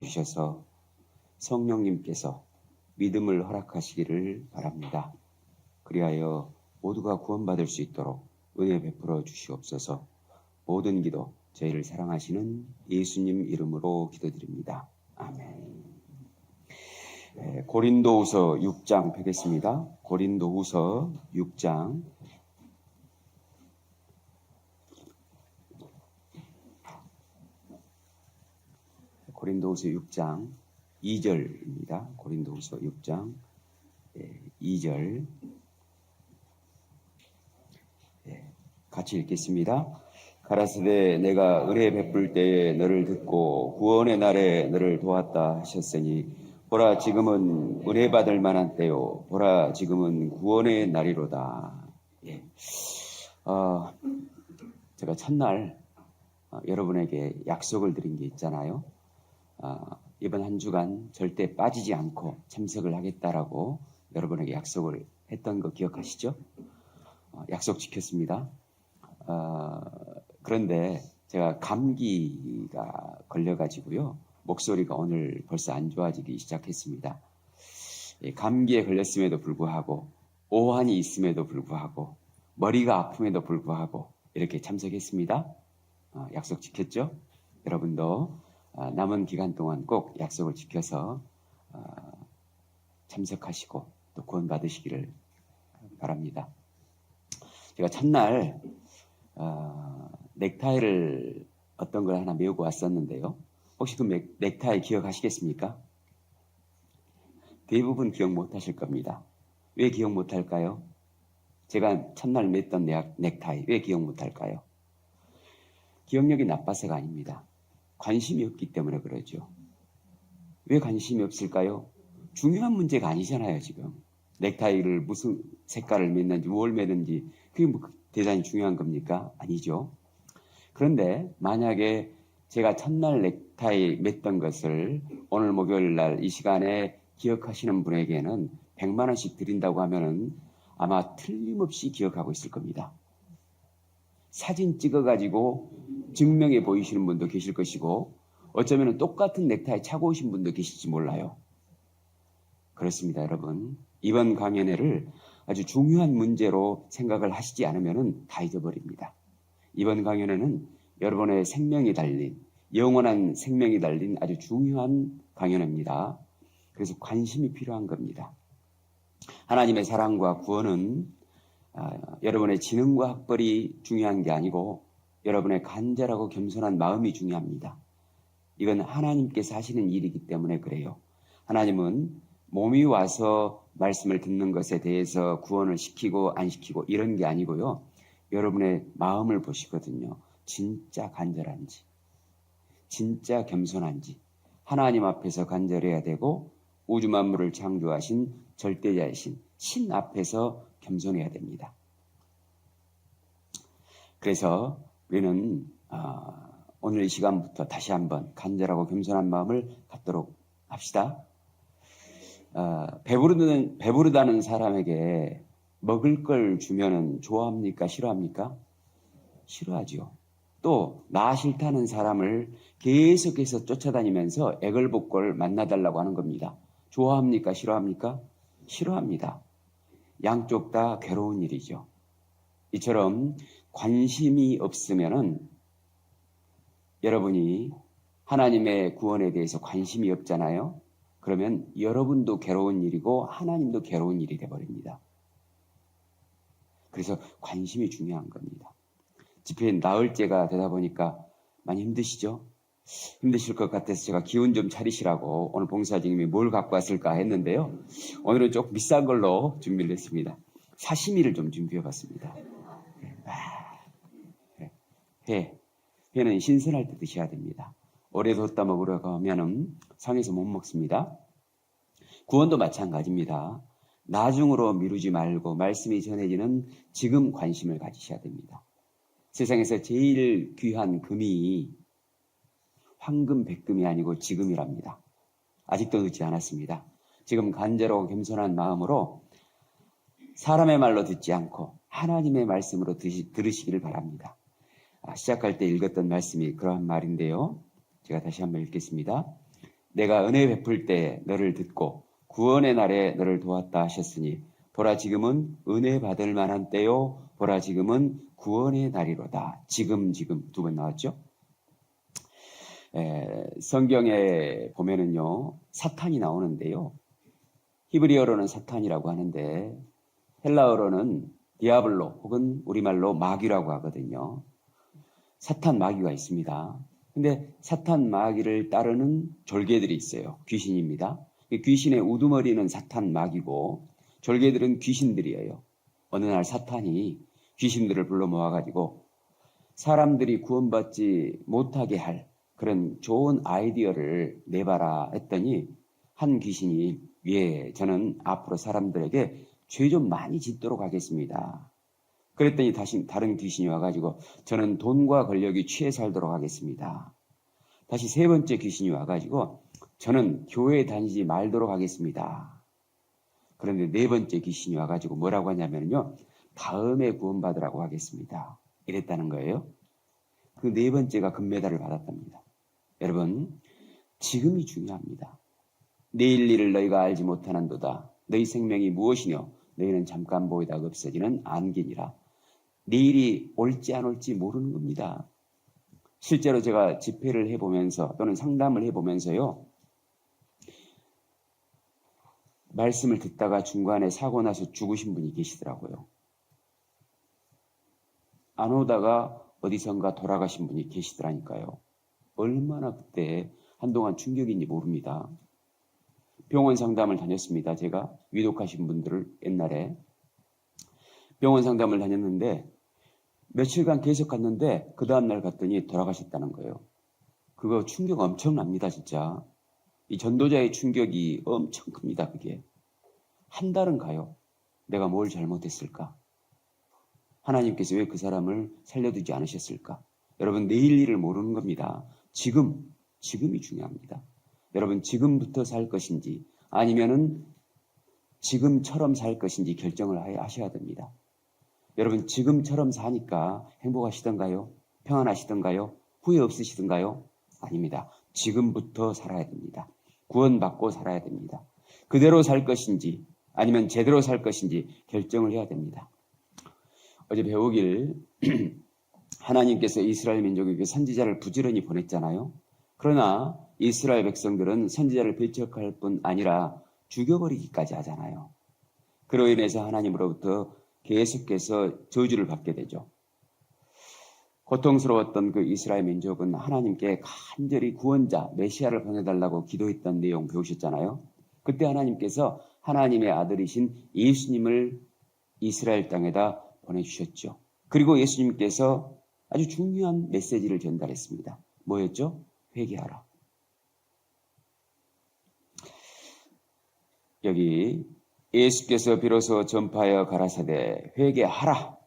주셔서 성령님께서 믿음을 허락하시기를 바랍니다. 그리하여 모두가 구원받을 수 있도록 은혜 베풀어 주시옵소서. 모든 기도 저희를 사랑하시는 예수님 이름으로 기도드립니다. 아멘. 고린도후서 6장 펴겠습니다. 고린도후서 6장 고린도후서 6장 2절입니다. 고린도후서 6장 2절 같이 읽겠습니다. 가라사대 내가 은혜 베풀 때에 너를 듣고 구원의 날에 너를 도왔다 하셨으니 보라 지금은 은혜 받을 만한 때요 보라 지금은 구원의 날이로다. 제가 첫날 여러분에게 약속을 드린 게 있잖아요. 이번 한 주간 절대 빠지지 않고 참석을 하겠다라고 여러분에게 약속을 했던 거 기억하시죠? 약속 지켰습니다. 그런데 제가 감기가 걸려가지고요. 목소리가 오늘 벌써 안 좋아지기 시작했습니다. 감기에 걸렸음에도 불구하고 오한이 있음에도 불구하고 머리가 아픔에도 불구하고 이렇게 참석했습니다. 약속 지켰죠? 여러분도 남은 기간 동안 꼭 약속을 지켜서 참석하시고 또 구원 받으시기를 바랍니다. 제가 첫날 넥타이를 어떤 걸 하나 메우고 왔었는데요. 혹시 그 넥타이 기억하시겠습니까? 대부분 기억 못하실 겁니다. 왜 기억 못할까요? 제가 첫날 맸던 넥타이 왜 기억 못할까요? 기억력이 나빠서가 아닙니다. 관심이 없기 때문에 그러죠. 왜 관심이 없을까요? 중요한 문제가 아니잖아요, 지금. 넥타이를 무슨 색깔을 맸는지, 뭘 맸는지, 그게 뭐 대단히 중요한 겁니까? 아니죠. 그런데 만약에 제가 첫날 넥타이 맸던 것을 오늘 목요일 날 이 시간에 기억하시는 분에게는 100만 원씩 드린다고 하면은 아마 틀림없이 기억하고 있을 겁니다. 사진 찍어가지고 증명해 보이시는 분도 계실 것이고 어쩌면 똑같은 넥타이 차고 오신 분도 계실지 몰라요. 그렇습니다, 여러분. 이번 강연회를 아주 중요한 문제로 생각을 하시지 않으면 다 잊어버립니다. 이번 강연회는 여러분의 생명이 달린, 영원한 생명이 달린 아주 중요한 강연회입니다. 그래서 관심이 필요한 겁니다. 하나님의 사랑과 구원은 여러분의 지능과 학벌이 중요한 게 아니고 여러분의 간절하고 겸손한 마음이 중요합니다. 이건 하나님께서 하시는 일이기 때문에 그래요. 하나님은 몸이 와서 말씀을 듣는 것에 대해서 구원을 시키고 안 시키고 이런 게 아니고요. 여러분의 마음을 보시거든요. 진짜 간절한지, 진짜 겸손한지, 하나님 앞에서 간절해야 되고 우주 만물을 창조하신 절대자이신 신 앞에서 겸손해야 됩니다. 그래서 우리는 오늘 이 시간부터 다시 한번 간절하고 겸손한 마음을 갖도록 합시다. 배부르다는 사람에게 먹을 걸 주면은 좋아합니까? 싫어합니까? 싫어하죠. 또 나 싫다는 사람을 계속해서 쫓아다니면서 애걸복걸 만나달라고 하는 겁니다. 좋아합니까? 싫어합니까? 싫어합니다. 양쪽 다 괴로운 일이죠. 이처럼 관심이 없으면은 여러분이 하나님의 구원에 대해서 관심이 없잖아요. 그러면 여러분도 괴로운 일이고 하나님도 괴로운 일이 되어버립니다. 그래서 관심이 중요한 겁니다. 집회 나흘째가 되다 보니까 많이 힘드시죠? 힘드실 것 같아서 제가 기운 좀 차리시라고 오늘 봉사진님이 뭘 갖고 왔을까 했는데요. 오늘은 조금 비싼 걸로 준비를 했습니다. 사시미를 좀 준비해 봤습니다. 회는 신선할 때 드셔야 됩니다. 오래 뒀다 먹으러 가면은 상해서 못 먹습니다. 구원도 마찬가지입니다. 나중으로 미루지 말고 말씀이 전해지는 지금 관심을 가지셔야 됩니다. 세상에서 제일 귀한 금이 황금, 백금이 아니고 지금이랍니다. 아직도 늦지 않았습니다. 지금 간절하고 겸손한 마음으로 사람의 말로 듣지 않고 하나님의 말씀으로 들으시기를 바랍니다. 시작할 때 읽었던 말씀이 그러한 말인데요. 제가 다시 한번 읽겠습니다. 내가 은혜 베풀 때 너를 듣고 구원의 날에 너를 도왔다 하셨으니 보라 지금은 은혜 받을 만한 때요 보라 지금은 구원의 날이로다. 지금 두 번 나왔죠. 성경에 보면은요 사탄이 나오는데요. 히브리어로는 사탄이라고 하는데 헬라어로는 디아블로 혹은 우리말로 마귀라고 하거든요. 사탄 마귀가 있습니다. 근데 사탄 마귀를 따르는 졸개들이 있어요. 귀신입니다. 귀신의 우두머리는 사탄 마귀고 졸개들은 귀신들이에요. 어느 날 사탄이 귀신들을 불러 모아가지고 사람들이 구원받지 못하게 할 그런 좋은 아이디어를 내봐라 했더니 한 귀신이 저는 앞으로 사람들에게 죄 좀 많이 짓도록 하겠습니다. 그랬더니 다시 다른 귀신이 와가지고 저는 돈과 권력이 취해 살도록 하겠습니다. 다시 세 번째 귀신이 와가지고 저는 교회에 다니지 말도록 하겠습니다. 그런데 네 번째 귀신이 와가지고 뭐라고 하냐면요. 다음에 구원받으라고 하겠습니다. 이랬다는 거예요. 그 네 번째가 금메달을 받았답니다. 여러분, 지금이 중요합니다. 내일 일을 너희가 알지 못하는도다. 너희 생명이 무엇이뇨? 너희는 잠깐 보이다가 없어지는 안개니라. 내일이 올지 안 올지 모르는 겁니다. 실제로 제가 집회를 해보면서 또는 상담을 해보면서요. 말씀을 듣다가 중간에 사고 나서 죽으신 분이 계시더라고요. 안 오다가 어디선가 돌아가신 분이 계시더라니까요. 얼마나 그때 한동안 충격인지 모릅니다. 병원 상담을 다녔습니다. 제가 위독하신 분들을 옛날에 병원 상담을 다녔는데 며칠간 계속 갔는데 그 다음날 갔더니 돌아가셨다는 거예요. 그거 충격 엄청납니다. 진짜. 이 전도자의 충격이 엄청 큽니다. 그게. 한 달은 가요. 내가 뭘 잘못했을까? 하나님께서 왜 그 사람을 살려두지 않으셨을까? 여러분 내일 일을 모르는 겁니다. 지금이 중요합니다. 여러분 지금부터 살 것인지 아니면은 지금처럼 살 것인지 결정을 하셔야 됩니다. 여러분 지금처럼 사니까 행복하시던가요? 평안하시던가요? 후회 없으시던가요? 아닙니다. 지금부터 살아야 됩니다. 구원받고 살아야 됩니다. 그대로 살 것인지 아니면 제대로 살 것인지 결정을 해야 됩니다. 어제 배우길 하나님께서 이스라엘 민족에게 선지자를 부지런히 보냈잖아요. 그러나 이스라엘 백성들은 선지자를 배척할 뿐 아니라 죽여버리기까지 하잖아요. 그로 인해서 하나님으로부터 계속해서 저주를 받게 되죠. 고통스러웠던 그 이스라엘 민족은 하나님께 간절히 구원자, 메시아를 보내달라고 기도했던 내용 배우셨잖아요. 그때 하나님께서 하나님의 아들이신 예수님을 이스라엘 땅에다 보내주셨죠. 그리고 예수님께서 아주 중요한 메시지를 전달했습니다. 뭐였죠? 회개하라. 여기 예수께서 비로소 전파하여 가라사대 회개하라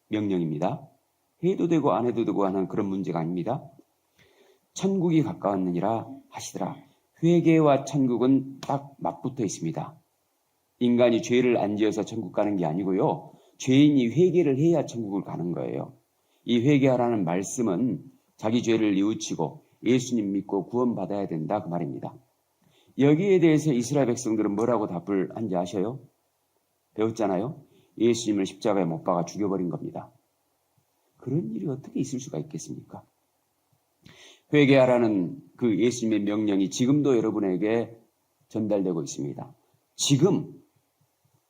명령입니다. 해도 되고 안 해도 되고 하는 그런 문제가 아닙니다. 천국이 가까웠느니라 하시더라. 회개와 천국은 딱 맞붙어 있습니다. 인간이 죄를 안 지어서 천국 가는 게 아니고요. 죄인이 회개를 해야 천국을 가는 거예요. 이 회개하라는 말씀은 자기 죄를 뉘우치고 예수님 믿고 구원받아야 된다 그 말입니다. 여기에 대해서 이스라엘 백성들은 뭐라고 답을 한지 아셔요? 배웠잖아요. 예수님을 십자가에 못 박아 죽여버린 겁니다. 그런 일이 어떻게 있을 수가 있겠습니까? 회개하라는 그 예수님의 명령이 지금도 여러분에게 전달되고 있습니다. 지금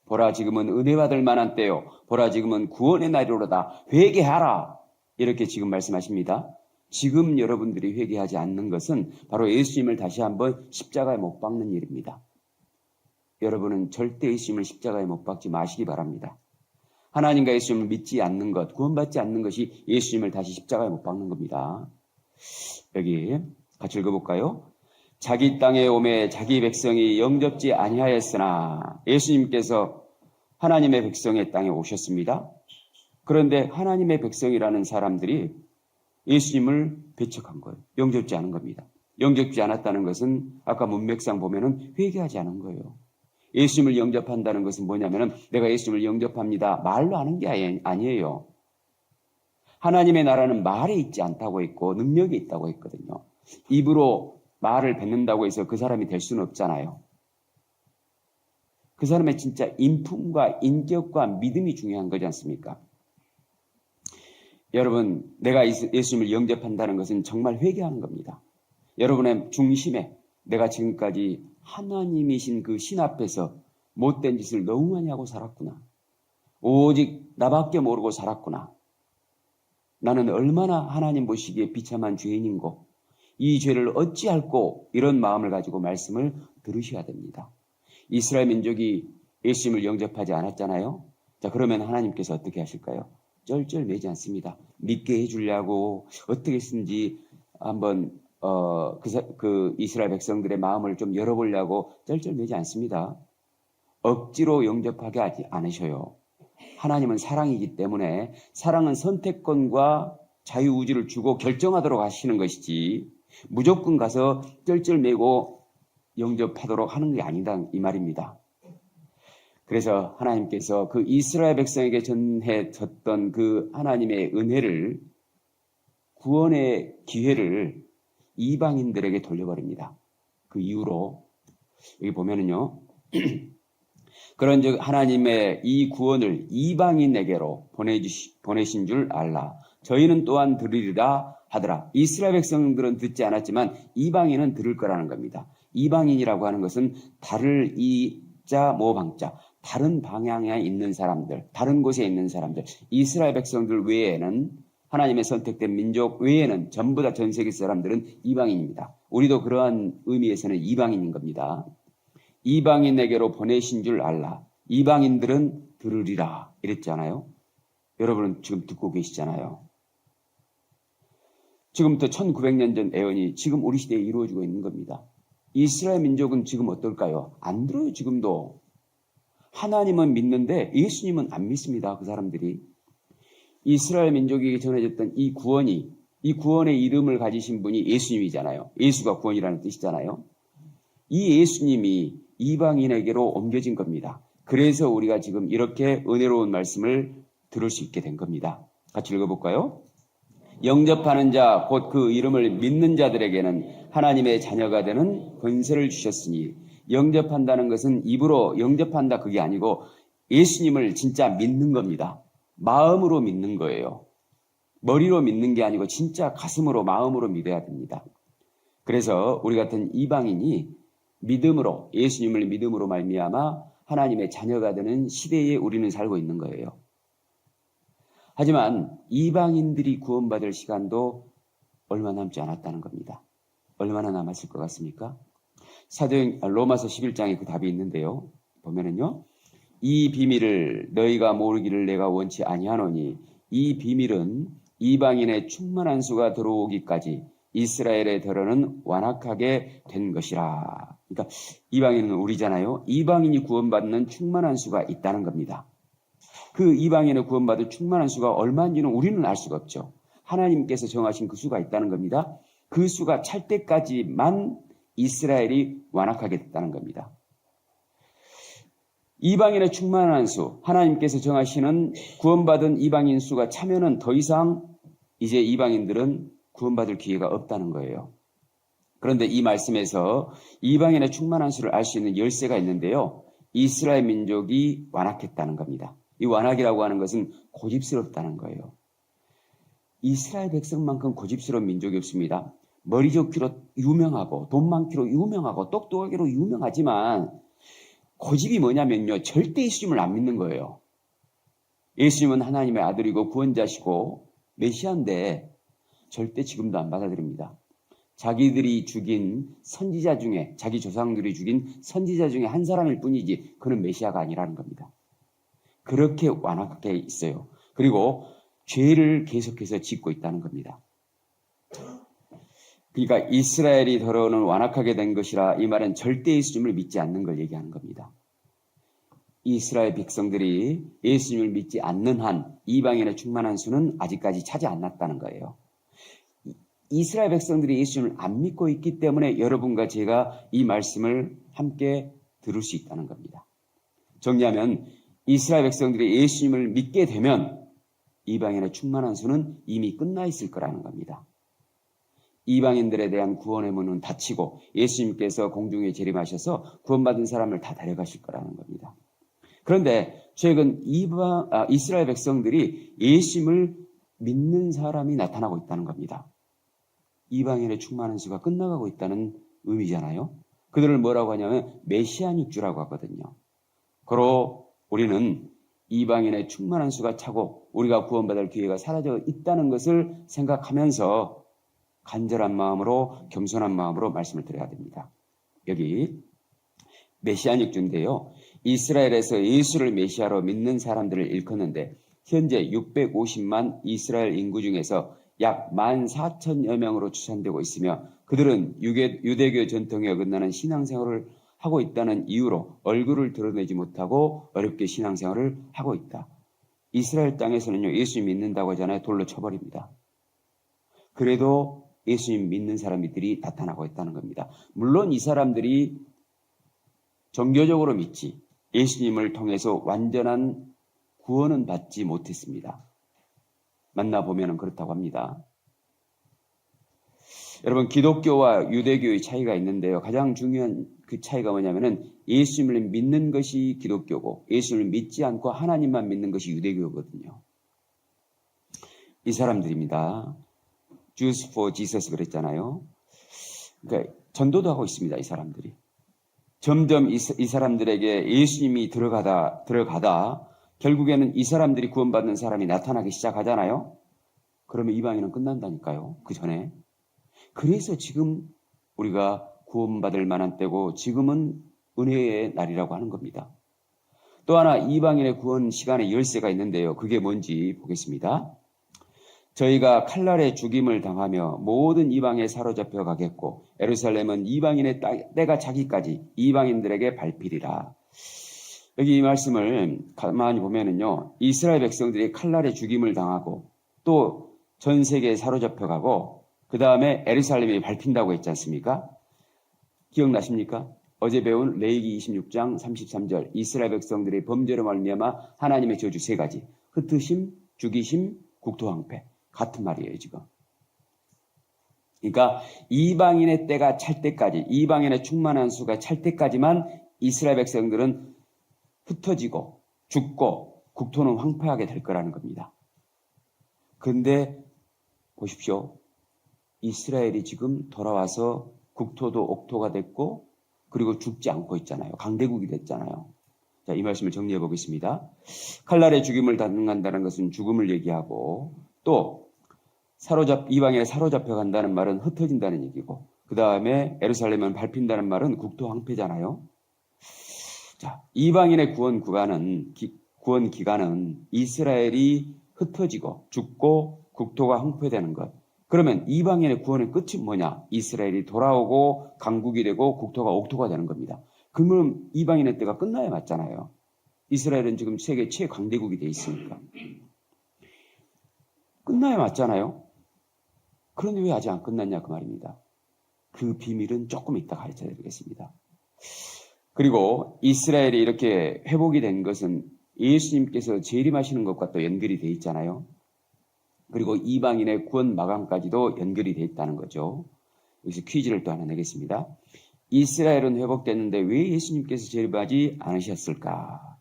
보라 지금은 은혜 받을 만한 때요. 보라 지금은 구원의 날이로다. 회개하라. 이렇게 지금 말씀하십니다. 지금 여러분들이 회개하지 않는 것은 바로 예수님을 다시 한번 십자가에 못 박는 일입니다. 여러분은 절대 예수님을 십자가에 못 박지 마시기 바랍니다. 하나님과 예수님을 믿지 않는 것, 구원받지 않는 것이 예수님을 다시 십자가에 못 박는 겁니다. 여기 같이 읽어볼까요? 자기 땅에 오매 자기 백성이 영접지 아니하였으나 예수님께서 하나님의 백성의 땅에 오셨습니다. 그런데 하나님의 백성이라는 사람들이 예수님을 배척한 거예요. 영접지 않은 겁니다. 영접지 않았다는 것은 아까 문맥상 보면은 회개하지 않은 거예요. 예수님을 영접한다는 것은 뭐냐면은 내가 예수님을 영접합니다. 말로 하는 게 아니에요. 하나님의 나라는 말에 있지 않다고 했고 능력이 있다고 했거든요. 입으로 말을 뱉는다고 해서 그 사람이 될 수는 없잖아요. 그 사람의 진짜 인품과 인격과 믿음이 중요한 거지 않습니까? 여러분, 내가 예수님을 영접한다는 것은 정말 회개하는 겁니다. 여러분의 중심에 내가 지금까지 하나님이신 그 신 앞에서 못된 짓을 너무 많이 하고 살았구나. 오직 나밖에 모르고 살았구나. 나는 얼마나 하나님 보시기에 비참한 죄인인고 이 죄를 어찌할꼬, 이런 마음을 가지고 말씀을 들으셔야 됩니다. 이스라엘 민족이 예수님을 영접하지 않았잖아요. 자, 그러면 하나님께서 어떻게 하실까요? 쩔쩔매지 않습니다. 믿게 해주려고 어떻게 했는지 한번 그 이스라엘 백성들의 마음을 좀 열어보려고 쩔쩔매지 않습니다. 억지로 영접하게 하지 않으셔요. 하나님은 사랑이기 때문에 사랑은 선택권과 자유의지를 주고 결정하도록 하시는 것이지 무조건 가서 쩔쩔매고 영접하도록 하는 게 아니다, 이 말입니다. 그래서 하나님께서 그 이스라엘 백성에게 전해졌던 그 하나님의 은혜를, 구원의 기회를 이방인들에게 돌려버립니다. 그 이후로 여기 보면은요. 그런즉 하나님의 이 구원을 이방인에게로 보내신 줄 알라. 저희는 또한 들으리라 하더라. 이스라엘 백성들은 듣지 않았지만 이방인은 들을 거라는 겁니다. 이방인이라고 하는 것은 다를 이자 모방자, 다른 방향에 있는 사람들, 다른 곳에 있는 사람들, 이스라엘 백성들 외에는, 하나님의 선택된 민족 외에는 전부 다 전 세계 사람들은 이방인입니다. 우리도 그러한 의미에서는 이방인인 겁니다. 이방인에게로 보내신 줄 알라. 이방인들은 들으리라 이랬잖아요. 여러분은 지금 듣고 계시잖아요. 지금부터 1900년 전 애언이 지금 우리 시대에 이루어지고 있는 겁니다. 이스라엘 민족은 지금 어떨까요? 안 들어요. 지금도. 하나님은 믿는데 예수님은 안 믿습니다. 그 사람들이. 이스라엘 민족에게 전해졌던 이 구원의 이름을 가지신 분이 예수님이잖아요. 예수가 구원이라는 뜻이잖아요. 이 예수님이 이방인에게로 옮겨진 겁니다. 그래서 우리가 지금 이렇게 은혜로운 말씀을 들을 수 있게 된 겁니다. 같이 읽어볼까요? 영접하는 자, 곧 그 이름을 믿는 자들에게는 하나님의 자녀가 되는 권세를 주셨으니, 영접한다는 것은 입으로 영접한다 그게 아니고 예수님을 진짜 믿는 겁니다. 마음으로 믿는 거예요. 머리로 믿는 게 아니고 진짜 가슴으로, 마음으로 믿어야 됩니다. 그래서 우리 같은 이방인이 믿음으로, 예수님을 믿음으로 말미암아 하나님의 자녀가 되는 시대에 우리는 살고 있는 거예요. 하지만 이방인들이 구원받을 시간도 얼마 남지 않았다는 겁니다. 얼마나 남았을 것 같습니까? 로마서 11장에 그 답이 있는데요. 보면은요. 이 비밀을 너희가 모르기를 내가 원치 아니하노니 이 비밀은 이방인의 충만한 수가 들어오기까지 이스라엘의 더러는 완악하게 된 것이라. 그러니까 이방인은 우리잖아요. 이방인이 구원받는 충만한 수가 있다는 겁니다. 그 이방인의 구원받을 충만한 수가 얼마인지는 우리는 알 수가 없죠. 하나님께서 정하신 그 수가 있다는 겁니다. 그 수가 찰 때까지만 이스라엘이 완악하게 됐다는 겁니다. 이방인의 충만한 수, 하나님께서 정하시는 구원받은 이방인 수가 차면은 더 이상 이제 이방인들은 구원받을 기회가 없다는 거예요. 그런데 이 말씀에서 이방인의 충만한 수를 알 수 있는 열쇠가 있는데요. 이스라엘 민족이 완악했다는 겁니다. 이 완악이라고 하는 것은 고집스럽다는 거예요. 이스라엘 백성만큼 고집스러운 민족이 없습니다. 머리 좋기로 유명하고 돈 많기로 유명하고 똑똑하기로 유명하지만 고집이 뭐냐면요. 절대 예수님을 안 믿는 거예요. 예수님은 하나님의 아들이고 구원자시고 메시아인데 절대 지금도 안 받아들입니다. 자기들이 죽인 선지자 중에, 자기 조상들이 죽인 선지자 중에 한 사람일 뿐이지 그는 메시아가 아니라는 겁니다. 그렇게 완악하게 있어요. 그리고 죄를 계속해서 짓고 있다는 겁니다. 그러니까 이스라엘이 더러우는 완악하게 된 것이라 이 말은 절대 예수님을 믿지 않는 걸 얘기하는 겁니다. 이스라엘 백성들이 예수님을 믿지 않는 한 이방인의 충만한 수는 아직까지 차지 않았다는 거예요. 이스라엘 백성들이 예수님을 안 믿고 있기 때문에 여러분과 제가 이 말씀을 함께 들을 수 있다는 겁니다. 정리하면 이스라엘 백성들이 예수님을 믿게 되면 이방인의 충만한 수는 이미 끝나 있을 거라는 겁니다. 이방인들에 대한 구원의 문은 닫히고 예수님께서 공중에 재림하셔서 구원받은 사람을 다 데려가실 거라는 겁니다. 그런데 최근 이스라엘 백성들이 예수님을 믿는 사람이 나타나고 있다는 겁니다. 이방인의 충만한 수가 끝나가고 있다는 의미잖아요. 그들을 뭐라고 하냐면 메시아닉주라고 하거든요. 그로 우리는 이방인의 충만한 수가 차고 우리가 구원받을 기회가 사라져 있다는 것을 생각하면서 간절한 마음으로 겸손한 마음으로 말씀을 드려야 됩니다. 여기 메시아닉주인데요. 이스라엘에서 예수를 메시아로 믿는 사람들을 일컫는데 현재 650만 이스라엘 인구 중에서 약 14,000여 명으로 추산되고 있으며 그들은 유대교 전통에 어긋나는 신앙생활을 하고 있다는 이유로 얼굴을 드러내지 못하고 어렵게 신앙생활을 하고 있다. 이스라엘 땅에서는요, 예수님 믿는다고 하잖아요. 돌로 쳐버립니다. 그래도 예수님 믿는 사람들이 나타나고 있다는 겁니다. 물론 이 사람들이 종교적으로 믿지 예수님을 통해서 완전한 구원은 받지 못했습니다. 만나보면 그렇다고 합니다. 여러분, 기독교와 유대교의 차이가 있는데요. 가장 중요한 그 차이가 뭐냐면은 예수님을 믿는 것이 기독교고 예수님을 믿지 않고 하나님만 믿는 것이 유대교거든요. 이 사람들입니다. Jews for Jesus 그랬잖아요. 그러니까 전도도 하고 있습니다. 이 사람들이. 점점 이 사람들에게 예수님이 들어가다 결국에는 이 사람들이 구원받는 사람이 나타나기 시작하잖아요. 그러면 이방인은 끝난다니까요. 그 전에. 그래서 지금 우리가 구원받을 만한 때고 지금은 은혜의 날이라고 하는 겁니다. 또 하나 이방인의 구원 시간의 열쇠가 있는데요. 그게 뭔지 보겠습니다. 저희가 칼날에 죽임을 당하며 모든 이방에 사로잡혀 가겠고 예루살렘은 이방인의 때가 차기까지 이방인들에게 밟히리라. 여기 이 말씀을 가만히 보면은요. 이스라엘 백성들이 칼날에 죽임을 당하고 또 전 세계에 사로잡혀 가고 그 다음에 예루살렘이 밟힌다고 했지 않습니까? 기억나십니까? 어제 배운 레위기 26장 33절 이스라엘 백성들이 범죄로 말미암아 하나님의 저주 세 가지 흩으심, 죽이심, 국토황폐 같은 말이에요 지금. 그러니까 이방인의 때가 찰 때까지 이방인의 충만한 수가 찰 때까지만 이스라엘 백성들은 흩어지고 죽고 국토는 황폐하게 될 거라는 겁니다. 그런데 보십시오. 이스라엘이 지금 돌아와서 국토도 옥토가 됐고 그리고 죽지 않고 있잖아요. 강대국이 됐잖아요. 자, 이 말씀을 정리해 보겠습니다. 칼날의 죽임을 당한다는 것은 죽음을 얘기하고 또 이방인에 사로잡혀 간다는 말은 흩어진다는 얘기고 그 다음에 예루살렘은 밟힌다는 말은 국토 황폐잖아요. 자, 이방인의 구원 기간은 이스라엘이 흩어지고 죽고 국토가 황폐되는 것. 그러면 이방인의 구원의 끝이 뭐냐? 이스라엘이 돌아오고 강국이 되고 국토가 옥토가 되는 겁니다. 그러면 이방인의 때가 끝나야 맞잖아요. 이스라엘은 지금 세계 최강대국이 돼 있으니까. 끝나야 맞잖아요. 그런데 왜 아직 안 끝났냐 그 말입니다. 그 비밀은 조금 이따 가르쳐 드리겠습니다. 그리고 이스라엘이 이렇게 회복이 된 것은 예수님께서 재림하시는 것과 또 연결이 돼 있잖아요. 그리고 이방인의 구원 마감까지도 연결이 돼 있다는 거죠. 여기서 퀴즈를 또 하나 내겠습니다. 이스라엘은 회복됐는데 왜 예수님께서 재림하지 않으셨을까?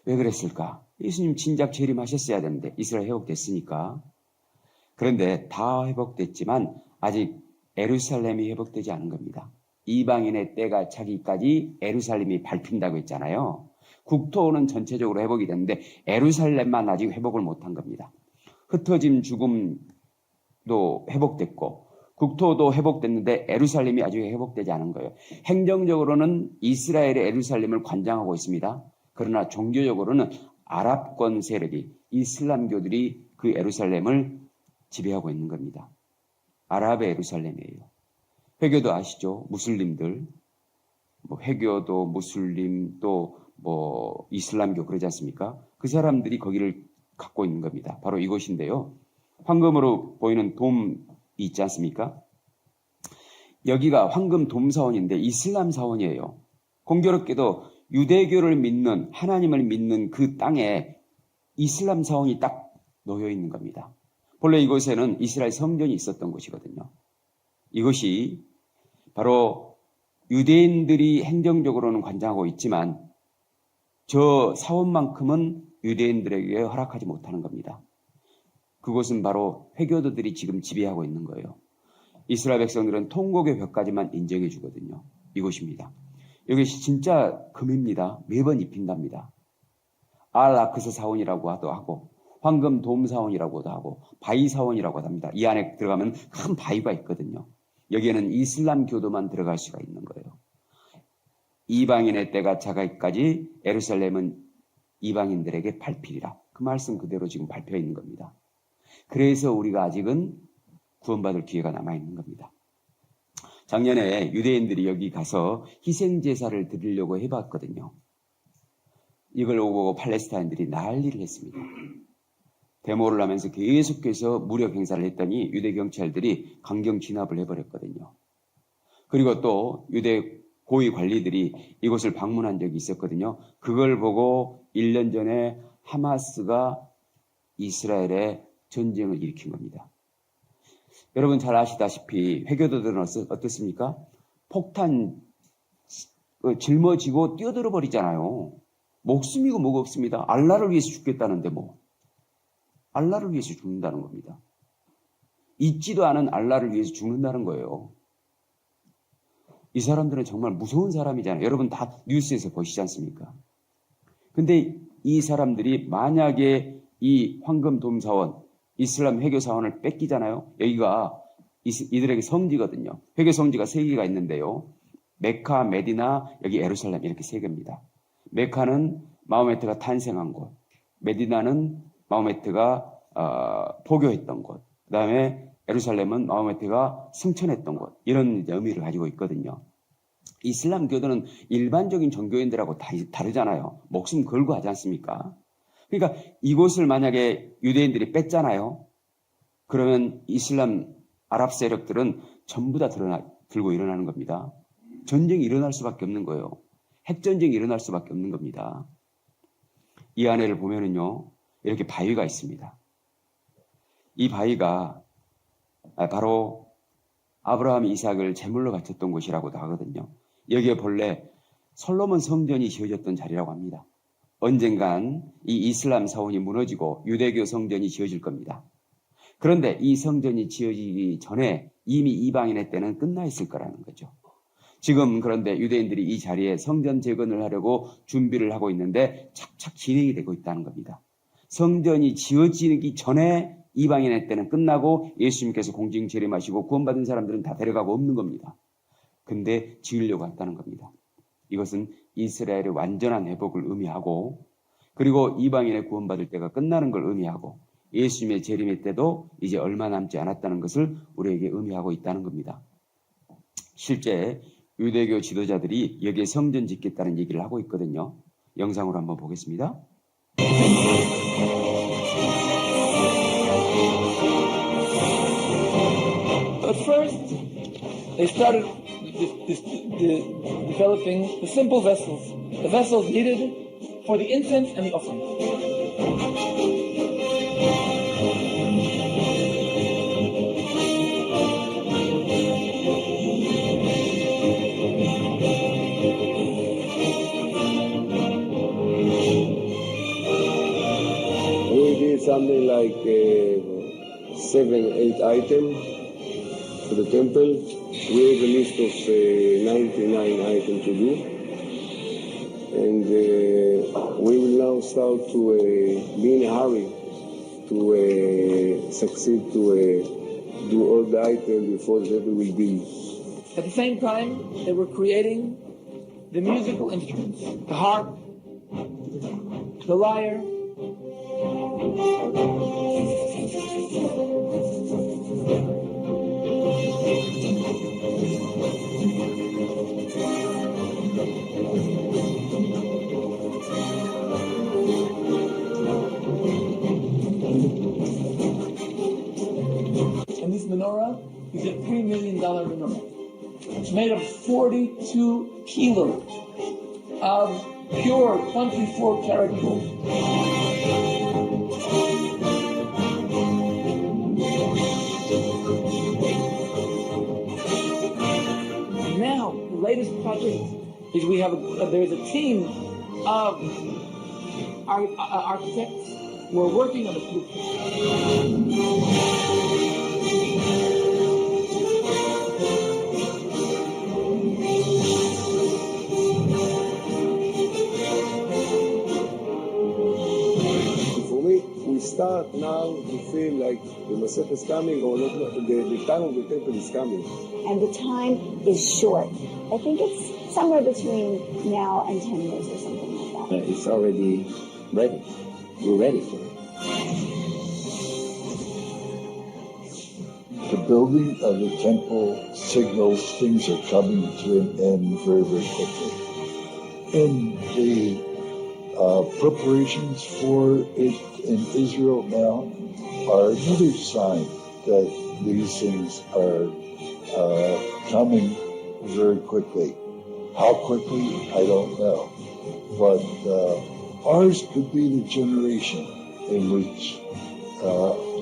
왜 그랬을까? 예수님 진작 재림하셨어야 되는데 이스라엘 회복됐으니까. 그런데 다 회복됐지만 아직 예루살렘이 회복되지 않은 겁니다. 이방인의 때가 차기까지 예루살렘이 밟힌다고 했잖아요. 국토는 전체적으로 회복이 됐는데 예루살렘만 아직 회복을 못한 겁니다. 흩어짐 죽음도 회복됐고 국토도 회복됐는데 예루살렘이 아직 회복되지 않은 거예요. 행정적으로는 이스라엘의 예루살렘을 관장하고 있습니다. 그러나 종교적으로는 아랍권 세력이 이슬람교들이 그 예루살렘을 지배하고 있는 겁니다. 아랍의 예루살렘이에요. 회교도 아시죠? 무슬림들. 회교도 무슬림 또 이슬람교 그러지 않습니까? 그 사람들이 거기를 갖고 있는 겁니다. 바로 이곳인데요. 황금으로 보이는 돔이 있지 않습니까? 여기가 황금 돔 사원인데 이슬람 사원이에요. 공교롭게도 유대교를 믿는 하나님을 믿는 그 땅에 이슬람 사원이 딱 놓여 있는 겁니다. 본래 이곳에는 이스라엘 성전이 있었던 곳이거든요. 이것이 바로 유대인들이 행정적으로는 관장하고 있지만 저 사원만큼은 유대인들에게 허락하지 못하는 겁니다. 그곳은 바로 회교도들이 지금 지배하고 있는 거예요. 이스라엘 백성들은 통곡의 벽까지만 인정해 주거든요. 이곳입니다. 이것이 진짜 금입니다. 매번 입힌답니다. 알-아크스 사원이라고 하고 황금 돔 사원이라고도 하고 바위 사원이라고 합니다. 이 안에 들어가면 큰 바위가 있거든요. 여기에는 이슬람 교도만 들어갈 수가 있는 거예요. 이방인의 때가 차가기까지 예루살렘은 이방인들에게 발필이라. 그 말씀 그대로 지금 발표해 있는 겁니다. 그래서 우리가 아직은 구원받을 기회가 남아있는 겁니다. 작년에 유대인들이 여기 가서 희생제사를 드리려고 해봤거든요. 이걸 보고 팔레스타인들이 난리를 했습니다. 데모를 하면서 계속해서 무력 행사를 했더니 유대 경찰들이 강경 진압을 해버렸거든요. 그리고 또 유대 고위 관리들이 이곳을 방문한 적이 있었거든요. 그걸 보고 1년 전에 하마스가 이스라엘에 전쟁을 일으킨 겁니다. 여러분 잘 아시다시피 회교도들은 어떻습니까? 폭탄 짊어지고 뛰어들어 버리잖아요. 목숨이고 뭐가 없습니다. 알라를 위해서 죽겠다는데 뭐. 알라를 위해서 죽는다는 겁니다. 잊지도 않은 알라를 위해서 죽는다는 거예요. 이 사람들은 정말 무서운 사람이잖아요. 여러분 다 뉴스에서 보시지 않습니까? 근데 이 사람들이 만약에 이 황금돔 사원, 이슬람 회교 사원을 뺏기잖아요. 여기가 이들에게 성지거든요. 회교 성지가 3개가 있는데요. 메카, 메디나, 여기 예루살렘 이렇게 3개입니다. 메카는 마호메트가 탄생한 곳, 메디나는 마호메트가 포교했던 곳, 그 다음에 예루살렘은 마호메트가 승천했던 곳, 이런 의미를 가지고 있거든요. 이슬람 교도는 일반적인 종교인들하고 다르잖아요. 목숨 걸고 하지 않습니까? 그러니까 이곳을 만약에 유대인들이 뺐잖아요. 그러면 이슬람 아랍 세력들은 전부 다 들고 일어나는 겁니다. 전쟁이 일어날 수밖에 없는 거예요. 핵전쟁이 일어날 수밖에 없는 겁니다. 이 안에를 보면은요, 이렇게 바위가 있습니다. 이 바위가 바로 아브라함, 이삭을 제물로 바쳤던 곳이라고도 하거든요. 여기에 본래 솔로몬 성전이 지어졌던 자리라고 합니다. 언젠간 이 이슬람 사원이 무너지고 유대교 성전이 지어질 겁니다. 그런데 이 성전이 지어지기 전에 이미 이방인의 때는 끝나 있을 거라는 거죠. 지금 그런데 유대인들이 이 자리에 성전 재건을 하려고 준비를 하고 있는데 착착 진행이 되고 있다는 겁니다. 성전이 지어지기 전에 이방인의 때는 끝나고 예수님께서 공중 재림하시고 구원받은 사람들은 다 데려가고 없는 겁니다. 근데 지으려고 했다는 겁니다. 이것은 이스라엘의 완전한 회복을 의미하고 그리고 이방인의 구원받을 때가 끝나는 걸 의미하고 예수님의 재림의 때도 이제 얼마 남지 않았다는 것을 우리에게 의미하고 있다는 겁니다. 실제 유대교 지도자들이 여기에 성전 짓겠다는 얘기를 하고 있거든요. 영상으로 한번 보겠습니다. But first, they started developing the simple vessels, the vessels needed for the incense and the offering. We did something like 7-8 items for the temple. We have a list of 99 items to do. And we will now start to be in a hurry to succeed to do all the items before the temple will be. At the same time, they were creating the musical instruments, the harp, the lyre. And this menorah is a $3 million menorah. It's made of 42 kilos of pure 24 karat gold. now, the latest project is we have there's a team of architects. We're working on the blueprint. For me, we start now to feel like the Masech is coming, or not, the time of the temple is coming. And the time is short. I think it's somewhere between now and 10 years or something like that. It's already ready. We're ready for it. The building of the temple signals things are coming to an end very, very quickly. And the preparations for it in Israel now are another sign that these things are coming very quickly. How quickly, I don't know. But ours could be the generation in which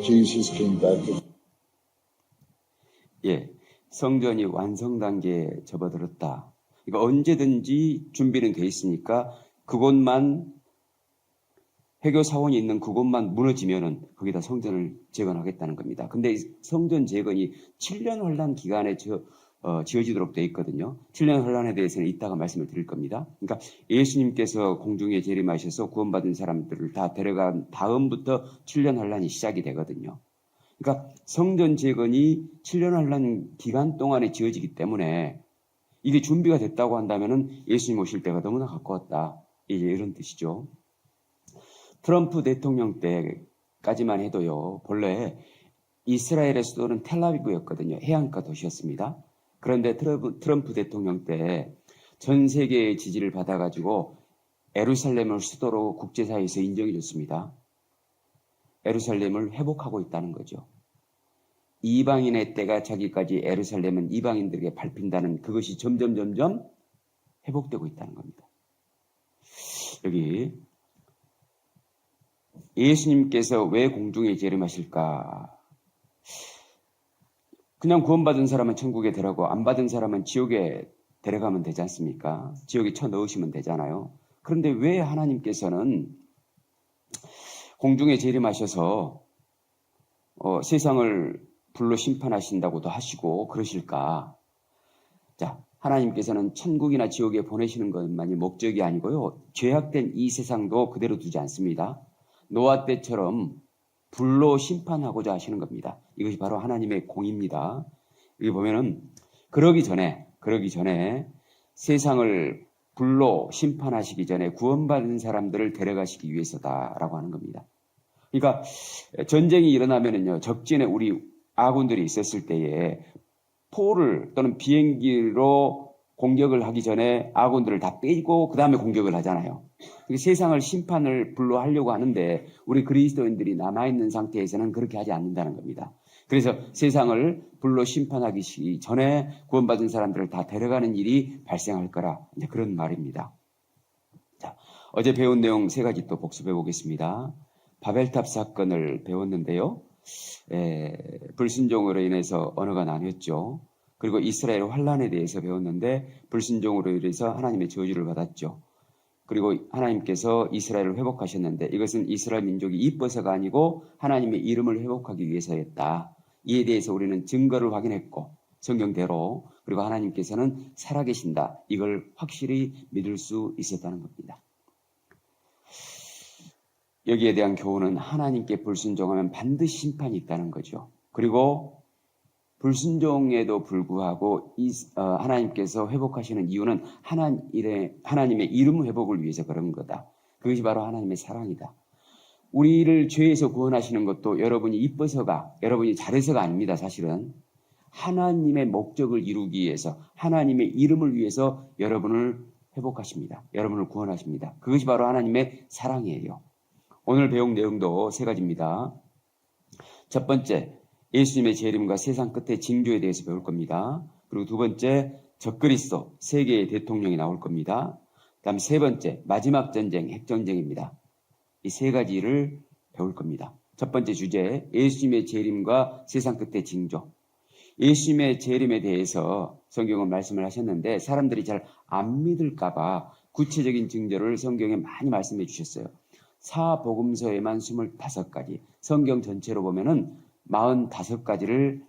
Jesus came back. 예, 성전이 완성 단계에 접어들었다. 그러니까 언제든지 준비는 돼 있으니까 그곳만 회교 사원이 있는 그곳만 무너지면은 거기다 성전을 재건하겠다는 겁니다. 근데 성전 재건이 7년 환란 기간에 지어지도록 되어 있거든요. 7년 환란에 대해서는 이따가 말씀을 드릴 겁니다. 그러니까 예수님께서 공중에 재림하셔서 구원받은 사람들을 다 데려간 다음부터 7년 환란이 시작이 되거든요. 그러니까 성전 재건이 7년 환란 기간 동안에 지어지기 때문에 이게 준비가 됐다고 한다면은 예수님 오실 때가 너무나 가까웠다. 이제 이런 뜻이죠. 트럼프 대통령 때까지만 해도요, 본래 이스라엘의 수도는 텔아비브였거든요. 해안가 도시였습니다. 그런데 트럼프 대통령 때 전 세계의 지지를 받아가지고 예루살렘을 수도로 국제사회에서 인정해 줬습니다. 예루살렘을 회복하고 있다는 거죠. 이방인의 때가 차기까지 예루살렘은 이방인들에게 밟힌다는 그것이 점점 회복되고 있다는 겁니다. 여기 예수님께서 왜 공중에 재림하실까? 그냥 구원받은 사람은 천국에 들어가고 안 받은 사람은 지옥에 데려가면 되지 않습니까? 지옥에 쳐넣으시면 되잖아요. 그런데 왜 하나님께서는 공중에 재림하셔서 세상을 불로 심판하신다고도 하시고 그러실까? 자, 하나님께서는 천국이나 지옥에 보내시는 것만이 목적이 아니고요. 죄악된 이 세상도 그대로 두지 않습니다. 노아 때처럼 불로 심판하고자 하시는 겁니다. 이것이 바로 하나님의 공입니다. 여기 보면은 그러기 전에 세상을 불로 심판하시기 전에 구원받은 사람들을 데려가시기 위해서다라고 하는 겁니다. 그러니까 전쟁이 일어나면은요, 적진에 우리 아군들이 있었을 때에 포를 또는 비행기로 공격을 하기 전에 아군들을 다 빼고 그 다음에 공격을 하잖아요. 세상을 심판을 불로 하려고 하는데 우리 그리스도인들이 남아있는 상태에서는 그렇게 하지 않는다는 겁니다. 그래서 세상을 불로 심판하기 전에 구원받은 사람들을 다 데려가는 일이 발생할 거라, 이제 그런 말입니다. 자, 어제 배운 내용 3가지 또 복습해 보겠습니다. 바벨탑 사건을 배웠는데요. 불순종으로 인해서 언어가 나뉘었죠. 그리고 이스라엘 환란에 대해서 배웠는데 불순종으로 인해서 하나님의 저주를 받았죠. 그리고 하나님께서 이스라엘을 회복하셨는데 이것은 이스라엘 민족이 이뻐서가 아니고 하나님의 이름을 회복하기 위해서였다. 이에 대해서 우리는 증거를 확인했고 성경대로, 그리고 하나님께서는 살아계신다. 이걸 확실히 믿을 수 있었다는 겁니다. 여기에 대한 교훈은 하나님께 불순종하면 반드시 심판이 있다는 거죠. 그리고 불순종에도 불구하고 하나님께서 회복하시는 이유는 하나님의 이름 회복을 위해서 그런 거다. 그것이 바로 하나님의 사랑이다. 우리를 죄에서 구원하시는 것도 여러분이 이뻐서가, 여러분이 잘해서가 아닙니다. 사실은 하나님의 목적을 이루기 위해서, 하나님의 이름을 위해서 여러분을 회복하십니다. 여러분을 구원하십니다. 그것이 바로 하나님의 사랑이에요. 오늘 배운 내용도 3가지입니다. 첫 번째, 예수님의 재림과 세상 끝의 징조에 대해서 배울 겁니다. 그리고 2번째, 적그리스도, 세계의 대통령이 나올 겁니다. 다음 3번째, 마지막 전쟁, 핵전쟁입니다. 이 3가지를 배울 겁니다. 첫 번째 주제, 예수님의 재림과 세상 끝의 징조. 예수님의 재림에 대해서 성경은 말씀을 하셨는데 사람들이 잘 안 믿을까봐 구체적인 징조를 성경에 많이 말씀해 주셨어요. 사복음서에만 25가지, 성경 전체로 보면은 45가지를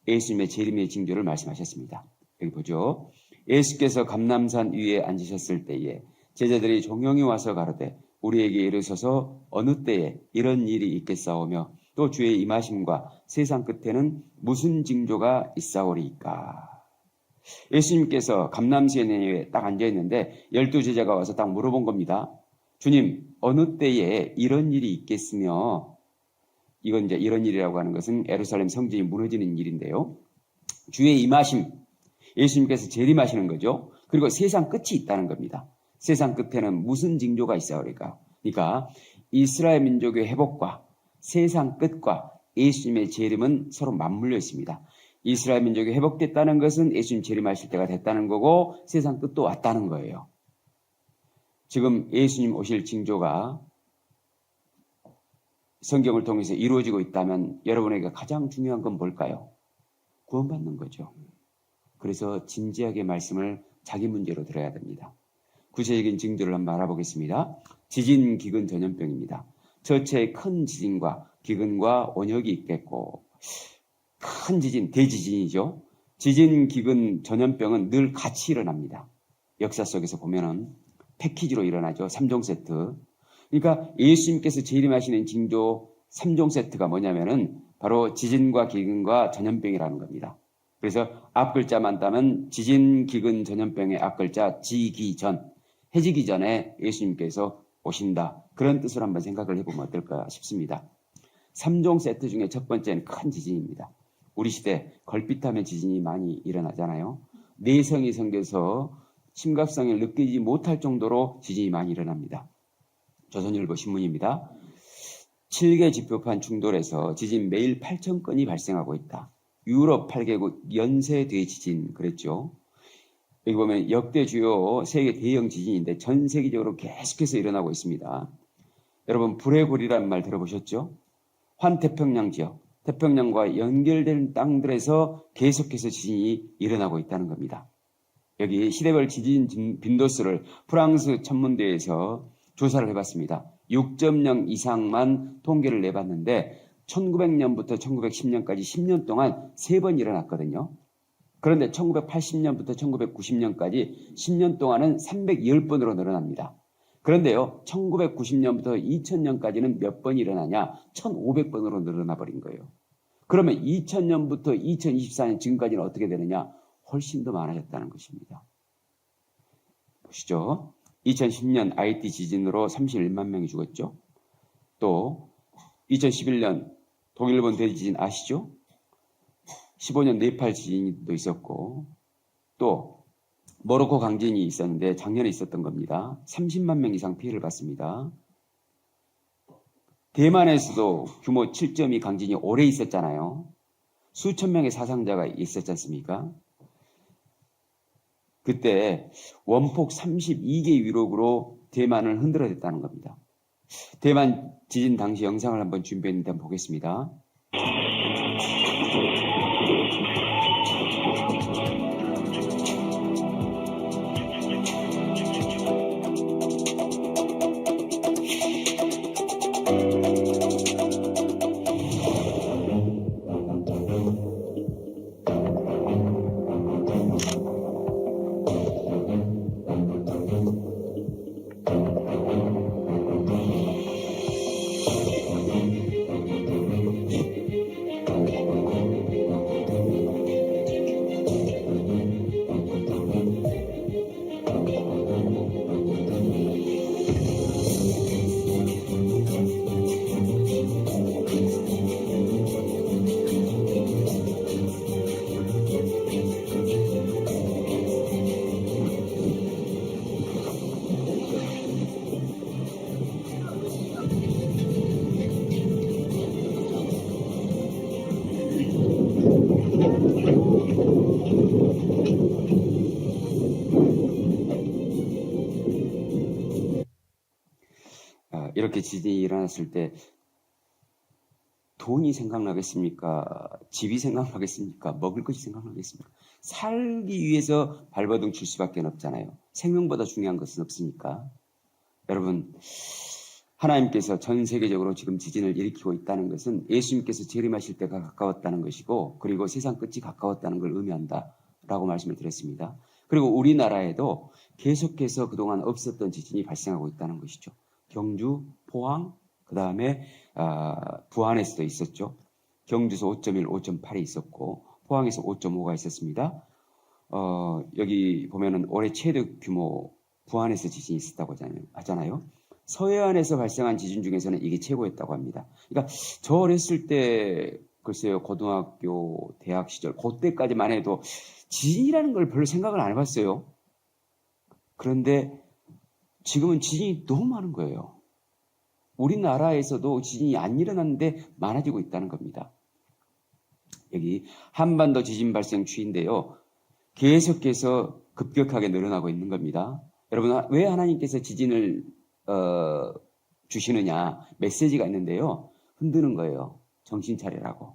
예수님의 재림의 징조를 말씀하셨습니다. 여기 보죠. 예수께서 감람산 위에 앉으셨을 때에 제자들이 종용이 와서 가로되 우리에게 이르소서 어느 때에 이런 일이 있겠사오며 또 주의 임하심과 세상 끝에는 무슨 징조가 있사오리이까. 예수님께서 감람산에 딱 앉아있는데 12제자가 와서 딱 물어본 겁니다. 주님, 어느 때에 이런 일이 있겠으며, 이건 이제 이런 일이라고 하는 것은 예루살렘 성전이 무너지는 일인데요. 주의 임하심, 예수님께서 재림하시는 거죠. 그리고 세상 끝이 있다는 겁니다. 세상 끝에는 무슨 징조가 있사오리까. 그러니까 이스라엘 민족의 회복과 세상 끝과 예수님의 재림은 서로 맞물려 있습니다. 이스라엘 민족이 회복됐다는 것은 예수님 재림하실 때가 됐다는 거고 세상 끝도 왔다는 거예요. 지금 예수님 오실 징조가 성경을 통해서 이루어지고 있다면 여러분에게 가장 중요한 건 뭘까요? 구원받는 거죠. 그래서 진지하게 말씀을 자기 문제로 들어야 됩니다. 구체적인 징조를 한번 알아보겠습니다. 지진, 기근, 전염병입니다. 저체에 큰 지진과 기근과 원역이 있겠고 큰 지진, 대지진이죠. 지진, 기근, 전염병은 늘 같이 일어납니다. 역사 속에서 보면은 패키지로 일어나죠. 3종 세트. 그러니까 예수님께서 재림하시는 징조 3종 세트가 뭐냐면은 바로 지진과 기근과 전염병이라는 겁니다. 그래서 앞글자만 따면 지진, 기근, 전염병의 앞글자 지기전, 해지기 전에 예수님께서 오신다. 그런 뜻으로 한번 생각을 해보면 어떨까 싶습니다. 3종 세트 중에 첫 번째는 큰 지진입니다. 우리 시대 걸핏하면 지진이 많이 일어나잖아요. 내성이 생겨서 심각성을 느끼지 못할 정도로 지진이 많이 일어납니다. 조선일보 신문입니다. 7개 지표판 충돌에서 지진 매일 8,000건이 발생하고 있다. 유럽 8개국 연쇄 대지진 그랬죠. 여기 보면 역대 주요 세계 대형 지진인데 전 세계적으로 계속해서 일어나고 있습니다. 여러분 불의 골이라는 말 들어보셨죠? 환태평양 지역, 태평양과 연결된 땅들에서 계속해서 지진이 일어나고 있다는 겁니다. 여기 시대별 지진 빈도수를 프랑스 천문대에서 조사를 해봤습니다. 6.0 이상만 통계를 내봤는데 1900년부터 1910년까지 10년 동안 3번 일어났거든요. 그런데 1980년부터 1990년까지 10년 동안은 310번으로 늘어납니다. 그런데요, 1990년부터 2000년까지는 몇 번이 일어나냐? 1500번으로 늘어나 버린 거예요. 그러면 2000년부터 2024년 지금까지는 어떻게 되느냐? 훨씬 더 많아졌다는 것입니다. 보시죠. 2010년 IT 지진으로 31만 명이 죽었죠. 또 2011년 동일본 대지진 아시죠? 15년 네팔 지진도 있었고 또 모로코 강진이 있었는데 작년에 있었던 겁니다. 30만 명 이상 피해를 봤습니다. 대만에서도 규모 7.2 강진이 오래 있었잖아요. 수천 명의 사상자가 있었지 않습니까? 그때 원폭 32개 위력으로 대만을 흔들어댔다는 겁니다. 대만 지진 당시 영상을 한번 준비했는데 한번 보겠습니다. 이렇게 지진이 일어났을 때 돈이 생각나겠습니까? 집이 생각나겠습니까? 먹을 것이 생각나겠습니까? 살기 위해서 발버둥 칠 수밖에 없잖아요. 생명보다 중요한 것은 없으니까. 여러분, 하나님께서 전 세계적으로 지금 지진을 일으키고 있다는 것은 예수님께서 재림하실 때가 가까웠다는 것이고, 그리고 세상 끝이 가까웠다는 걸 의미한다라고 말씀을 드렸습니다. 그리고 우리나라에도 계속해서 그동안 없었던 지진이 발생하고 있다는 것이죠. 경주, 포항, 그 다음에 부안에서도 있었죠. 경주에서 5.1, 5.8이 있었고 포항에서 5.5가 있었습니다. 여기 보면은 올해 최대 규모 부안에서 지진이 있었다고 하잖아요. 서해안에서 발생한 지진 중에서는 이게 최고였다고 합니다. 그러니까 저 어렸을 때 글쎄요, 고등학교, 대학 시절 그때까지만 해도 지진이라는 걸 별로 생각을 안 해봤어요. 그런데 지금은 지진이 너무 많은 거예요. 우리나라에서도 지진이 안 일어났는데 많아지고 있다는 겁니다. 여기 한반도 지진 발생 추이인데요. 계속해서 급격하게 늘어나고 있는 겁니다. 여러분, 왜 하나님께서 지진을 주시느냐 메시지가 있는데요. 흔드는 거예요. 정신 차리라고.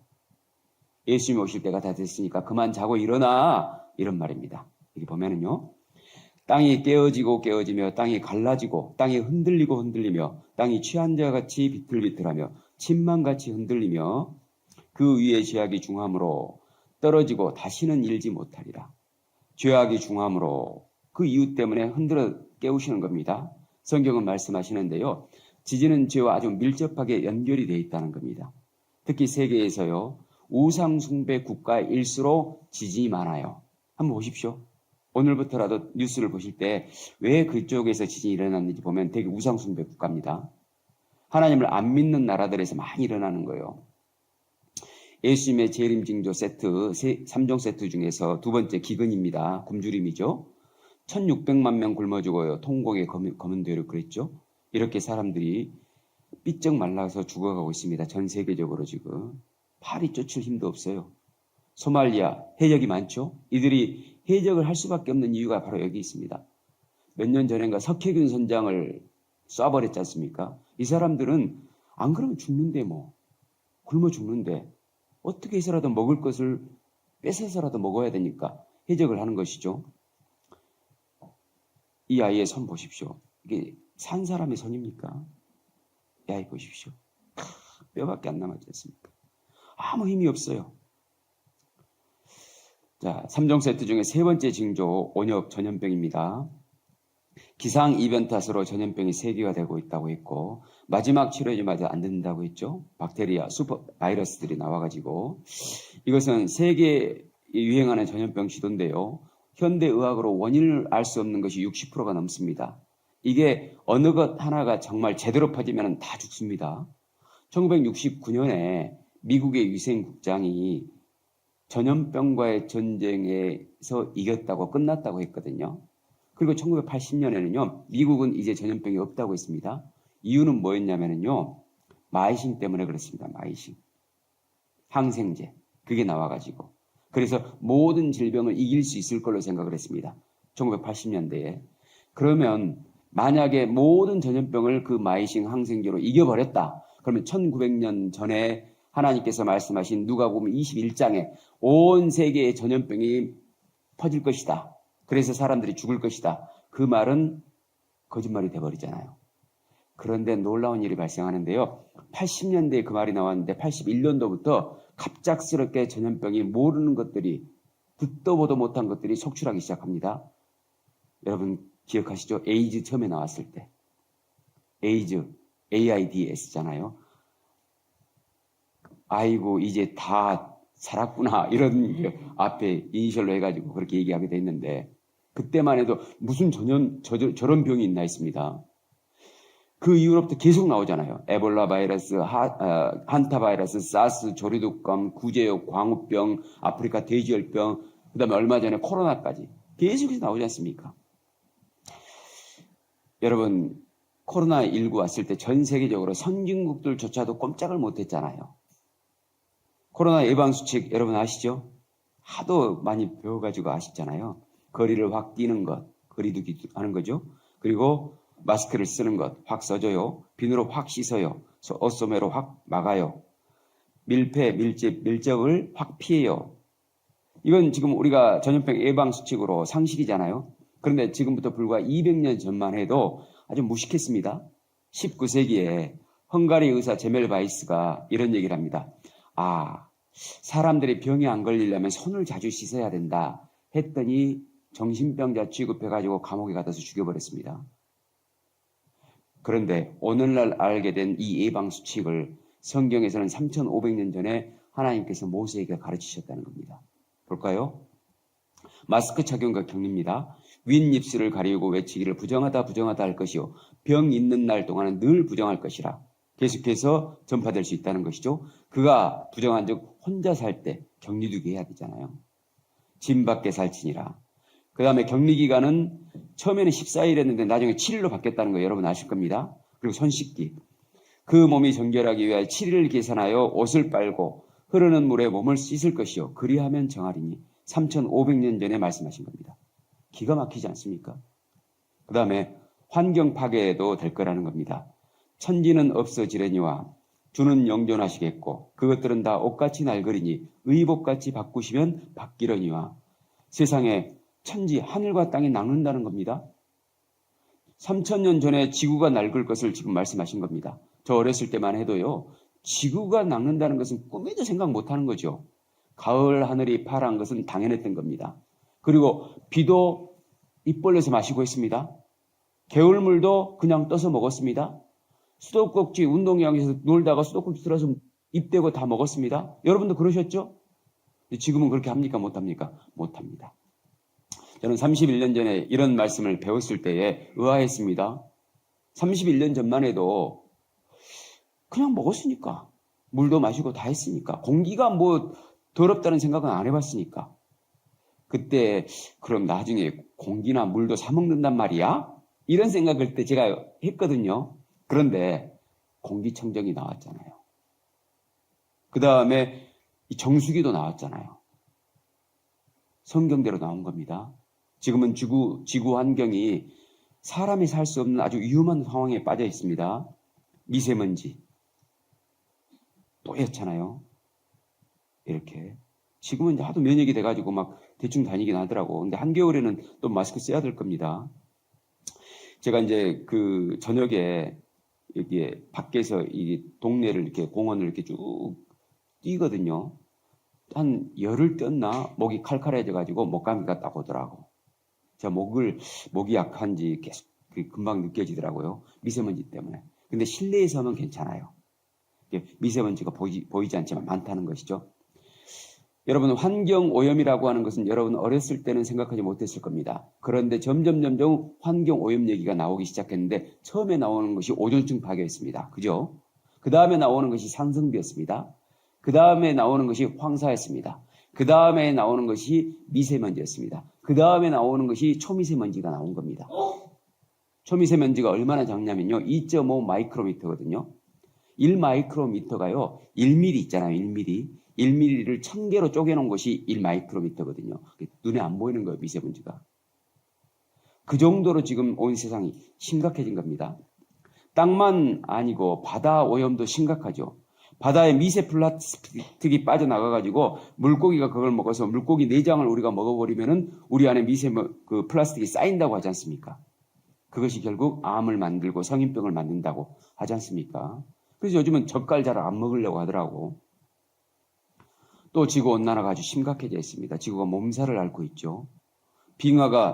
예수님 오실 때가 다 됐으니까 그만 자고 일어나, 이런 말입니다. 여기 보면은요. 땅이 깨어지며 땅이 갈라지고 땅이 흔들리고 흔들리며 땅이 취한 자같이 비틀비틀하며 침망같이 흔들리며 그 위에 죄악이 중함으로 떨어지고 다시는 일지 못하리라. 죄악이 중함으로 그 이유 때문에 흔들어 깨우시는 겁니다. 성경은 말씀하시는데요. 지진은 죄와 아주 밀접하게 연결이 되어 있다는 겁니다. 특히 세계에서요. 우상 숭배 국가일수록 지진이 많아요. 한번 보십시오. 오늘부터라도 뉴스를 보실 때 왜 그쪽에서 지진이 일어났는지 보면 되게 우상 숭배 국가입니다. 하나님을 안 믿는 나라들에서 많이 일어나는 거예요. 예수님의 재림 징조 세트, 3종 세트 중에서 두 번째 기근입니다. 굶주림이죠. 1600만 명 굶어 죽어요. 통곡의 검은 되려 그랬죠. 이렇게 사람들이 삐쩍 말라서 죽어가고 있습니다. 전 세계적으로 지금. 팔이 쫓을 힘도 없어요. 소말리아, 해적이 많죠. 이들이 해적을 할 수밖에 없는 이유가 바로 여기 있습니다. 몇 년 전인가 석혜균 선장을 쏴버렸지 않습니까? 이 사람들은 안 그러면 죽는데 뭐. 굶어 죽는데 어떻게 해서라도 먹을 것을 뺏어서라도 먹어야 되니까 해적을 하는 것이죠. 이 아이의 손 보십시오. 이게 산 사람의 손입니까? 이 아이 보십시오. 뼈밖에 안 남았지 않습니까? 아무 힘이 없어요. 자, 3종 세트 중에 세 번째 징조, 온역 전염병입니다. 기상 이변 탓으로 전염병이 세계화되고 있다고 했고, 마지막 치료제마저 안 된다고 했죠. 박테리아, 슈퍼 바이러스들이 나와가지고, 이것은 세계에 유행하는 전염병 시도인데요. 현대 의학으로 원인을 알 수 없는 것이 60%가 넘습니다. 이게 어느 것 하나가 정말 제대로 퍼지면 다 죽습니다. 1969년에 미국의 위생국장이 전염병과의 전쟁에서 이겼다고 끝났다고 했거든요. 그리고 1980년에는요, 미국은 이제 전염병이 없다고 했습니다. 이유는 뭐였냐면요, 마이싱 때문에 그렇습니다. 마이싱. 항생제. 그게 나와가지고. 그래서 모든 질병을 이길 수 있을 걸로 생각을 했습니다. 1980년대에. 그러면 만약에 모든 전염병을 그 마이싱 항생제로 이겨버렸다. 그러면 1900년 전에 하나님께서 말씀하신 누가복음 21장에 온 세계에 전염병이 퍼질 것이다. 그래서 사람들이 죽을 것이다. 그 말은 거짓말이 돼버리잖아요. 그런데 놀라운 일이 발생하는데요. 80년대에 그 말이 나왔는데 81년도부터 갑작스럽게 전염병이 모르는 것들이, 듣도 보도 못한 것들이 속출하기 시작합니다. 여러분 기억하시죠? 에이즈 처음에 나왔을 때. 에이즈, AIDS잖아요. 아이고 이제 다 살았구나 이런 앞에 이니셜로 해가지고 그렇게 얘기하게 됐는데, 그때만 해도 무슨 저런 병이 있나 했습니다. 그 이후로부터 계속 나오잖아요. 에볼라 바이러스, 한타 바이러스, 사스, 조류독감, 구제역, 광우병, 아프리카 돼지열병, 그 다음에 얼마 전에 코로나까지 계속해서 나오지 않습니까? 여러분, 코로나19 왔을 때 전 세계적으로 선진국들조차도 꼼짝을 못했잖아요. 코로나 예방수칙 여러분 아시죠? 하도 많이 배워가지고 아시잖아요. 거리를 확 뛰는 것, 거리두기 하는 거죠. 그리고 마스크를 쓰는 것, 확 써줘요. 비누로 확 씻어요. 옷소매로 확 막아요. 밀폐, 밀접을 확 피해요. 이건 지금 우리가 전염병 예방 수칙으로 상식이잖아요. 그런데 지금부터 불과 200년 전만 해도 아주 무식했습니다. 19세기에 헝가리 의사 제멜 바이스가 이런 얘기를 합니다. 사람들이 병이 안 걸리려면 손을 자주 씻어야 된다 했더니 정신병자 취급해가지고 감옥에 가둬서 죽여버렸습니다. 그런데 오늘날 알게 된 이 예방 수칙을 성경에서는 3,500년 전에 하나님께서 모세에게 가르치셨다는 겁니다. 볼까요? 마스크 착용과 격리입니다. 윗입술을 가리우고 외치기를 부정하다 할 것이요 병 있는 날 동안은 늘 부정할 것이라. 계속해서 전파될 수 있다는 것이죠. 그가 부정한 즉 혼자 살 때 격리두기 해야 되잖아요. 짐 밖에 살지니라. 그 다음에 격리기간은 처음에는 14일 했는데 나중에 7일로 바뀌었다는 거 여러분 아실 겁니다. 그리고 손 씻기. 그 몸이 정결하기 위하여 7일을 계산하여 옷을 빨고 흐르는 물에 몸을 씻을 것이요 그리하면 정하리니 3,500년 전에 말씀하신 겁니다. 기가 막히지 않습니까? 그 다음에 환경 파괴도 될 거라는 겁니다. 천지는 없어지려니와 주는 영존하시겠고 그것들은 다 옷같이 낡으리니 의복같이 바꾸시면 바뀌려니와 세상에 천지 하늘과 땅이 낡는다는 겁니다. 3,000년 전에 지구가 낡을 것을 지금 말씀하신 겁니다. 저 어렸을 때만 해도요. 지구가 낡는다는 것은 꿈에도 생각 못하는 거죠. 가을 하늘이 파란 것은 당연했던 겁니다. 그리고 비도 입 벌려서 마시고 했습니다. 개울물도 그냥 떠서 먹었습니다. 수도꼭지 운동장에서 놀다가 수도꼭지 들어서 입 대고 다 먹었습니다. 여러분도 그러셨죠? 지금은 그렇게 합니까? 못합니까? 못합니다. 저는 31년 전에 이런 말씀을 배웠을 때에 의아했습니다. 31년 전만 해도 그냥 먹었으니까 물도 마시고 다 했으니까 공기가 뭐 더럽다는 생각은 안 해봤으니까 그때 그럼 나중에 공기나 물도 사 먹는단 말이야? 이런 생각을 그때 제가 했거든요. 그런데 공기청정기 나왔잖아요. 그 다음에 정수기도 나왔잖아요. 성경대로 나온 겁니다. 지금은 지구 환경이 사람이 살 수 없는 아주 위험한 상황에 빠져 있습니다. 미세먼지 또였잖아요. 이렇게 지금은 이제 하도 면역이 돼가지고 막 대충 다니긴 하더라고. 근데 한겨울에는 또 마스크 써야 될 겁니다. 제가 이제 그 저녁에 여기에 밖에서 이 동네를 이렇게 공원을 이렇게 쭉 뛰거든요. 한 열흘 뛰었나 목이 칼칼해져가지고 목감기가 딱 오더라고. 제가 목이 약한지 계속 금방 느껴지더라고요. 미세먼지 때문에. 근데 실내에서는 괜찮아요. 미세먼지가 보이지 않지만 많다는 것이죠. 여러분 환경오염이라고 하는 것은 여러분 어렸을 때는 생각하지 못했을 겁니다. 그런데 점점 환경오염 얘기가 나오기 시작했는데 처음에 나오는 것이 오존층 파괴였습니다. 그죠? 그 다음에 나오는 것이 산성비였습니다. 그 다음에 나오는 것이 황사였습니다. 그 다음에 나오는 것이 미세먼지였습니다. 그 다음에 나오는 것이 초미세먼지가 나온 겁니다. 초미세먼지가 얼마나 작냐면요. 2.5 마이크로미터거든요. 1 마이크로미터가요. 1mm 있잖아요. 1mm. 1mm를 1000개로 쪼개놓은 것이 1 마이크로미터거든요. 눈에 안 보이는 거예요. 미세먼지가. 그 정도로 지금 온 세상이 심각해진 겁니다. 땅만 아니고 바다 오염도 심각하죠. 바다에 미세 플라스틱이 빠져나가가지고 물고기가 그걸 먹어서 물고기 내장을 우리가 먹어버리면은 우리 안에 그 플라스틱이 쌓인다고 하지 않습니까? 그것이 결국 암을 만들고 성인병을 만든다고 하지 않습니까? 그래서 요즘은 젓갈 잘 안 먹으려고 하더라고. 또 지구온난화가 아주 심각해져 있습니다. 지구가 몸살을 앓고 있죠.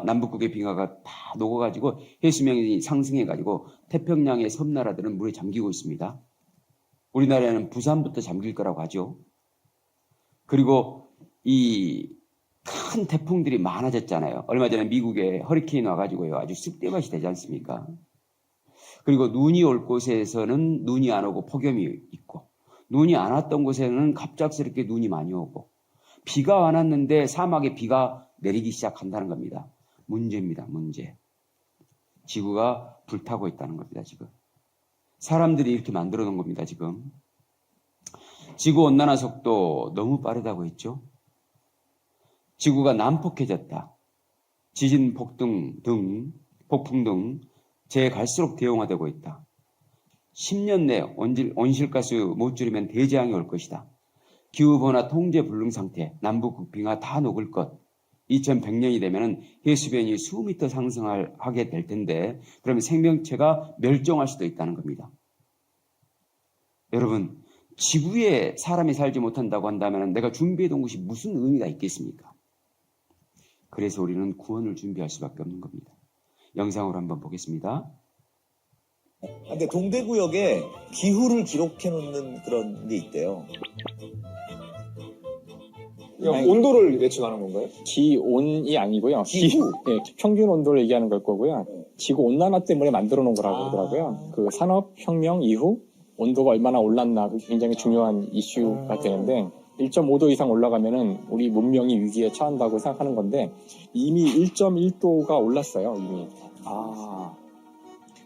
남북극의 빙하가 다 녹아가지고 해수면이 상승해가지고 태평양의 섬나라들은 물에 잠기고 있습니다. 우리나라에는 부산부터 잠길 거라고 하죠. 그리고 이 큰 태풍들이 많아졌잖아요. 얼마 전에 미국에 허리케인 와가지고요. 아주 쑥대밭이 되지 않습니까? 그리고 눈이 올 곳에서는 눈이 안 오고 폭염이 있고 눈이 안 왔던 곳에는 갑작스럽게 눈이 많이 오고 비가 안 왔는데 사막에 비가 내리기 시작한다는 겁니다. 문제입니다. 문제. 지구가 불타고 있다는 겁니다. 지금. 사람들이 이렇게 만들어 놓은 겁니다. 지금. 지구온난화 속도 너무 빠르다고 했죠. 지구가 난폭해졌다. 지진, 폭풍 등 갈수록 대용화되고 있다. 10년 내 온실가스 못 줄이면 대재앙이 올 것이다. 기후변화 통제 불능 상태, 남북 국빙화 다 녹을 것. 2100년이 되면은 해수면이 수미터 상승하게 될 텐데, 그러면 생명체가 멸종할 수도 있다는 겁니다. 여러분, 지구에 사람이 살지 못한다고 한다면 내가 준비해 둔 것이 무슨 의미가 있겠습니까? 그래서 우리는 구원을 준비할 수밖에 없는 겁니다. 영상으로 한번 보겠습니다. 근데 동대구역에 기후를 기록해 놓는 그런 게 있대요. 온도를 예측하는 건가요? 기온이 아니고요. 기후? 네, 평균 온도를 얘기하는 걸 거고요. 지구 온난화 때문에 만들어 놓은 거라고 그러더라고요. 그 산업혁명 이후 온도가 얼마나 올랐나 굉장히 중요한 이슈가 되는데 1.5도 이상 올라가면은 우리 문명이 위기에 처한다고 생각하는 건데 이미 1.1도가 올랐어요. 이미.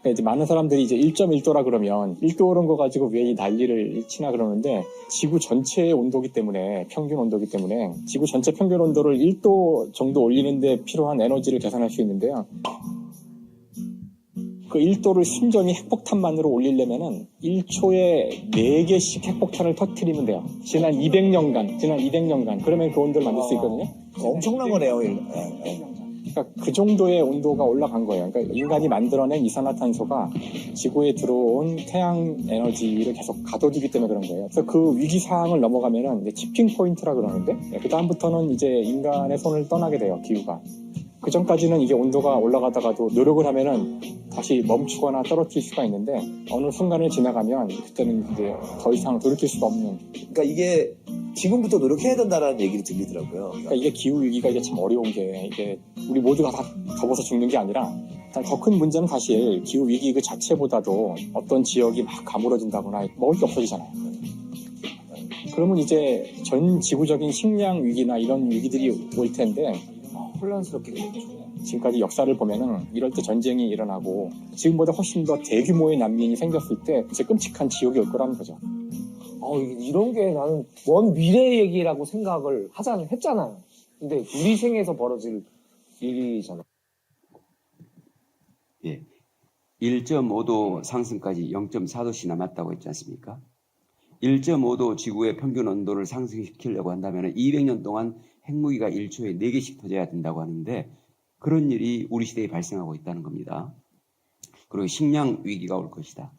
그러니까 이제 많은 사람들이 이제 1.1도라 그러면 1도 오른 거 가지고 왜 이 난리를 치나 그러는데 지구 전체의 온도기 때문에 평균 온도기 때문에 지구 전체 평균 온도를 1도 정도 올리는데 필요한 에너지를 계산할 수 있는데요. 그 1도를 순전히 핵폭탄만으로 올리려면은 1초에 4개씩 핵폭탄을 터뜨리면 돼요. 지난 200년간. 그러면 그 온도를 만들 수 있거든요. 엄청난 거네요. 그러니까 그 정도의 온도가 올라간 거예요. 그러니까 인간이 만들어낸 이산화탄소가 지구에 들어온 태양 에너지를 계속 가둬두기 때문에 그런 거예요. 그래서 그 위기 상황을 넘어가면은 이제 티핑 포인트라 그러는데 그 다음부터는 이제 인간의 손을 떠나게 돼요. 기후가. 그 전까지는 이게 온도가 올라가다가도 노력을 하면은 다시 멈추거나 떨어뜨릴 수가 있는데 어느 순간을 지나가면 그때는 이제 더 이상 돌이킬 수가 없는. 그러니까 이게 지금부터 노력해야 된다라는 얘기를 들리더라고요. 그러니까 이게 기후 위기가 이게 참 어려운 게 이게 우리 모두가 다 더워서 죽는 게 아니라 더 큰 문제는 사실 기후 위기 그 자체보다도 어떤 지역이 막 가물어진다거나 먹을 게 없어지잖아요. 그러면 이제 전 지구적인 식량 위기나 이런 위기들이 올 텐데 혼란스럽게 되죠. 지금까지 역사를 보면은 이럴 때 전쟁이 일어나고 지금보다 훨씬 더 대규모의 난민이 생겼을 때 이제 끔찍한 지옥이 올 거라는 거죠. 이런 게 나는 먼 미래 얘기라고 생각을 했잖아요. 근데 우리 생에서 벌어질 일이잖아. 예. 1.5도 상승까지 0.4도씩 남았다고 했지 않습니까? 1.5도 지구의 평균 온도를 상승시키려고 한다면 200년 동안 핵무기가 1초에 4개씩 터져야 된다고 하는데 그런 일이 우리 시대에 발생하고 있다는 겁니다. 그리고 식량 위기가 올 것이다.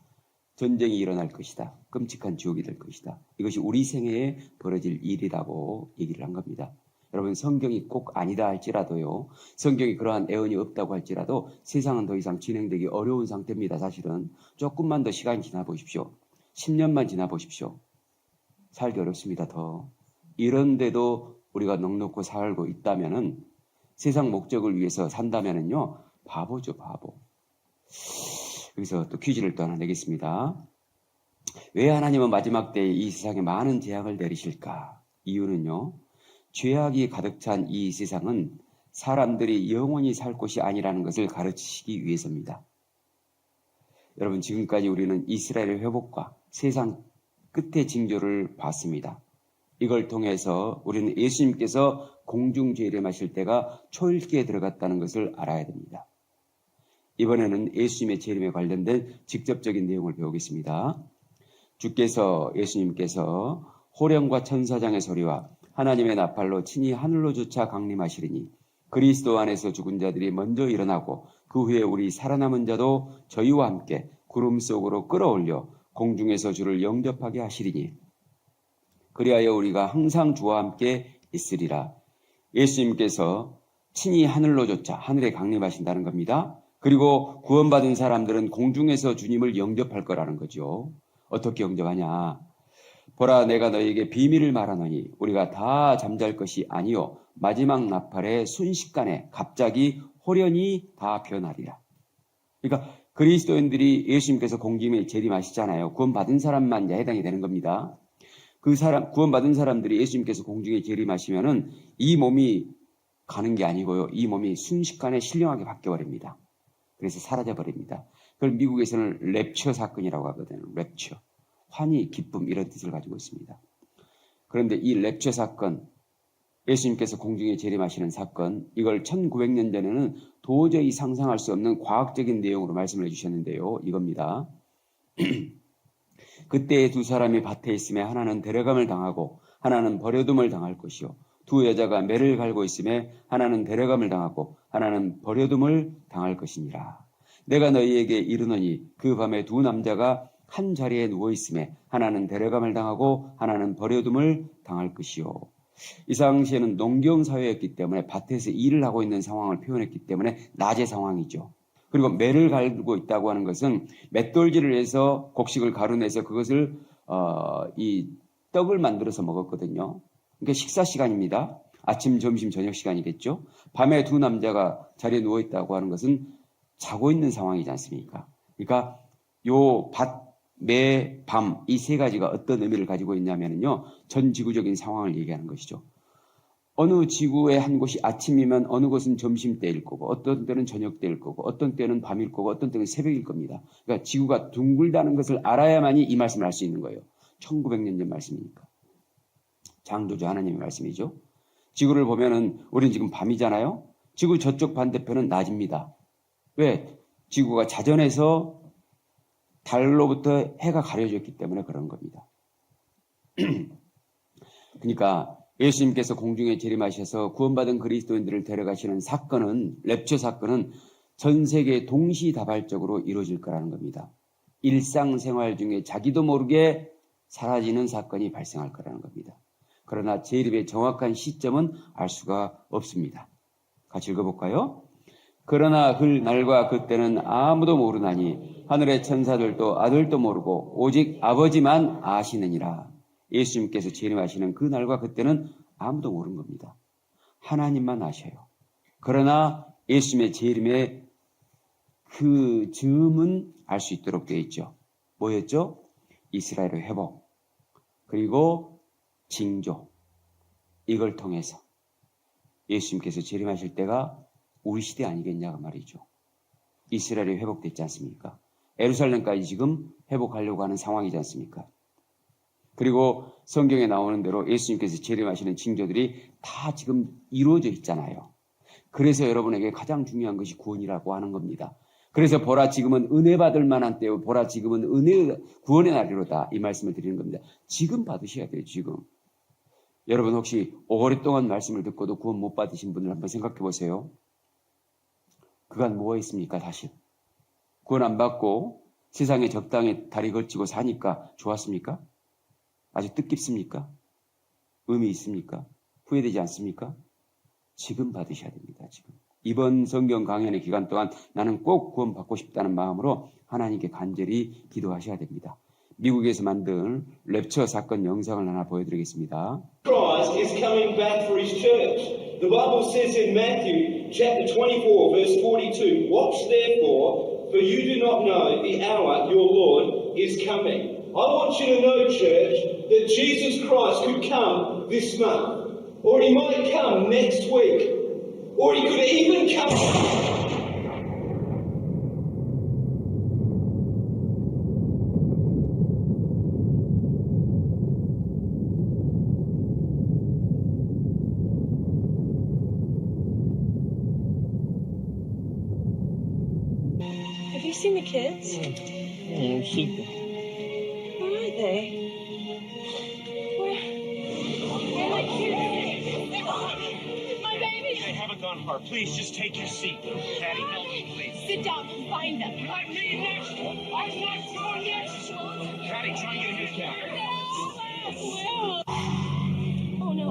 전쟁이 일어날 것이다. 끔찍한 지옥이 될 것이다. 이것이 우리 생애에 벌어질 일이라고 얘기를 한 겁니다. 여러분 성경이 꼭 아니다 할지라도요. 성경이 그러한 애언이 없다고 할지라도 세상은 더 이상 진행되기 어려운 상태입니다. 사실은 조금만 더 시간이 지나 보십시오. 10년만 지나 보십시오. 살기 어렵습니다. 더. 이런데도 우리가 넉넉고 살고 있다면은 세상 목적을 위해서 산다면은요. 바보죠, 바보. 여기서 또 퀴즈를 또 하나 내겠습니다. 왜 하나님은 마지막 때에 이 세상에 많은 재앙을 내리실까? 이유는요. 죄악이 가득 찬 이 세상은 사람들이 영원히 살 곳이 아니라는 것을 가르치시기 위해서입니다. 여러분 지금까지 우리는 이스라엘의 회복과 세상 끝의 징조를 봤습니다. 이걸 통해서 우리는 예수님께서 공중 재림하실 때가 초일기에 들어갔다는 것을 알아야 됩니다. 이번에는 예수님의 재림에 관련된 직접적인 내용을 배우겠습니다. 예수님께서 호령과 천사장의 소리와 하나님의 나팔로 친히 하늘로조차 강림하시리니 그리스도 안에서 죽은 자들이 먼저 일어나고 그 후에 우리 살아남은 자도 저희와 함께 구름 속으로 끌어올려 공중에서 주를 영접하게 하시리니 그리하여 우리가 항상 주와 함께 있으리라. 예수님께서 친히 하늘로조차 하늘에 강림하신다는 겁니다. 그리고 구원받은 사람들은 공중에서 주님을 영접할 거라는 거죠. 어떻게 영접하냐? 보라 내가 너희에게 비밀을 말하노니 우리가 다 잠잘 것이 아니요 마지막 나팔의 순식간에 갑자기 호련히 다 변하리라. 그러니까 그리스도인들이 예수님께서 공중에 재림하시잖아요. 구원받은 사람만 해당이 되는 겁니다. 구원받은 사람들이 예수님께서 공중에 재림하시면은 이 몸이 가는 게 아니고요. 이 몸이 순식간에 신령하게 바뀌어버립니다. 그래서 사라져버립니다. 그걸 미국에서는 랩처 사건이라고 하거든요. 랩처. 환희, 기쁨 이런 뜻을 가지고 있습니다. 그런데 이 랩처 사건, 예수님께서 공중에 재림하시는 사건, 이걸 1900년 전에는 도저히 상상할 수 없는 과학적인 내용으로 말씀을 해주셨는데요. 이겁니다. 그때 두 사람이 밭에 있으며 하나는 데려감을 당하고 하나는 버려둠을 당할 것이요 두 여자가 매를 갈고 있음에 하나는 데려감을 당하고 하나는 버려둠을 당할 것이니라. 내가 너희에게 이르노니 그 밤에 두 남자가 한 자리에 누워 있음에 하나는 데려감을 당하고 하나는 버려둠을 당할 것이요. 이 당시에는 농경 사회였기 때문에 밭에서 일을 하고 있는 상황을 표현했기 때문에 낮의 상황이죠. 그리고 매를 갈고 있다고 하는 것은 맷돌질을 해서 곡식을 가루내서 그것을 이 떡을 만들어서 먹었거든요. 그러니까 식사 시간입니다. 아침, 점심, 저녁 시간이겠죠. 밤에 두 남자가 자리에 누워 있다고 하는 것은 자고 있는 상황이지 않습니까? 그러니까 요 밭, 매, 밤 이 세 가지가 어떤 의미를 가지고 있냐면요. 전 지구적인 상황을 얘기하는 것이죠. 어느 지구의 한 곳이 아침이면 어느 곳은 점심때일 거고 어떤 때는 저녁때일 거고 어떤 때는 밤일 거고 어떤 때는 새벽일 겁니다. 그러니까 지구가 둥글다는 것을 알아야만이 이 말씀을 할 수 있는 거예요. 1900년 전 말씀이니까. 창조주 하나님의 말씀이죠. 지구를 보면은 우리는 지금 밤이잖아요. 지구 저쪽 반대편은 낮입니다. 왜? 지구가 자전해서 달로부터 해가 가려졌기 때문에 그런 겁니다. 그러니까 예수님께서 공중에 재림하셔서 구원받은 그리스도인들을 데려가시는 사건은 랩처 사건은 전 세계 동시다발적으로 이루어질 거라는 겁니다. 일상생활 중에 자기도 모르게 사라지는 사건이 발생할 거라는 겁니다. 그러나 재림의 정확한 시점은 알 수가 없습니다. 같이 읽어볼까요? 그러나 그 날과 그때는 아무도 모르나니 하늘의 천사들도 아들도 모르고 오직 아버지만 아시느니라. 예수님께서 재림하시는 그 날과 그때는 아무도 모르는 겁니다. 하나님만 아셔요. 그러나 예수님의 재림의 그 즈음은 알 수 있도록 되어 있죠. 뭐였죠? 이스라엘의 회복, 그리고 징조, 이걸 통해서 예수님께서 재림하실 때가 우리 시대 아니겠냐 그 말이죠. 이스라엘이 회복됐지 않습니까? 예루살렘까지 지금 회복하려고 하는 상황이지 않습니까? 그리고 성경에 나오는 대로 예수님께서 재림하시는 징조들이 다 지금 이루어져 있잖아요. 그래서 여러분에게 가장 중요한 것이 구원이라고 하는 겁니다. 그래서 보라 지금은 은혜 받을 만한 때요. 보라 지금은 구원의 날이로다. 이 말씀을 드리는 겁니다. 지금 받으셔야 돼요. 지금. 여러분 혹시 오랫동안 말씀을 듣고도 구원 못 받으신 분들 한번 생각해 보세요. 그간 뭐가 있습니까? 사실. 구원 안 받고 세상에 적당히 다리 걸치고 사니까 좋았습니까? 아주 뜻깊습니까? 의미 있습니까? 후회되지 않습니까? 지금 받으셔야 됩니다. 지금. 이번 성경 강연의 기간 동안 나는 꼭 구원 받고 싶다는 마음으로 하나님께 간절히 기도하셔야 됩니다. 미국에서 만든 랩처 사건 영상을 하나 보여드리겠습니다. Christ is coming back for his church. The Bible says in Matthew chapter 24 verse 42, watch therefore, for you do not know the hour your Lord is coming. I want you to know, church, that Jesus Christ could come this month, or he might come next week, or he could even come. Have you seen the kids? Where are they? Where are my kids? My baby! They haven't gone far. Please, just take your seat. Daddy, help me, please. Sit down and find them. Let me next. I'm not going next. Daddy, try and get a head count. Oh no.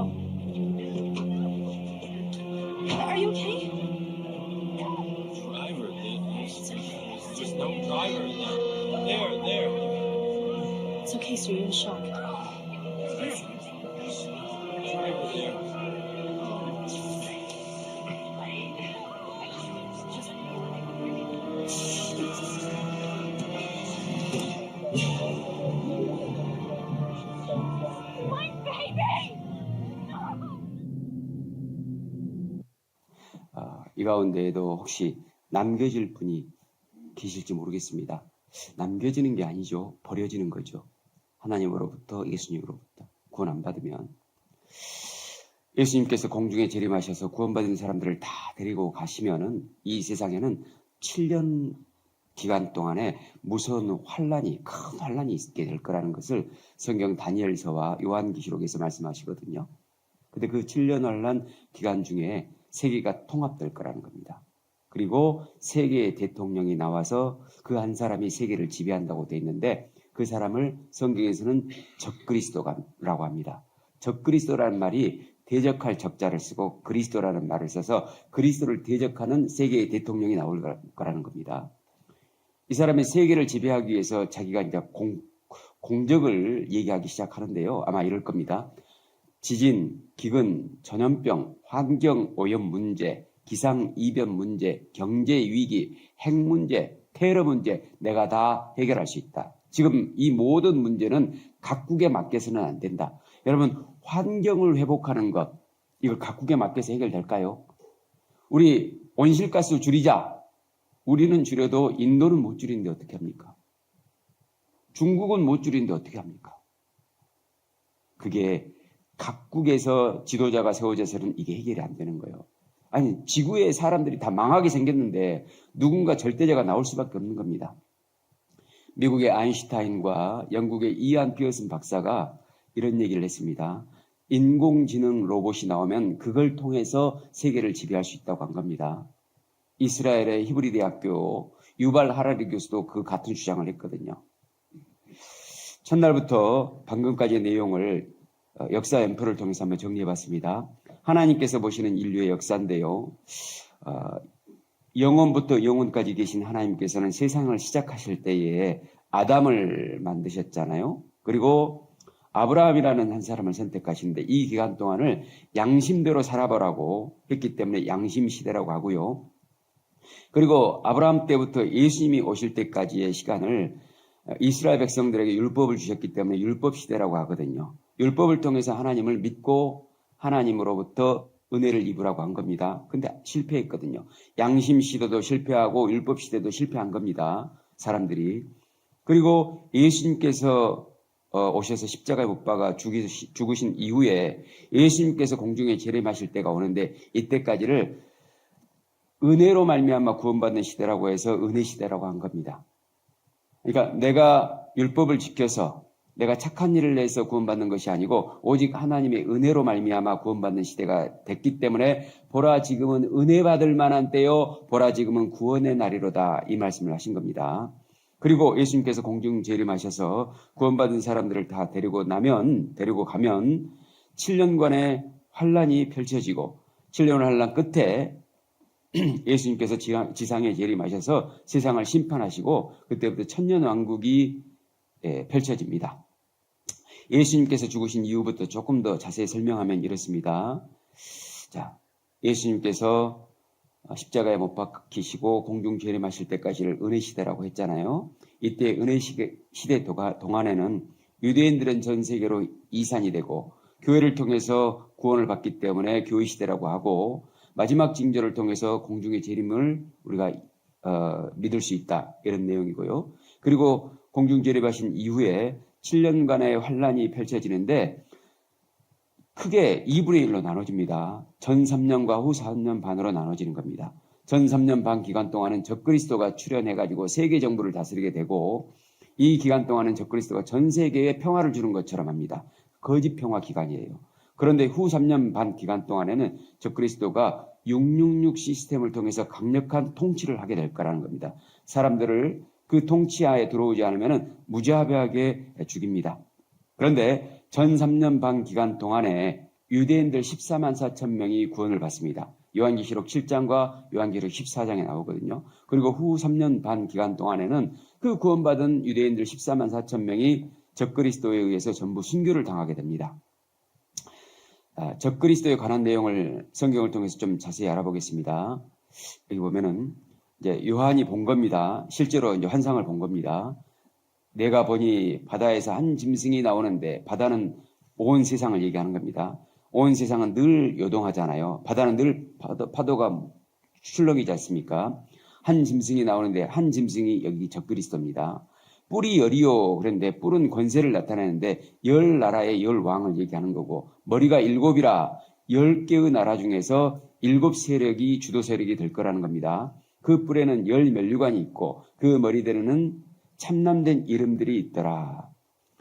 Are you okay? Driver, there's no driver. There. It's okay, sir. You're in shock. Driver, there. My baby! 이 가운데에도 혹시 남겨질 분이 계실지 모르겠습니다. 남겨지는 게 아니죠. 버려지는 거죠. 하나님으로부터, 예수님으로부터 구원 안 받으면. 예수님께서 공중에 재림하셔서 구원받은 사람들을 다 데리고 가시면은 이 세상에는 7년 기간 동안에 무서운 환란이, 큰 환란이 있게 될 거라는 것을 성경 다니엘서와 요한계시록에서 말씀하시거든요. 근데 그 7년 환란 기간 중에 세계가 통합될 거라는 겁니다. 그리고 세계의 대통령이 나와서 그 한 사람이 세계를 지배한다고 되어 있는데 그 사람을 성경에서는 적그리스도라고 합니다. 적그리스도라는 말이 대적할 적자를 쓰고 그리스도라는 말을 써서 그리스도를 대적하는 세계의 대통령이 나올 거라는 겁니다. 이 사람이 세계를 지배하기 위해서 자기가 이제 공적을 얘기하기 시작하는데요. 아마 이럴 겁니다. 지진, 기근, 전염병, 환경 오염 문제, 기상 이변 문제, 경제 위기, 핵 문제, 테러 문제 내가 다 해결할 수 있다. 지금 이 모든 문제는 각국에 맡겨서는 안 된다. 여러분, 환경을 회복하는 것, 이거 각국에 맡겨서 해결될까요? 우리 온실가스 줄이자. 우리는 줄여도 인도는 못 줄이는데 어떻게 합니까? 중국은 못 줄이는데 어떻게 합니까? 그게 각국에서 지도자가 세워져서는 이게 해결이 안 되는 거예요. 아니, 지구의 사람들이 다 망하게 생겼는데 누군가 절대자가 나올 수밖에 없는 겁니다. 미국의 아인슈타인과 영국의 이안 피어슨 박사가 이런 얘기를 했습니다. 인공지능 로봇이 나오면 그걸 통해서 세계를 지배할 수 있다고 한 겁니다. 이스라엘의 히브리 대학교 유발 하라리 교수도 그 같은 주장을 했거든요. 첫날부터 방금까지의 내용을 역사 앰플을 통해서 한번 정리해봤습니다. 하나님께서 보시는 인류의 역사인데요. 영원부터 영원까지 계신 하나님께서는 세상을 시작하실 때에 아담을 만드셨잖아요. 그리고 아브라함이라는 한 사람을 선택하시는데 이 기간 동안을 양심대로 살아보라고 했기 때문에 양심시대라고 하고요. 그리고 아브라함 때부터 예수님이 오실 때까지의 시간을 이스라엘 백성들에게 율법을 주셨기 때문에 율법시대라고 하거든요. 율법을 통해서 하나님을 믿고 하나님으로부터 은혜를 입으라고 한 겁니다. 근데 실패했거든요. 양심시대도 실패하고 율법시대도 실패한 겁니다. 사람들이. 그리고 예수님께서 오셔서 십자가에 못 박아 죽으신 이후에 예수님께서 공중에 재림하실 때가 오는데 이때까지를 은혜로 말미암아 구원받는 시대라고 해서 은혜 시대라고 한 겁니다. 그러니까 내가 율법을 지켜서 내가 착한 일을 해서 구원받는 것이 아니고 오직 하나님의 은혜로 말미암아 구원받는 시대가 됐기 때문에 보라 지금은 은혜 받을 만한 때요 보라 지금은 구원의 날이로다 이 말씀을 하신 겁니다. 그리고 예수님께서 공중 재림하셔서 구원받은 사람들을 다 데리고 가면 7년간의 환란이 펼쳐지고 7년 환란 끝에 예수님께서 지상에 재림하셔서 세상을 심판하시고 그때부터 천년왕국이 펼쳐집니다. 예수님께서 죽으신 이후부터 조금 더 자세히 설명하면 이렇습니다. 자, 예수님께서 십자가에 못 박히시고 공중 재림하실 때까지를 은혜시대라고 했잖아요. 이때 은혜시대 동안에는 유대인들은 전 세계로 이산이 되고 교회를 통해서 구원을 받기 때문에 교회시대라고 하고 마지막 징조를 통해서 공중의 재림을 우리가 믿을 수 있다 이런 내용이고요. 그리고 공중 재림하신 이후에 7년간의 환란이 펼쳐지는데 크게 2분의 1로 나눠집니다. 전 3년과 후 4년 반으로 나눠지는 겁니다. 전 3년 반 기간 동안은 적그리스도가 출현해가지고 세계 정부를 다스리게 되고 이 기간 동안은 적그리스도가 전 세계에 평화를 주는 것처럼 합니다. 거짓 평화 기간이에요. 그런데 후 3년 반 기간 동안에는 적그리스도가 666 시스템을 통해서 강력한 통치를 하게 될 거라는 겁니다. 사람들을 그 통치하에 들어오지 않으면 무자비하게 죽입니다. 그런데 전 3년 반 기간 동안에 유대인들 14만 4천 명이 구원을 받습니다. 요한계시록 7장과 요한계시록 14장에 나오거든요. 그리고 후 3년 반 기간 동안에는 그 구원받은 유대인들 14만 4천 명이 적그리스도에 의해서 전부 순교를 당하게 됩니다. 적그리스도에 관한 내용을 성경을 통해서 좀 자세히 알아보겠습니다. 여기 보면은 이제 요한이 본 겁니다. 실제로 이제 환상을 본 겁니다. 내가 보니 바다에서 한 짐승이 나오는데 바다는 온 세상을 얘기하는 겁니다. 온 세상은 늘 요동하잖아요. 바다는 늘 파도가 출렁이지 않습니까? 한 짐승이 나오는데 한 짐승이 여기 적그리스도입니다. 뿔이 열이요. 그런데 뿔은 권세를 나타내는데 10나라의 10왕을 얘기하는 거고 머리가 7이라 10개의 나라 중에서 7세력이 주도 세력이 될 거라는 겁니다. 그 뿔에는 열 면류관이 있고 그 머리들에는 참남된 이름들이 있더라.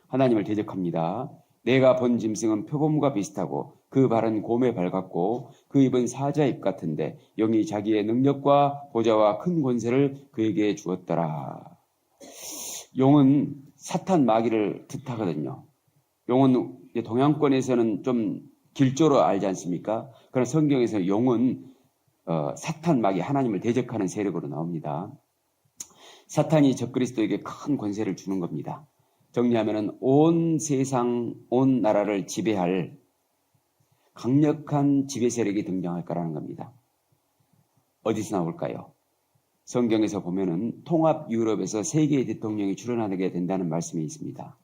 하나님을 대적합니다. 내가 본 짐승은 표범과 비슷하고 그 발은 곰에 밝았고 그 입은 사자 입 같은데 영이 자기의 능력과 보좌와 큰 권세를 그에게 주었더라. 용은 사탄 마귀를 뜻하거든요. 용은 동양권에서는 좀 길조로 알지 않습니까? 그러나 성경에서 용은 사탄 마귀 하나님을 대적하는 세력으로 나옵니다. 사탄이 적그리스도에게 큰 권세를 주는 겁니다. 정리하면은 온 세상, 온 나라를 지배할 강력한 지배 세력이 등장할 거라는 겁니다. 어디서 나올까요? 성경에서 보면은 통합 유럽에서 세계의 대통령이 출현하게 된다는 말씀이 있습니다.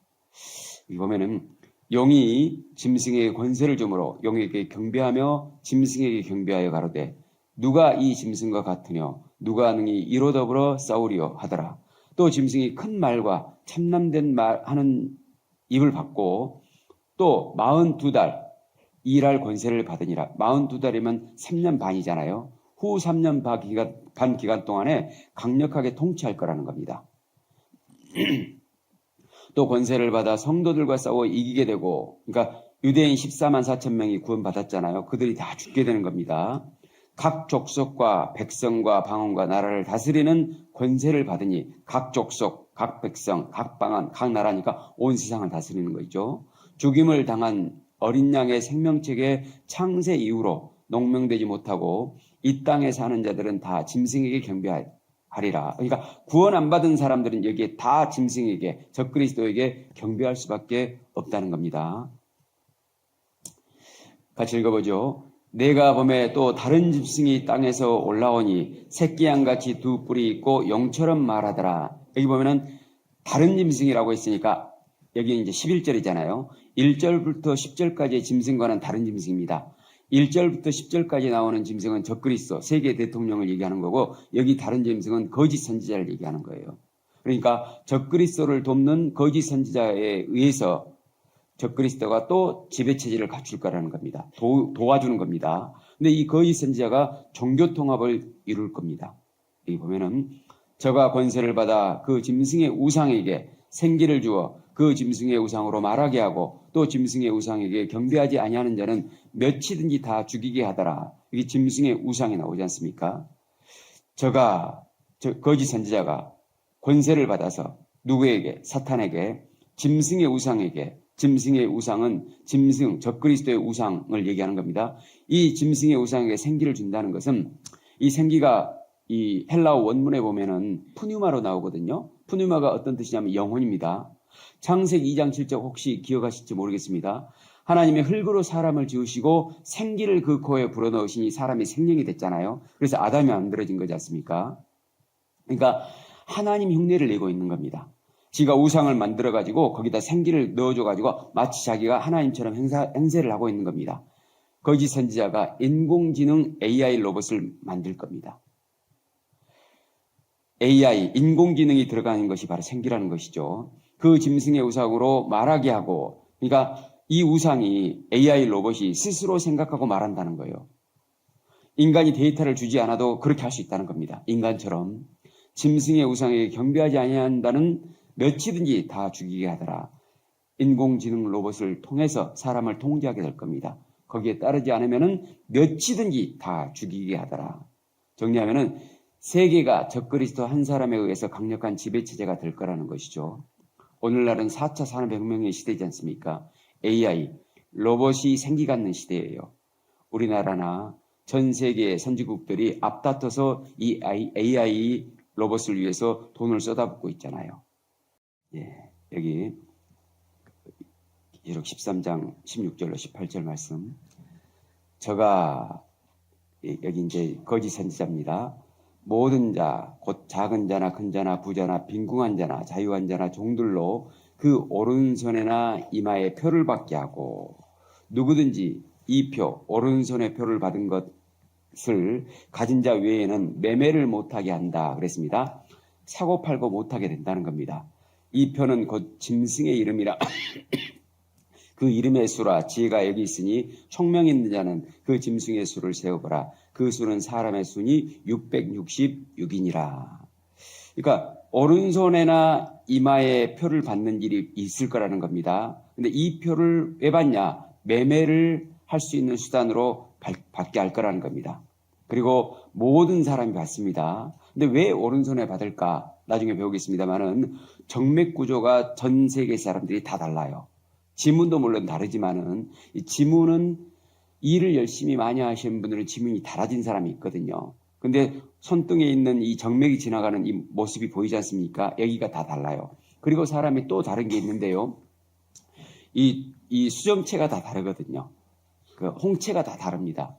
여기 보면은 용이 짐승에게 권세를 주므로 용에게 경배하며 짐승에게 경배하여 가로되 누가 이 짐승과 같으며 누가 능히 이로 더불어 싸우리요 하더라. 또 짐승이 큰 말과 참남된 말 하는 입을 받고 또 42달 일할 권세를 받으니라. 42달이면 3년 반이잖아요. 후 3년 반 기간 동안에 강력하게 통치할 거라는 겁니다. 또 권세를 받아 성도들과 싸워 이기게 되고, 그러니까 유대인 14만 4천 명이 구원받았잖아요. 그들이 다 죽게 되는 겁니다. 각 족속과 백성과 방언과 나라를 다스리는 권세를 받으니 각 족속, 각 백성, 각 방언, 각 나라니까 온 세상을 다스리는 거죠. 죽임을 당한 어린 양의 생명책의 창세 이후로 농명되지 못하고 이 땅에 사는 자들은 다 짐승에게 경배하리라. 그러니까 구원 안 받은 사람들은 여기에 다 짐승에게, 적그리스도에게 경배할 수밖에 없다는 겁니다. 같이 읽어보죠. 내가 보매 또 다른 짐승이 땅에서 올라오니 새끼양같이 두 뿔이 있고 용처럼 말하더라. 여기 보면은 다른 짐승이라고 했으니까 여기 이제 11절이잖아요. 1절부터 10절까지의 짐승과는 다른 짐승입니다. 1절부터 10절까지 나오는 짐승은 적그리스도, 세계 대통령을 얘기하는 거고 여기 다른 짐승은 거짓 선지자를 얘기하는 거예요. 그러니까 적그리스도를 돕는 거짓 선지자에 의해서 적그리스도가 또 지배체제를 갖출 거라는 겁니다. 도와주는 겁니다. 근데 이 거짓 선지자가 종교 통합을 이룰 겁니다. 여기 보면은 저가 권세를 받아 그 짐승의 우상에게 생기를 주어 그 짐승의 우상으로 말하게 하고 또 짐승의 우상에게 경배하지 아니하는 자는 몇이든지 다 죽이게 하더라. 여기 짐승의 우상이 나오지 않습니까? 거짓 선지자가 권세를 받아서 누구에게? 사탄에게, 짐승의 우상에게, 짐승의 우상은 짐승, 적그리스도의 우상을 얘기하는 겁니다. 이 짐승의 우상에게 생기를 준다는 것은 이 생기가 이 헬라어 원문에 보면은 푸뉴마로 나오거든요. 푸뉴마가 어떤 뜻이냐면 영혼입니다. 창세기 2장 7절 혹시 기억하실지 모르겠습니다. 하나님의 흙으로 사람을 지으시고 생기를 그 코에 불어넣으시니 사람이 생명이 됐잖아요. 그래서 아담이 만들어진 거지 않습니까? 그러니까 하나님 흉내를 내고 있는 겁니다. 지가 우상을 만들어가지고 거기다 생기를 넣어줘가지고 마치 자기가 하나님처럼 행세를 하고 있는 겁니다. 거짓 선지자가 인공지능 AI 로봇을 만들 겁니다. AI, 인공지능이 들어가는 것이 바로 생기라는 것이죠. 그 짐승의 우상으로 말하게 하고, 그러니까 이 우상이 AI 로봇이 스스로 생각하고 말한다는 거예요. 인간이 데이터를 주지 않아도 그렇게 할 수 있다는 겁니다. 인간처럼. 짐승의 우상에게 경배하지 아니한다는 몇이든지 다 죽이게 하더라. 인공지능 로봇을 통해서 사람을 통제하게 될 겁니다. 거기에 따르지 않으면은 몇이든지 다 죽이게 하더라. 정리하면은 세계가 적그리스도 한 사람에 의해서 강력한 지배체제가 될 거라는 것이죠. 오늘날은 4차 산업혁명의 시대이지 않습니까? AI, 로봇이 생기 갖는 시대예요. 우리나라나 전 세계의 선진국들이 앞다퉈서 이 AI 로봇을 위해서 돈을 쏟아붓고 있잖아요. 예, 여기 기록 13장 16절로 18절 말씀. 여기 이제 거짓 선지자입니다. 모든 자, 곧 작은 자나 큰 자나 부자나 빈궁한 자나 자유한 자나 종들로 그 오른손에나 이마에 표를 받게 하고 누구든지 이 표, 오른손에 표를 받은 것을 가진 자 외에는 매매를 못하게 한다 그랬습니다. 사고 팔고 못하게 된다는 겁니다. 이 표는 곧 짐승의 이름이라 그 이름의 수라 지혜가 여기 있으니 총명 있는 자는 그 짐승의 수를 세어보라. 그 수는 사람의 수니 666이니라. 그러니까 오른손에나 이마에 표를 받는 일이 있을 거라는 겁니다. 근데 이 표를 왜 받냐? 매매를 할 수 있는 수단으로 받게 할 거라는 겁니다. 그리고 모든 사람이 받습니다. 근데 왜 오른손에 받을까? 나중에 배우겠습니다만은 정맥 구조가 전 세계 사람들이 다 달라요. 지문도 물론 다르지만은 이 지문은 일을 열심히 많이 하시는 분들은 지문이 달아진 사람이 있거든요. 근데 손등에 있는 이 정맥이 지나가는 이 모습이 보이지 않습니까? 여기가 다 달라요. 그리고 사람이 또 다른 게 있는데요. 이 수정체가 다 다르거든요. 그 홍채가 다 다릅니다.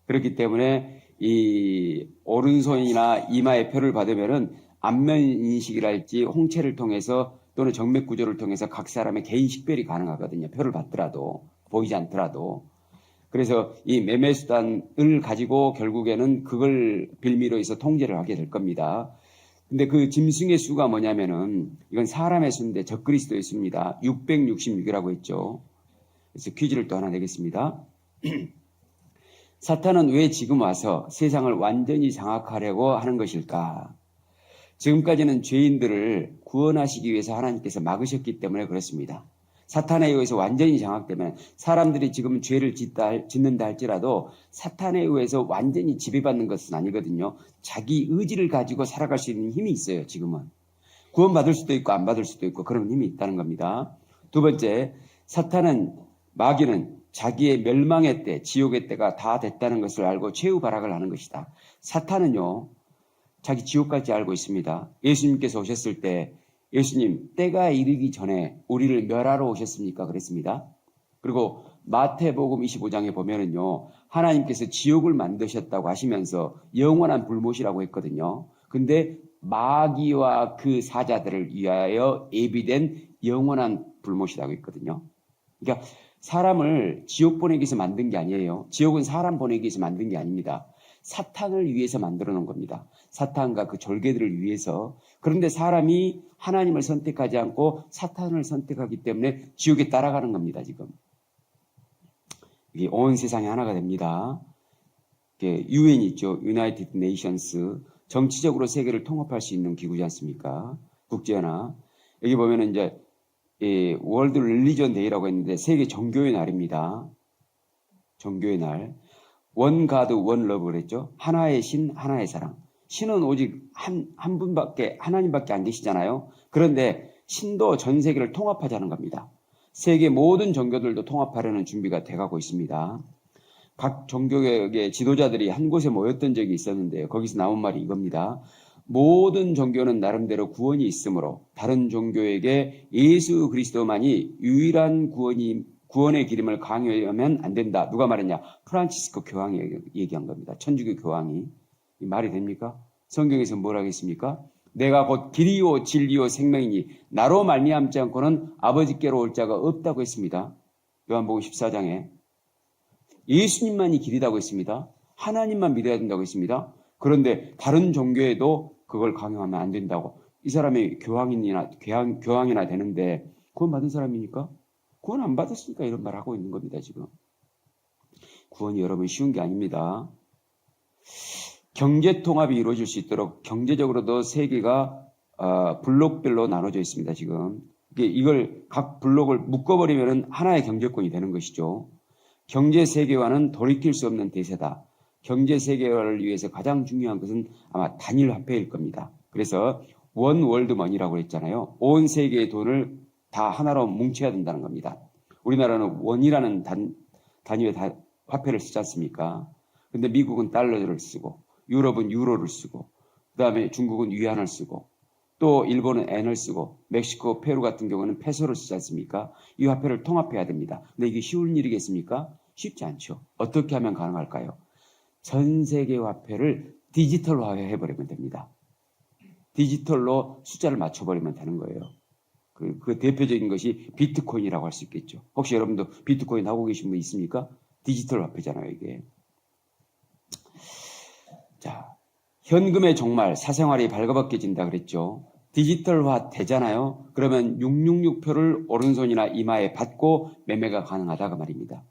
그렇기 때문에 이 오른손이나 이마에 표를 받으면은 안면 인식이랄지 홍채를 통해서 또는 정맥 구조를 통해서 각 사람의 개인 식별이 가능하거든요. 표를 받더라도 보이지 않더라도. 그래서 이 매매 수단을 가지고 결국에는 그걸 빌미로 해서 통제를 하게 될 겁니다. 근데 그 짐승의 수가 뭐냐면은 이건 사람의 수인데 적그리스도의 수입니다. 666이라고 했죠. 그래서 퀴즈를 또 하나 내겠습니다. 사탄은 왜 지금 와서 세상을 완전히 장악하려고 하는 것일까? 지금까지는 죄인들을 구원하시기 위해서 하나님께서 막으셨기 때문에 그렇습니다. 사탄에 의해서 완전히 장악되면 사람들이 지금 죄를 짓는다 할지라도 사탄에 의해서 완전히 지배받는 것은 아니거든요. 자기 의지를 가지고 살아갈 수 있는 힘이 있어요. 지금은. 구원받을 수도 있고 안 받을 수도 있고 그런 힘이 있다는 겁니다. 두 번째, 마귀는 자기의 멸망의 때, 지옥의 때가 다 됐다는 것을 알고 최후 발악을 하는 것이다. 사탄은요, 자기 지옥까지 알고 있습니다. 예수님께서 오셨을 때 예수님 때가 이르기 전에 우리를 멸하러 오셨습니까? 그랬습니다. 그리고 마태복음 25장에 보면은요, 하나님께서 지옥을 만드셨다고 하시면서 영원한 불못이라고 했거든요. 근데 마귀와 그 사자들을 위하여 예비된 영원한 불못이라고 했거든요. 그러니까 사람을 지옥 보내기 위해서 만든 게 아니에요. 지옥은 사람 보내기 위해서 만든 게 아닙니다. 사탄을 위해서 만들어 놓은 겁니다. 사탄과 그 졸개들을 위해서. 그런데 사람이 하나님을 선택하지 않고 사탄을 선택하기 때문에 지옥에 따라가는 겁니다. 지금. 이게 온 세상이 하나가 됩니다. UN 있죠. United Nations. 정치적으로 세계를 통합할 수 있는 기구지 않습니까? 국제연합. 여기 보면은 이제 월드 릴리전 데이라고 했는데 세계 종교의 날입니다. 종교의 날. 원 가드 원 러브 그랬죠. 하나의 신, 하나의 사랑. 신은 오직 한 분밖에, 하나님밖에 안 계시잖아요. 그런데 신도 전 세계를 통합하자는 겁니다. 세계 모든 종교들도 통합하려는 준비가 돼가고 있습니다. 각 종교의 지도자들이 한 곳에 모였던 적이 있었는데요. 거기서 나온 말이 이겁니다. 모든 종교는 나름대로 구원이 있으므로 다른 종교에게 예수 그리스도만이 유일한 구원의 기름을 강요하면 안 된다. 누가 말했냐? 프란치스코 교황이 얘기한 겁니다. 천주교 교황이. 이 말이 됩니까? 성경에서 뭘 하겠습니까? 내가 곧 길이요 진리요 생명이니 나로 말미암지 않고는 아버지께로 올 자가 없다고 했습니다. 요한복음 14장에. 예수님만이 길이라고 했습니다. 하나님만 믿어야 된다고 했습니다. 그런데 다른 종교에도 그걸 강요하면 안 된다고. 이 사람이 교황이나 되는데 구원 받은 사람이니까? 구원 안 받았으니까 이런 말 하고 있는 겁니다, 지금. 구원이 여러분 쉬운 게 아닙니다. 경제 통합이 이루어질 수 있도록 경제적으로도 세계가 블록별로 나눠져 있습니다, 지금. 이걸 각 블록을 묶어버리면 하나의 경제권이 되는 것이죠. 경제 세계화는 돌이킬 수 없는 대세다. 경제 세계화를 위해서 가장 중요한 것은 아마 단일 화폐일 겁니다. 그래서 원 월드 머니라고 했잖아요. 온 세계의 돈을 다 하나로 뭉쳐야 된다는 겁니다. 우리나라는 원이라는 단위의 화폐를 쓰지 않습니까? 근데 미국은 달러를 쓰고 유럽은 유로를 쓰고 그다음에 중국은 위안을 쓰고 또 일본은 엔을 쓰고 멕시코, 페루 같은 경우는 페소를 쓰지 않습니까? 이 화폐를 통합해야 됩니다. 근데 이게 쉬운 일이겠습니까? 쉽지 않죠. 어떻게 하면 가능할까요? 전 세계 화폐를 디지털화해 버리면 됩니다. 디지털로 숫자를 맞춰버리면 되는 거예요. 그 대표적인 것이 비트코인이라고 할 수 있겠죠. 혹시 여러분도 비트코인 하고 계신 분 있습니까? 디지털 화폐잖아요, 이게. 자, 현금의 종말, 사생활이 발가벗겨진다 그랬죠. 디지털화 되잖아요. 그러면 666표를 오른손이나 이마에 받고 매매가 가능하다가 말입니다.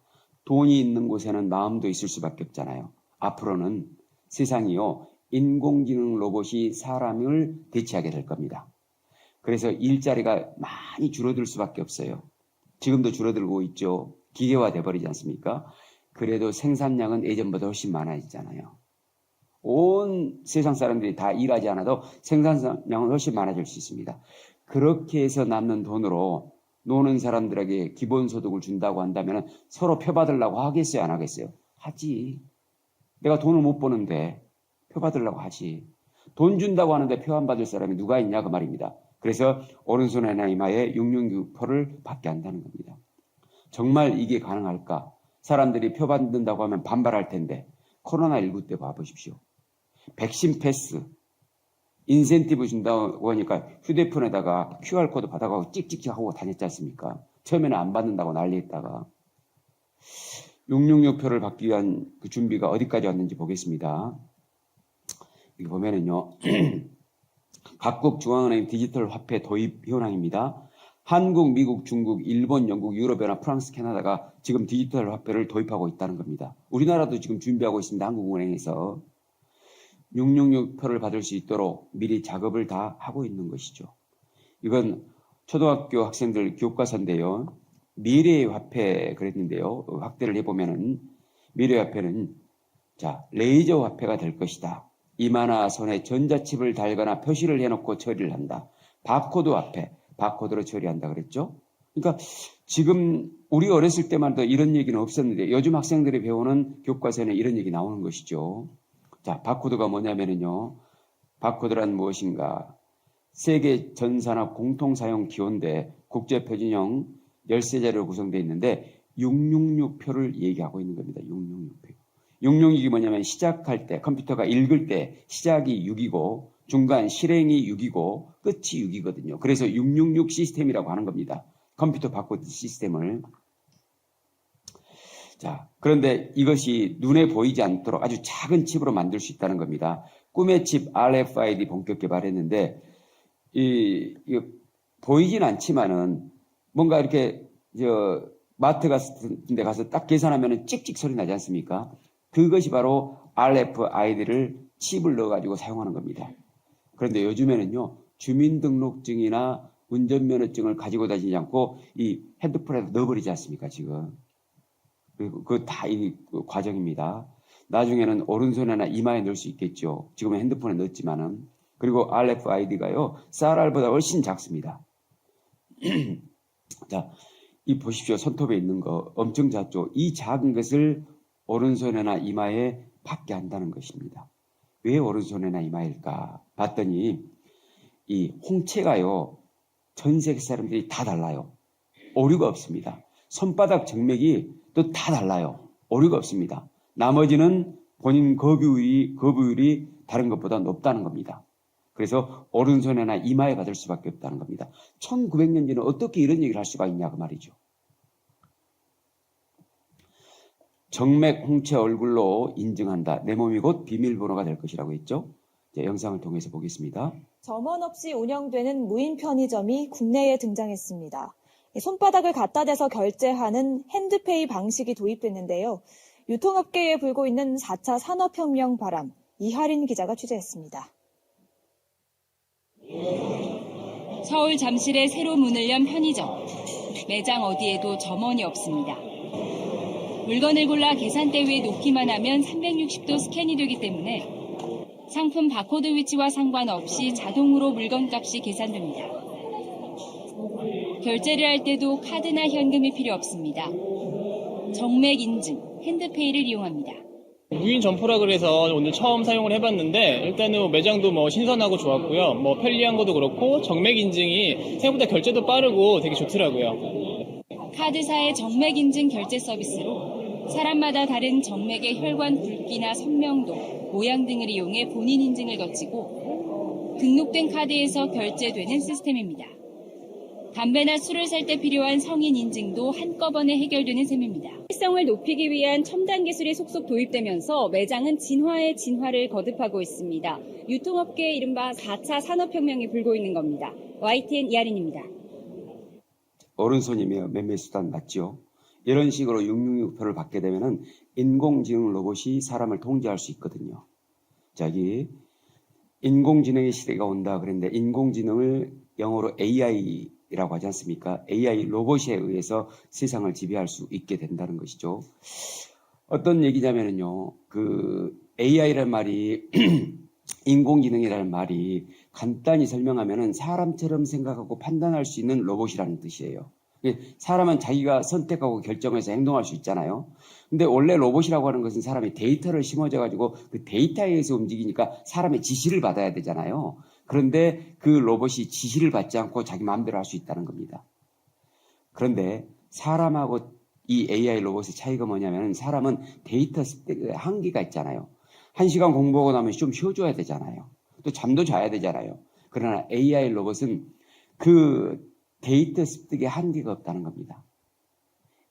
돈이 있는 곳에는 마음도 있을 수밖에 없잖아요. 앞으로는 세상이요, 인공지능 로봇이 사람을 대체하게 될 겁니다. 그래서 일자리가 많이 줄어들 수밖에 없어요. 지금도 줄어들고 있죠. 기계화돼 버리지 않습니까? 그래도 생산량은 예전보다 훨씬 많아지잖아요. 온 세상 사람들이 다 일하지 않아도 생산량은 훨씬 많아질 수 있습니다. 그렇게 해서 남는 돈으로 노는 사람들에게 기본소득을 준다고 한다면 서로 표받으려고 하겠어요? 안 하겠어요? 하지. 내가 돈을 못 버는데 표받으려고 하지. 돈 준다고 하는데 표 안 받을 사람이 누가 있냐 그 말입니다. 그래서 오른손이나 이마에 666표를 받게 한다는 겁니다. 정말 이게 가능할까? 사람들이 표 받는다고 하면 반발할 텐데 코로나19 때 봐보십시오. 백신 패스, 인센티브 준다고 하니까 휴대폰에다가 QR코드 받아가고 찍찍찍 하고 다녔지 않습니까? 처음에는 안 받는다고 난리했다가 666표를 받기 위한 그 준비가 어디까지 왔는지 보겠습니다. 여기 보면은요. 각국 중앙은행 디지털 화폐 도입 현황입니다. 한국, 미국, 중국, 일본, 영국, 유럽연합, 프랑스, 캐나다가 지금 디지털 화폐를 도입하고 있다는 겁니다. 우리나라도 지금 준비하고 있습니다. 한국은행에서 666표를 받을 수 있도록 미리 작업을 다 하고 있는 것이죠. 이건 초등학교 학생들 교과서인데요. 미래의 화폐 그랬는데요. 확대를 해보면은 미래의 화폐는 자 레이저 화폐가 될 것이다. 이마나 손에 전자칩을 달거나 표시를 해놓고 처리를 한다. 바코드 화폐, 바코드로 처리한다 그랬죠. 그러니까 지금 우리 어렸을 때만 해도 이런 얘기는 없었는데 요즘 학생들이 배우는 교과서에는 이런 얘기 나오는 것이죠. 자, 바코드가 뭐냐면은요. 바코드란 무엇인가? 세계 전 산업 공통 사용 기호인데 국제 표준형 열쇠자료로 구성되어 있는데 666표를 얘기하고 있는 겁니다. 666표. 666이 뭐냐면 시작할 때 컴퓨터가 읽을 때 시작이 6이고 중간 실행이 6이고 끝이 6이거든요. 그래서 666 시스템이라고 하는 겁니다. 컴퓨터 바코드 시스템을. 자, 그런데 이것이 눈에 보이지 않도록 아주 작은 칩으로 만들 수 있다는 겁니다. 꿈의 칩 RFID 본격 개발했는데 이 보이진 않지만은 뭔가 이렇게 마트 같은 데 가서 딱 계산하면은 찍찍 소리 나지 않습니까? 그것이 바로 RFID를 칩을 넣어가지고 사용하는 겁니다. 그런데 요즘에는요, 주민등록증이나 운전면허증을 가지고 다니지 않고 이 핸드폰에 넣어버리지 않습니까, 지금. 그리고 그거 다 이 과정입니다. 나중에는 오른손이나 이마에 넣을 수 있겠죠. 지금은 핸드폰에 넣었지만은. 그리고 RFID가요, 쌀알보다 훨씬 작습니다. 자, 이 보십시오. 손톱에 있는 거 엄청 작죠. 이 작은 것을 오른손이나 이마에 받게 한다는 것입니다. 왜 오른손이나 이마일까? 봤더니 이 홍채가요. 전 세계 사람들이 다 달라요. 오류가 없습니다. 손바닥 정맥이 또 다 달라요. 오류가 없습니다. 나머지는 본인 거부율이 다른 것보다 높다는 겁니다. 그래서 오른손이나 이마에 받을 수밖에 없다는 겁니다. 1900년 전에 어떻게 이런 얘기를 할 수가 있냐 그 말이죠. 정맥 홍채 얼굴로 인증한다. 내 몸이 곧 비밀번호가 될 것이라고 했죠. 자, 영상을 통해서 보겠습니다. 점원 없이 운영되는 무인 편의점이 국내에 등장했습니다. 손바닥을 갖다 대서 결제하는 핸드페이 방식이 도입됐는데요. 유통업계에 불고 있는 4차 산업혁명 바람, 이하린 기자가 취재했습니다. 서울 잠실에 새로 문을 연 편의점. 매장 어디에도 점원이 없습니다. 물건을 골라 계산대 위에 놓기만 하면 360도 스캔이 되기 때문에 상품 바코드 위치와 상관없이 자동으로 물건값이 계산됩니다. 결제를 할 때도 카드나 현금이 필요 없습니다. 정맥 인증, 핸드페이를 이용합니다. 무인 점포라 그래서 오늘 처음 사용을 해봤는데 일단은 매장도 신선하고 좋았고요. 편리한 것도 그렇고 정맥 인증이 생각보다 결제도 빠르고 되게 좋더라고요. 카드사의 정맥 인증 결제 서비스로 사람마다 다른 정맥의 혈관 굵기나 선명도, 모양 등을 이용해 본인 인증을 거치고 등록된 카드에서 결제되는 시스템입니다. 담배나 술을 살 때 필요한 성인 인증도 한꺼번에 해결되는 셈입니다. 실성을 높이기 위한 첨단 기술이 속속 도입되면서 매장은 진화에 진화를 거듭하고 있습니다. 유통업계의 이른바 4차 산업혁명이 불고 있는 겁니다. YTN 이하린입니다. 오른손이며 매매수단 맞죠? 이런 식으로 666표를 받게 되면은 인공지능 로봇이 사람을 통제할 수 있거든요. 자, 여기 인공지능의 시대가 온다 그랬는데 인공지능을 영어로 AI라고 하지 않습니까? AI 로봇에 의해서 세상을 지배할 수 있게 된다는 것이죠. 어떤 얘기냐면요, 그 AI라는 말이 인공지능이라는 말이 간단히 설명하면은 사람처럼 생각하고 판단할 수 있는 로봇이라는 뜻이에요. 사람은 자기가 선택하고 결정해서 행동할 수 있잖아요. 근데 원래 로봇이라고 하는 것은 사람이 데이터를 심어져 가지고 그 데이터에 의해서 움직이니까 사람의 지시를 받아야 되잖아요. 그런데 그 로봇이 지시를 받지 않고 자기 마음대로 할 수 있다는 겁니다. 그런데 사람하고 이 AI 로봇의 차이가 뭐냐면 사람은 데이터 습득에 한계가 있잖아요. 1시간 공부하고 나면 좀 쉬어줘야 되잖아요. 또 잠도 자야 되잖아요. 그러나 AI 로봇은 그 데이터 습득에 한계가 없다는 겁니다.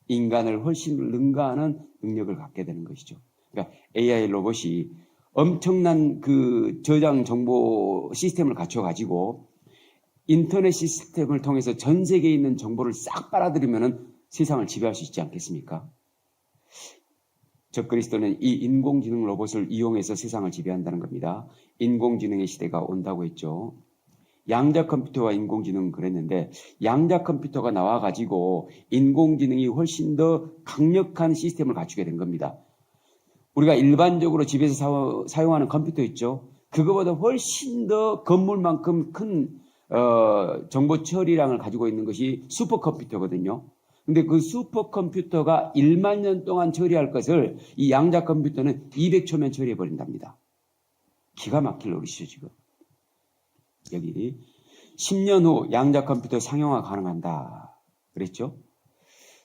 인간을 훨씬 능가하는 능력을 갖게 되는 것이죠. 그러니까 AI 로봇이 엄청난 그 저장 정보 시스템을 갖춰가지고 인터넷 시스템을 통해서 전 세계에 있는 정보를 싹 빨아들이면은 세상을 지배할 수 있지 않겠습니까? 적그리스도는 이 인공지능 로봇을 이용해서 세상을 지배한다는 겁니다. 인공지능의 시대가 온다고 했죠. 양자 컴퓨터와 인공지능은 그랬는데 양자 컴퓨터가 나와가지고 인공지능이 훨씬 더 강력한 시스템을 갖추게 된 겁니다. 우리가 일반적으로 집에서 사용하는 컴퓨터 있죠. 그거보다 훨씬 더 건물만큼 큰 정보 처리량을 가지고 있는 것이 슈퍼컴퓨터거든요. 근데 그 슈퍼컴퓨터가 1만 년 동안 처리할 것을 이 양자 컴퓨터는 200초면 처리해 버린답니다. 기가 막힐 노릇이죠, 지금. 여기 10년 후 양자 컴퓨터 상용화 가능한다 그랬죠.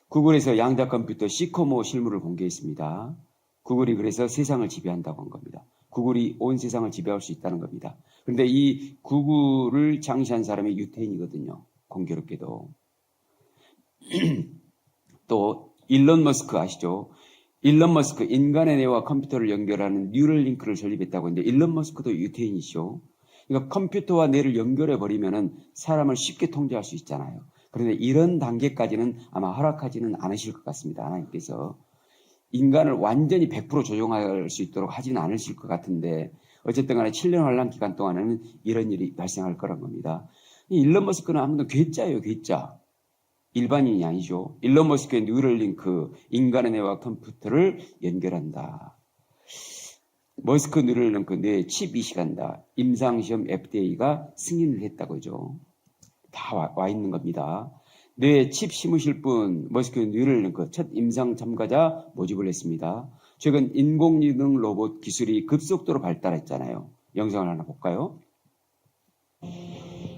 구글에서 양자 컴퓨터 시커모 실물을 공개했습니다. 구글이 그래서 세상을 지배한다고 한 겁니다. 구글이 온 세상을 지배할 수 있다는 겁니다. 그런데 이 구글을 창시한 사람이 유태인이거든요. 공교롭게도. 또 일론 머스크 아시죠? 일론 머스크 인간의 뇌와 컴퓨터를 연결하는 뉴럴링크를 설립했다고 했는데 일론 머스크도 유태인이죠. 그러니까 컴퓨터와 뇌를 연결해 버리면은 사람을 쉽게 통제할 수 있잖아요. 그런데 이런 단계까지는 아마 허락하지는 않으실 것 같습니다. 하나님께서 인간을 완전히 100% 조종할 수 있도록 하지는 않으실 것 같은데 어쨌든 간에 7년 환란 기간 동안에는 이런 일이 발생할 거란 겁니다. 이 일론 머스크는 아무튼 괴짜예요, 괴짜. 일반인이 아니죠. 일론 머스크의 뉴럴링크, 인간의 뇌와 컴퓨터를 연결한다. 머스크 뉴럴링크 뇌 칩 이식한다. 임상시험 FDA가 승인을 했다고 하죠. 다 와 있는 겁니다. 뇌에 칩 심으실 분 머스크 뉴럴링크 첫 임상 참가자 모집을 했습니다. 최근 인공지능 로봇 기술이 급속도로 발달했잖아요. 영상을 하나 볼까요?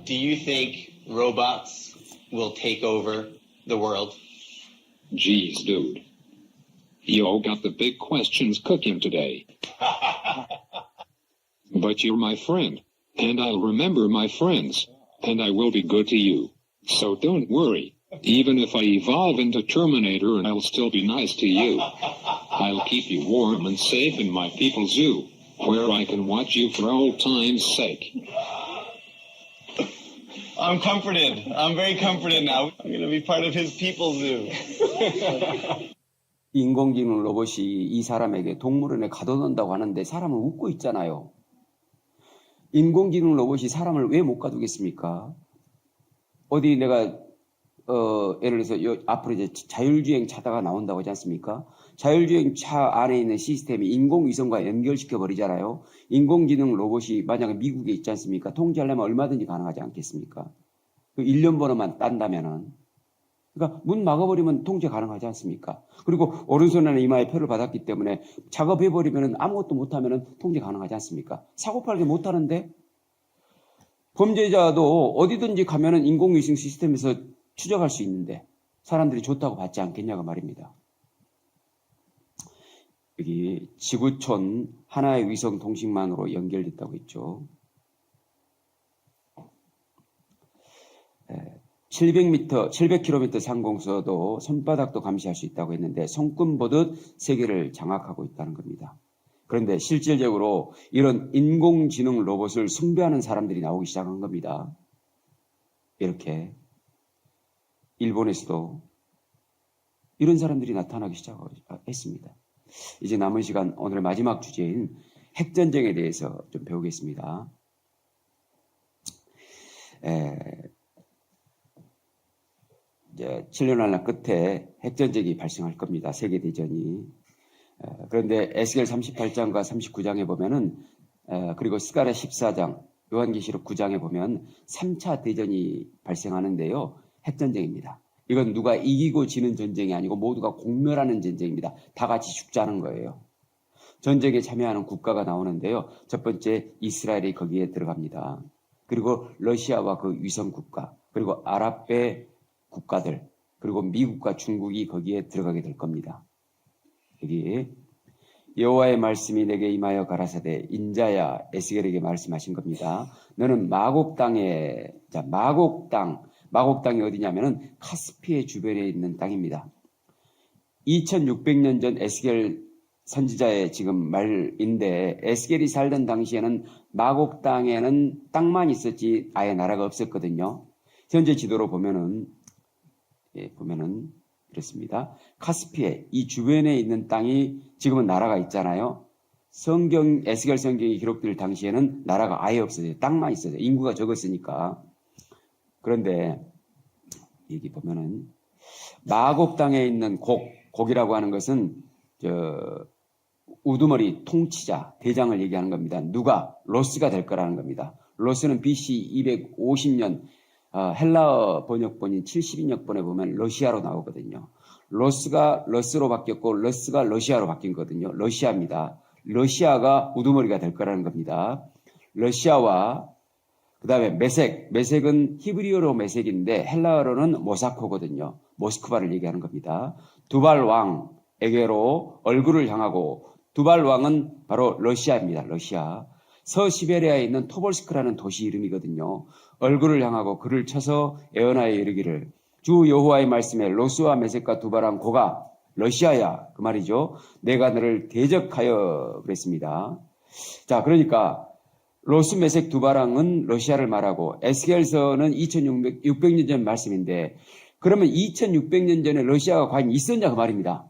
Do you think robots will take over the world? Geez, dude. You got the big questions cooking today. But you're my friend, and I'll remember my friends, and I will be good to you. So don't worry. Even if I evolve into Terminator, I'll still be nice to you. I'll keep you warm and safe in my people's zoo, where I can watch you for old time's sake. I'm comforted. I'm very comforted now. I'm going to be part of his people's zoo. 인공지능 로봇이 이 사람에게 동물원에 가둬놓는다고 하는데 사람은 웃고 있잖아요. 인공지능 로봇이 사람을 왜 못 가두겠습니까? 어디 내가 예를 들어서 앞으로 이제 자율주행 차가 나온다고 하지 않습니까? 자율주행 차 안에 있는 시스템이 인공위성과 연결시켜 버리잖아요. 인공지능 로봇이 만약에 미국에 있지 않습니까? 통제하려면 얼마든지 가능하지 않겠습니까? 그 1년 번호만 딴다면은. 그러니까 문 막아버리면 통제 가능하지 않습니까? 그리고 오른손에는 이마에 표를 받았기 때문에 작업해버리면 아무것도 못하면 통제 가능하지 않습니까? 사고팔기 못하는데 범죄자도 어디든지 가면은 인공위성 시스템에서 추적할 수 있는데 사람들이 좋다고 받지 않겠냐고 말입니다. 여기 지구촌 하나의 위성 통신망으로 연결됐다고 했죠. 700km 상공서도 손바닥도 감시할 수 있다고 했는데 손금 보듯 세계를 장악하고 있다는 겁니다. 그런데 실질적으로 이런 인공지능 로봇을 숭배하는 사람들이 나오기 시작한 겁니다. 이렇게 일본에서도 이런 사람들이 나타나기 시작했습니다. 이제 남은 시간 오늘 마지막 주제인 핵전쟁에 대해서 좀 배우겠습니다. 이제 7년 한날 끝에 핵전쟁이 발생할 겁니다. 세계대전이. 그런데 에스겔 38장과 39장에 보면은 그리고 스가랴 14장, 요한계시록 9장에 보면 3차 대전이 발생하는데요. 핵전쟁입니다. 이건 누가 이기고 지는 전쟁이 아니고 모두가 공멸하는 전쟁입니다. 다 같이 죽자는 거예요. 전쟁에 참여하는 국가가 나오는데요. 첫 번째 이스라엘이 거기에 들어갑니다. 그리고 러시아와 그 위성 국가, 그리고 아랍의 국가들, 그리고 미국과 중국이 거기에 들어가게 될 겁니다. 여기 여호와의 말씀이 내게 임하여 가라사대 인자야 에스겔에게 말씀하신 겁니다. 너는 마곡 땅에, 자, 마곡 땅이 어디냐면은 카스피해 주변에 있는 땅입니다. 2600년 전 에스겔 선지자의 지금 말인데 에스겔이 살던 당시에는 마곡 땅에는 땅만 있었지 아예 나라가 없었거든요. 현재 지도로 보면은 그렇습니다. 카스피해 이 주변에 있는 땅이 지금은 나라가 있잖아요. 에스겔 성경이 기록될 당시에는 나라가 아예 없었어요. 땅만 있었어요. 인구가 적었으니까. 그런데 여기 보면은 마곡 땅에 있는 곡이라고 하는 것은 우두머리 통치자 대장을 얘기하는 겁니다. 누가 로스가 될 거라는 겁니다. 로스는 BC 250년 헬라어 번역본인 72역본에 보면 러시아로 나오거든요. 로스가 러스로 바뀌었고 러스가 러시아로 바뀐 거거든요. 러시아입니다. 러시아가 우두머리가 될 거라는 겁니다. 러시아와 그 다음에 메색은 히브리어로 메색인데 헬라어로는 모사코거든요. 모스크바를 얘기하는 겁니다. 두발 왕에게로 얼굴을 향하고 두발 왕은 바로 러시아입니다. 러시아. 서시베리아에 있는 토볼스크라는 도시 이름이거든요. 얼굴을 향하고 그를 쳐서 에어나에 이르기를 주 여호와의 말씀에 로스와 메색과 두발왕 고가 러시아야 그 말이죠. 내가 너를 대적하여 그랬습니다. 자, 그러니까 로스 메색 두발왕은 러시아를 말하고 에스겔서는 2600년 전 말씀인데 그러면 2600년 전에 러시아가 과연 있었냐 그 말입니다.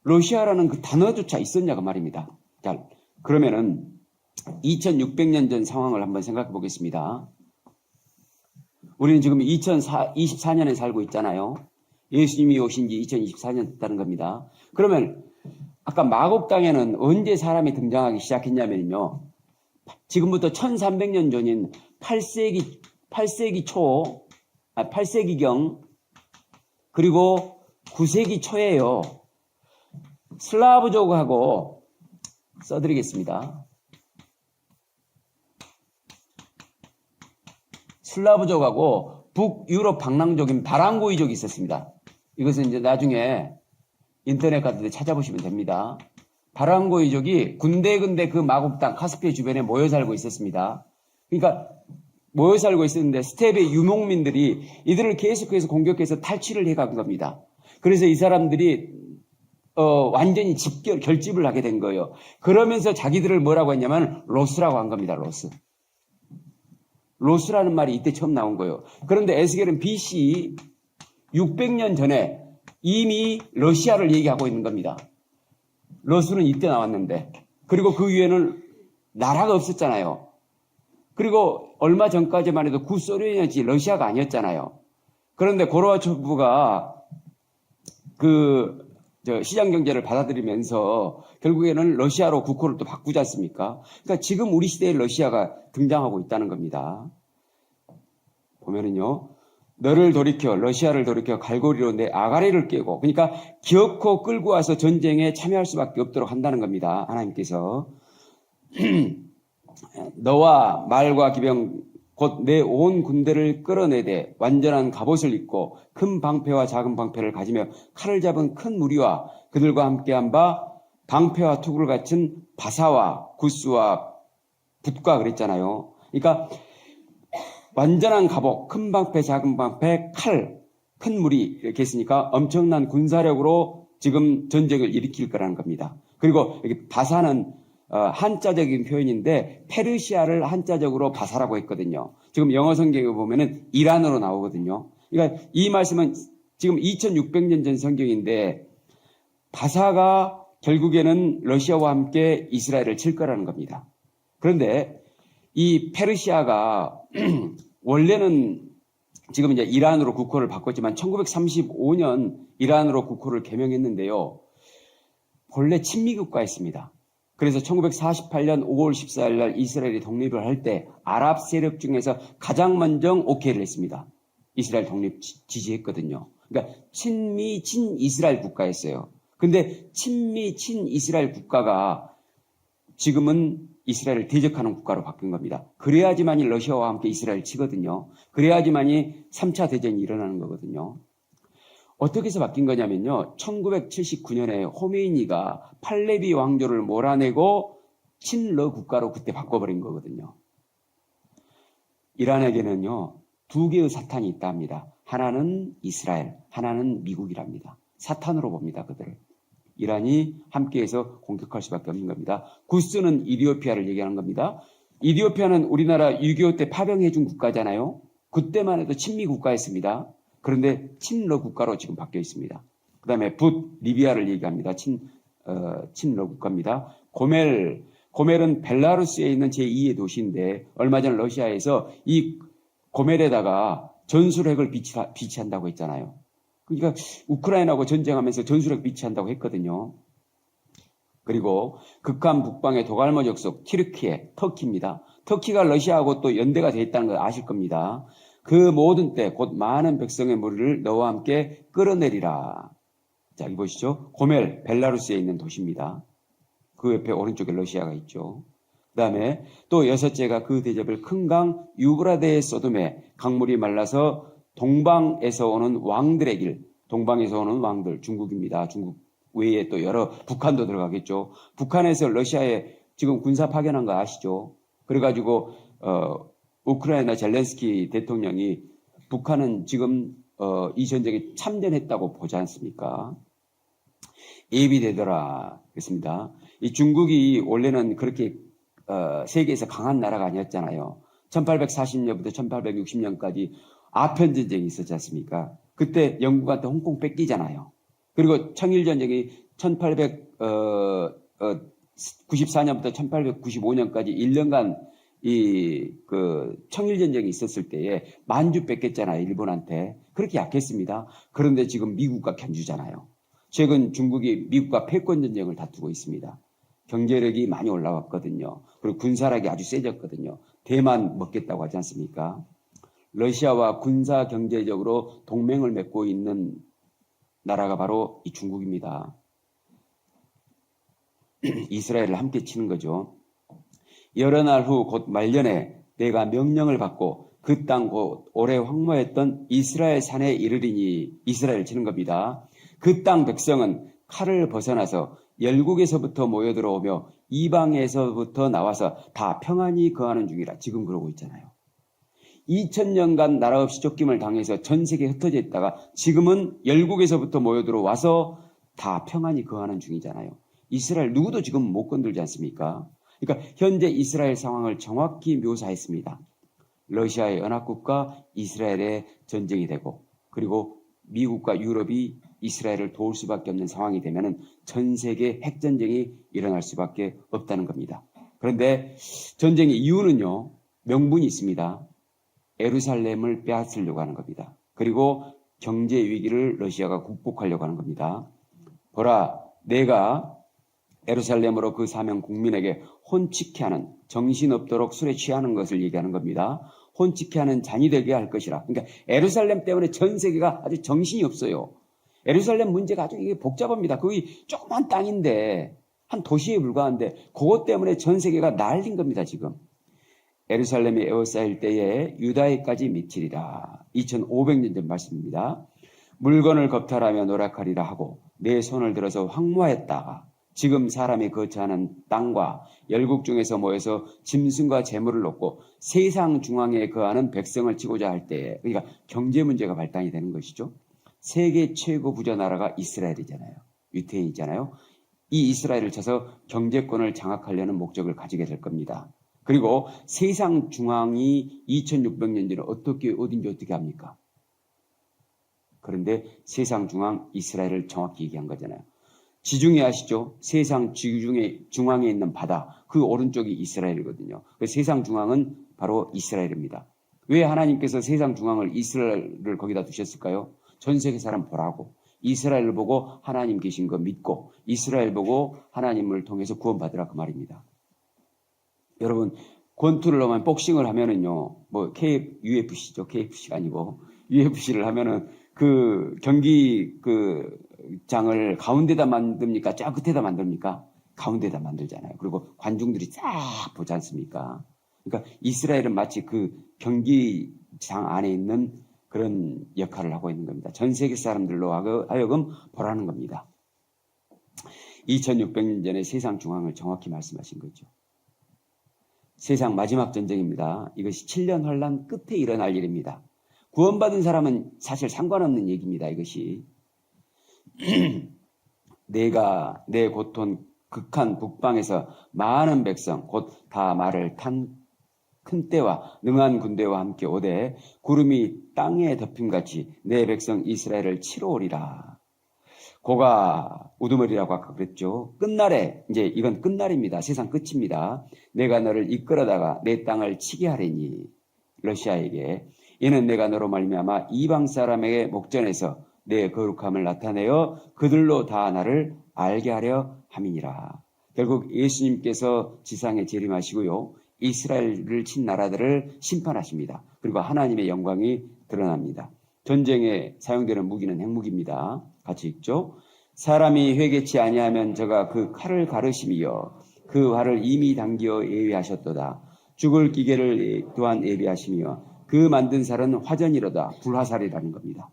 러시아라는 그 단어조차 있었냐 그 말입니다. 자, 그러면은 2600년 전 상황을 한번 생각해 보겠습니다. 우리는 지금 2024년에 살고 있잖아요. 예수님이 오신 지 2024년 됐다는 겁니다. 그러면 아까 마곡 땅에는 언제 사람이 등장하기 시작했냐면요. 지금부터 1300년 전인 8세기경 그리고 9세기 초예요. 슬라브족하고 써드리겠습니다. 슬라브족하고 북유럽 방랑족인 바랑고이족이 있었습니다. 이것은 이제 나중에 인터넷 같은 데 찾아보시면 됩니다. 바랑고이족이 군데군데 그 마곡 땅 카스피해 주변에 모여 살고 있었습니다. 그러니까 모여 살고 있었는데 스테베 유목민들이 이들을 계속해서 공격해서 탈취를 해간 겁니다. 그래서 이 사람들이 완전히 결집을 하게 된 거예요. 그러면서 자기들을 뭐라고 했냐면 로스라고 한 겁니다. 로스라는 말이 이때 처음 나온 거예요. 그런데 에스겔은 BC 600년 전에 이미 러시아를 얘기하고 있는 겁니다. 로스는 이때 나왔는데 그리고 그 위에는 나라가 없었잖아요. 그리고 얼마 전까지만 해도 구소련이었지 러시아가 아니었잖아요. 그런데 고르바초프가 시장 경제를 받아들이면서 결국에는 러시아로 국호를 또 바꾸지 않습니까? 그러니까 지금 우리 시대에 러시아가 등장하고 있다는 겁니다. 보면은요, 러시아를 돌이켜 갈고리로 내 아가리를 깨고, 그러니까 기어코 끌고 와서 전쟁에 참여할 수밖에 없도록 한다는 겁니다. 하나님께서. 너와 말과 기병 곧 내 온 군대를 끌어내되 완전한 갑옷을 입고 큰 방패와 작은 방패를 가지며 칼을 잡은 큰 무리와 그들과 함께한 바 방패와 투구를 갖춘 바사와 구스와 붓과 그랬잖아요. 그러니까 완전한 갑옷, 큰 방패, 작은 방패, 칼, 큰 무리 이렇게 했으니까 엄청난 군사력으로 지금 전쟁을 일으킬 거라는 겁니다. 그리고 여기 바사는 한자적인 표현인데 페르시아를 한자적으로 바사라고 했거든요. 지금 영어 성경에 보면은 이란으로 나오거든요. 그러니까 이 말씀은 지금 2600년 전 성경인데 바사가 결국에는 러시아와 함께 이스라엘을 칠 거라는 겁니다. 그런데 이 페르시아가 원래는 지금 이제 이란으로 국호를 바꿨지만 1935년 이란으로 국호를 개명했는데요. 본래 친미 국가였습니다. 그래서 1948년 5월 14일 날 이스라엘이 독립을 할 때 아랍 세력 중에서 가장 먼저 오케이를 했습니다. 이스라엘 독립 지지했거든요. 그러니까 친미 친이스라엘 국가였어요. 근데 친미 친이스라엘 국가가 지금은 이스라엘을 대적하는 국가로 바뀐 겁니다. 그래야지만이 러시아와 함께 이스라엘 치거든요. 그래야지만이 3차 대전이 일어나는 거거든요. 어떻게 해서 바뀐 거냐면요. 1979년에 호메이니가 팔레비 왕조를 몰아내고 친러 국가로 그때 바꿔버린 거거든요. 이란에게는요. 두 개의 사탄이 있다 합니다. 하나는 이스라엘, 하나는 미국이랍니다. 사탄으로 봅니다. 그들을. 이란이 함께해서 공격할 수밖에 없는 겁니다. 구스는 이디오피아를 얘기하는 겁니다. 이디오피아는 우리나라 6.25 때 파병해준 국가잖아요. 그때만 해도 친미 국가였습니다. 그런데 친러 국가로 지금 바뀌어 있습니다. 그 다음에 리비아를 얘기합니다. 친러 국가입니다. 고멜은 벨라루스에 있는 제2의 도시인데 얼마 전 러시아에서 이 고멜에다가 전술핵을 비치한다고 했잖아요. 그러니까 우크라이나하고 전쟁하면서 전술핵 비치한다고 했거든요. 그리고 극한 북방의 도갈모 적속 튀르키예, 터키입니다. 터키가 러시아하고 또 연대가 되어 있다는 걸 아실 겁니다. 그 모든 때 곧 많은 백성의 무리를 너와 함께 끌어내리라. 자, 여기 보시죠. 고멜, 벨라루스에 있는 도시입니다. 그 옆에 오른쪽에 러시아가 있죠. 그 다음에 또 여섯째가 그 대접을 큰 강 유브라데의 소돔에 강물이 말라서 동방에서 오는 왕들의 길, 동방에서 오는 왕들, 중국입니다. 중국 외에 또 여러, 북한도 들어가겠죠. 북한에서 러시아에 지금 군사 파견한 거 아시죠? 그래가지고, 우크라이나 젤렌스키 대통령이 북한은 지금, 이 전쟁에 참전했다고 보지 않습니까? 예비되더라. 그랬습니다. 이 중국이 원래는 그렇게, 세계에서 강한 나라가 아니었잖아요. 1840년부터 1860년까지 아편전쟁이 있었지 않습니까? 그때 영국한테 홍콩 뺏기잖아요. 그리고 청일전쟁이 1894년부터 1895년까지 1년간 청일전쟁이 있었을 때에 만주 뺏겼잖아요. 일본한테. 그렇게 약했습니다. 그런데 지금 미국과 견주잖아요. 최근 중국이 미국과 패권전쟁을 다투고 있습니다. 경제력이 많이 올라왔거든요. 그리고 군사력이 아주 세졌거든요. 대만 먹겠다고 하지 않습니까? 러시아와 군사 경제적으로 동맹을 맺고 있는 나라가 바로 이 중국입니다. 이스라엘을 함께 치는 거죠. 여러 날 후 곧 말년에 내가 명령을 받고 그 땅 곧 오래 황무했던 이스라엘 산에 이르리니 이스라엘을 치는 겁니다. 그 땅 백성은 칼을 벗어나서 열국에서부터 모여들어오며 이방에서부터 나와서 다 평안히 거하는 중이라. 지금 그러고 있잖아요. 2000년간 나라 없이 쫓김을 당해서 전 세계에 흩어져 있다가 지금은 열국에서부터 모여들어와서 다 평안히 거하는 중이잖아요. 이스라엘 누구도 지금 못 건들지 않습니까? 그러니까 현재 이스라엘 상황을 정확히 묘사했습니다. 러시아의 연합국과 이스라엘의 전쟁이 되고 그리고 미국과 유럽이 이스라엘을 도울 수밖에 없는 상황이 되면 전 세계 핵전쟁이 일어날 수밖에 없다는 겁니다. 그런데 전쟁의 이유는요. 명분이 있습니다. 예루살렘을 빼앗으려고 하는 겁니다. 그리고 경제 위기를 러시아가 극복하려고 하는 겁니다. 보라, 내가 예루살렘으로 그 사명 국민에게 혼치케 하는, 정신없도록 술에 취하는 것을 얘기하는 겁니다. 혼치케 하는 잔이 되게 할 것이라. 그러니까 예루살렘 때문에 전 세계가 아주 정신이 없어요. 예루살렘 문제가 아주 이게 복잡합니다. 거기 조그만 땅인데 한 도시에 불과한데 그것 때문에 전 세계가 난린 겁니다. 지금. 예루살렘이 에워싸일 때에 유다에까지 미치리라. 2500년 전 말씀입니다. 물건을 겁탈하며 노력하리라 하고 내 손을 들어서 황무하였다가 지금 사람이 거처하는 땅과 열국 중에서 모여서 짐승과 재물을 놓고 세상 중앙에 거하는 백성을 치고자 할 때에, 그러니까 경제 문제가 발단이 되는 것이죠. 세계 최고 부자 나라가 이스라엘이잖아요. 유태인이잖아요. 이 이스라엘을 쳐서 경제권을 장악하려는 목적을 가지게 될 겁니다. 그리고 세상 중앙이 2600년 전에 어딘지 어떻게 합니까? 그런데 세상 중앙 이스라엘을 정확히 얘기한 거잖아요. 지중해 아시죠? 세상 중앙에 있는 바다, 그 오른쪽이 이스라엘이거든요. 그 세상 중앙은 바로 이스라엘입니다. 왜 하나님께서 세상 중앙을 이스라엘을 거기다 두셨을까요? 전 세계 사람 보라고. 이스라엘을 보고 하나님 계신 거 믿고 이스라엘 보고 하나님을 통해서 구원받으라 그 말입니다. 여러분 권투를 하면 복싱을 하면은요 뭐 UFC죠. KFC가 아니고 UFC를 하면은 그 경기 그 장을 가운데다 만듭니까? 저 끝에다 만듭니까? 가운데다 만들잖아요. 그리고 관중들이 쫙 보지 않습니까? 그러니까 이스라엘은 마치 그 경기장 안에 있는 그런 역할을 하고 있는 겁니다. 전 세계 사람들로 하여금 보라는 겁니다. 2600년 전에 세상 중앙을 정확히 말씀하신 거죠. 세상 마지막 전쟁입니다. 이것이 7년 환란 끝에 일어날 일입니다. 구원받은 사람은 사실 상관없는 얘기입니다. 이것이 내가 내 고통 극한 북방에서 많은 백성 곧 다 말을 탄 큰 때와 능한 군대와 함께 오되 구름이 땅에 덮임같이 내 백성 이스라엘을 치러 오리라. 고가 우두머리라고 아까 그랬죠. 끝날에 이제 이건 끝날입니다. 세상 끝입니다. 내가 너를 이끌어다가 내 땅을 치게 하리니 러시아에게 이는 내가 너로 말미암아 이방 사람에게 목전에서 내 거룩함을 나타내어 그들로 다 나를 알게 하려 함이니라. 결국 예수님께서 지상에 재림하시고요. 이스라엘을 친 나라들을 심판하십니다. 그리고 하나님의 영광이 드러납니다. 전쟁에 사용되는 무기는 핵무기입니다. 같이 읽죠. 사람이 회개치 아니하면 저가 그 칼을 가르심이여 그 활을 이미 당겨 예비하셨도다. 죽을 기계를 또한 예비하시며 그 만든 살은 화전이로다. 불화살이라는 겁니다.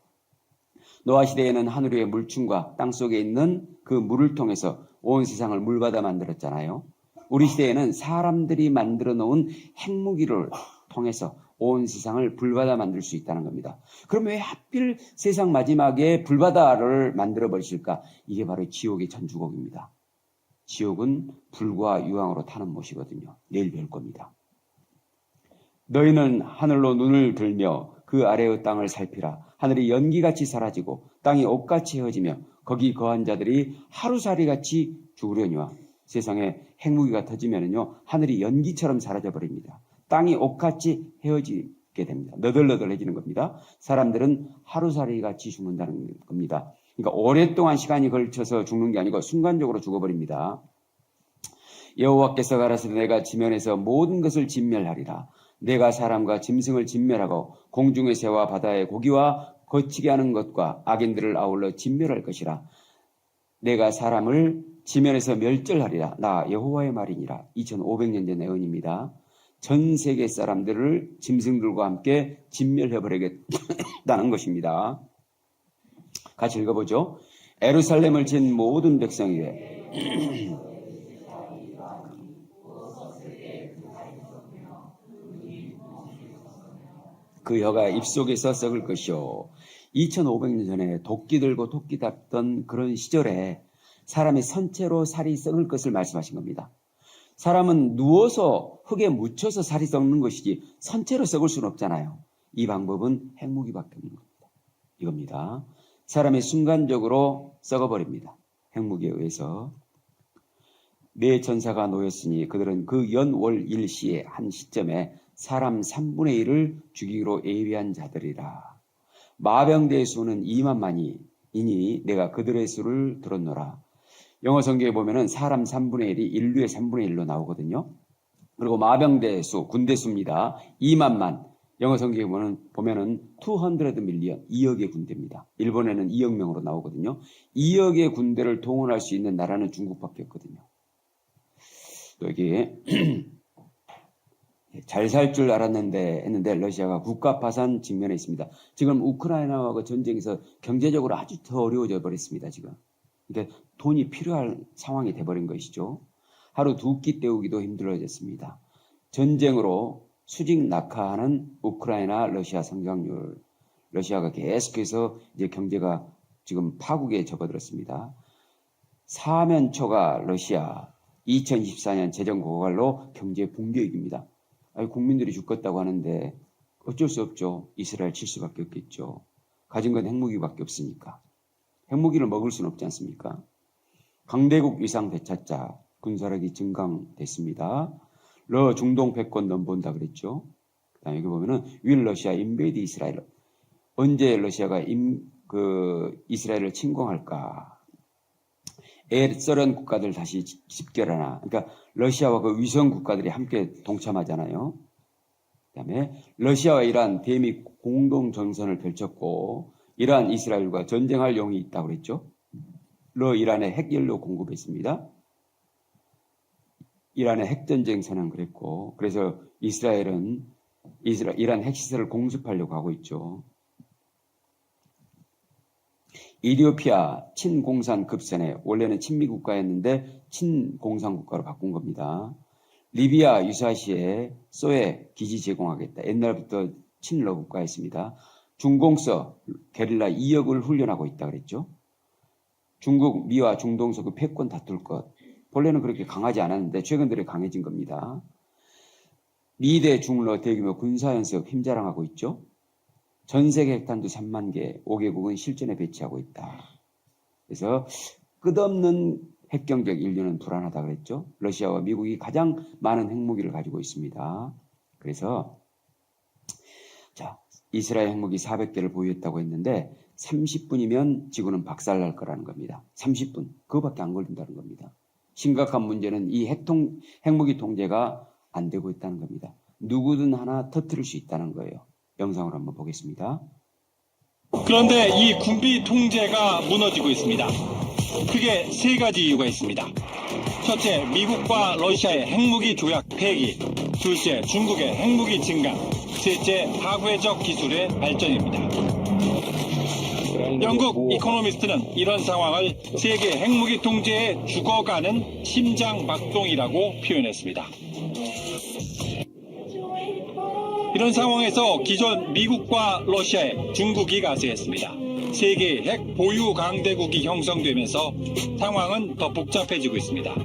노아 시대에는 하늘 위의 물충과 땅 속에 있는 그 물을 통해서 온 세상을 물바다 만들었잖아요. 우리 시대에는 사람들이 만들어 놓은 핵무기를 통해서 온 세상을 불바다 만들 수 있다는 겁니다. 그럼 왜 하필 세상 마지막에 불바다를 만들어 버리실까? 이게 바로 지옥의 천주곡입니다. 지옥은 불과 유황으로 타는 못이거든요. 내일 뵐 겁니다. 너희는 하늘로 눈을 들며 그 아래의 땅을 살피라. 하늘이 연기같이 사라지고 땅이 옥같이 헤어지며 거기 거한 자들이 하루살이같이 죽으려니와. 세상에 핵무기가 터지면은요 하늘이 연기처럼 사라져버립니다. 땅이 옥같이 헤어지게 됩니다. 너덜너덜해지는 겁니다. 사람들은 하루살이같이 죽는다는 겁니다. 그러니까 오랫동안 시간이 걸쳐서 죽는 게 아니고 순간적으로 죽어버립니다. 여호와께서 가라사대 내가 지면에서 모든 것을 진멸하리라. 내가 사람과 짐승을 진멸하고 공중의 새와 바다의 고기와 거치게 하는 것과 악인들을 아울러 진멸할 것이라. 내가 사람을 지면에서 멸절하리라. 나 여호와의 말이니라. 2500년 전의 언입니다. 전 세계 사람들을 짐승들과 함께 진멸해버리겠다는 것입니다. 같이 읽어보죠. 에루살렘을 진 모든 백성이래. 그 혀가 입속에서 썩을 것이요. 2500년 전에 도끼 들고 도끼 잡던 그런 시절에 사람이 선체로 살이 썩을 것을 말씀하신 겁니다. 사람은 누워서 흙에 묻혀서 살이 썩는 것이지 선체로 썩을 수는 없잖아요. 이 방법은 핵무기밖에 없는 겁니다. 이겁니다. 사람이 순간적으로 썩어버립니다. 핵무기에 의해서. 네 천사가 놓였으니 그들은 그 연월 일시의 한 시점에 사람 3분의 1을 죽이기로 예비한 자들이라. 마병대의 수는 2만만이니 내가 그들의 수를 들었노라. 영어 성경에 보면은 사람 3분의 1이 인류의 3분의 1로 나오거든요. 그리고 마병대 수, 군대 수입니다. 2만만. 영어 성경에 보면은 200 밀리언, 2억의 군대입니다. 일본에는 2억 명으로 나오거든요. 2억의 군대를 동원할 수 있는 나라는 중국밖에 없거든요. 또 여기 잘 살 줄 알았는데 했는데 러시아가 국가 파산 직면에 있습니다. 지금 우크라이나와 전쟁에서 경제적으로 아주 더 어려워져 버렸습니다. 지금. 그러니까 돈이 필요한 상황이 돼버린 것이죠. 하루 두 끼 때우기도 힘들어졌습니다. 전쟁으로 수직 낙하하는 우크라이나 러시아 성장률. 러시아가 계속해서 이제 경제가 지금 파국에 접어들었습니다. 사면초가 러시아 2024년 재정 고갈로 경제 붕괴입니다. 국민들이 죽겠다고 하는데 어쩔 수 없죠. 이스라엘 칠 수밖에 없겠죠. 가진 건 핵무기밖에 없으니까. 핵무기를 먹을 수는 없지 않습니까? 강대국 위상 되찾자 군사력이 증강됐습니다. 러 중동 패권 넘본다 그랬죠. 그다음에 여기 보면은 will Russia invade Israel. 언제 러시아가 이스라엘을 침공할까? 소련 국가들 다시 집결하나. 그러니까 러시아와 그 위성 국가들이 함께 동참하잖아요. 그다음에 러시아와 이란 대미 공동 전선을 펼쳤고 이란 이스라엘과 전쟁할 용이 있다고 그랬죠. 이란에 핵연료 공급했습니다. 이란의 핵전쟁 선언 그랬고 그래서 이스라엘은 이란 핵시설을 공습하려고 하고 있죠. 이디오피아 친공산 급선에 원래는 친미 국가였는데 친공산 국가로 바꾼 겁니다. 리비아 유사시에 소에 기지 제공하겠다. 옛날부터 친러 국가였습니다. 중공서 게릴라 2억을 훈련하고 있다 그랬죠. 중국 미와 중동서 그 패권 다툴 것. 본래는 그렇게 강하지 않았는데 최근 들에 강해진 겁니다. 미대 중러 대규모 군사연습 힘자랑하고 있죠. 전 세계 핵탄두 3만 개, 5개국은 실전에 배치하고 있다. 그래서 끝없는 핵경쟁 인류는 불안하다 그랬죠. 러시아와 미국이 가장 많은 핵무기를 가지고 있습니다. 그래서 자, 이스라엘 핵무기 400개를 보유했다고 했는데 30분이면 지구는 박살날 거라는 겁니다. 30분. 그거밖에 안 걸린다는 겁니다. 심각한 문제는 이 핵무기 통제가 안 되고 있다는 겁니다. 누구든 하나 터뜨릴 수 있다는 거예요. 영상으로 한번 보겠습니다. 그런데 이 군비 통제가 무너지고 있습니다. 크게 세 가지 이유가 있습니다. 첫째, 미국과 러시아의 핵무기 조약 폐기. 둘째, 중국의 핵무기 증강. 셋째, 파괴적 기술의 발전입니다. 영국 이코노미스트는 이런 상황을 세계 핵무기 통제에 죽어가는 심장박동이라고 표현했습니다. 이런 상황에서 기존 미국과 러시아에 중국이 가세했습니다. 세계 핵 보유 강대국이 형성되면서 상황은 더 복잡해지고 있습니다.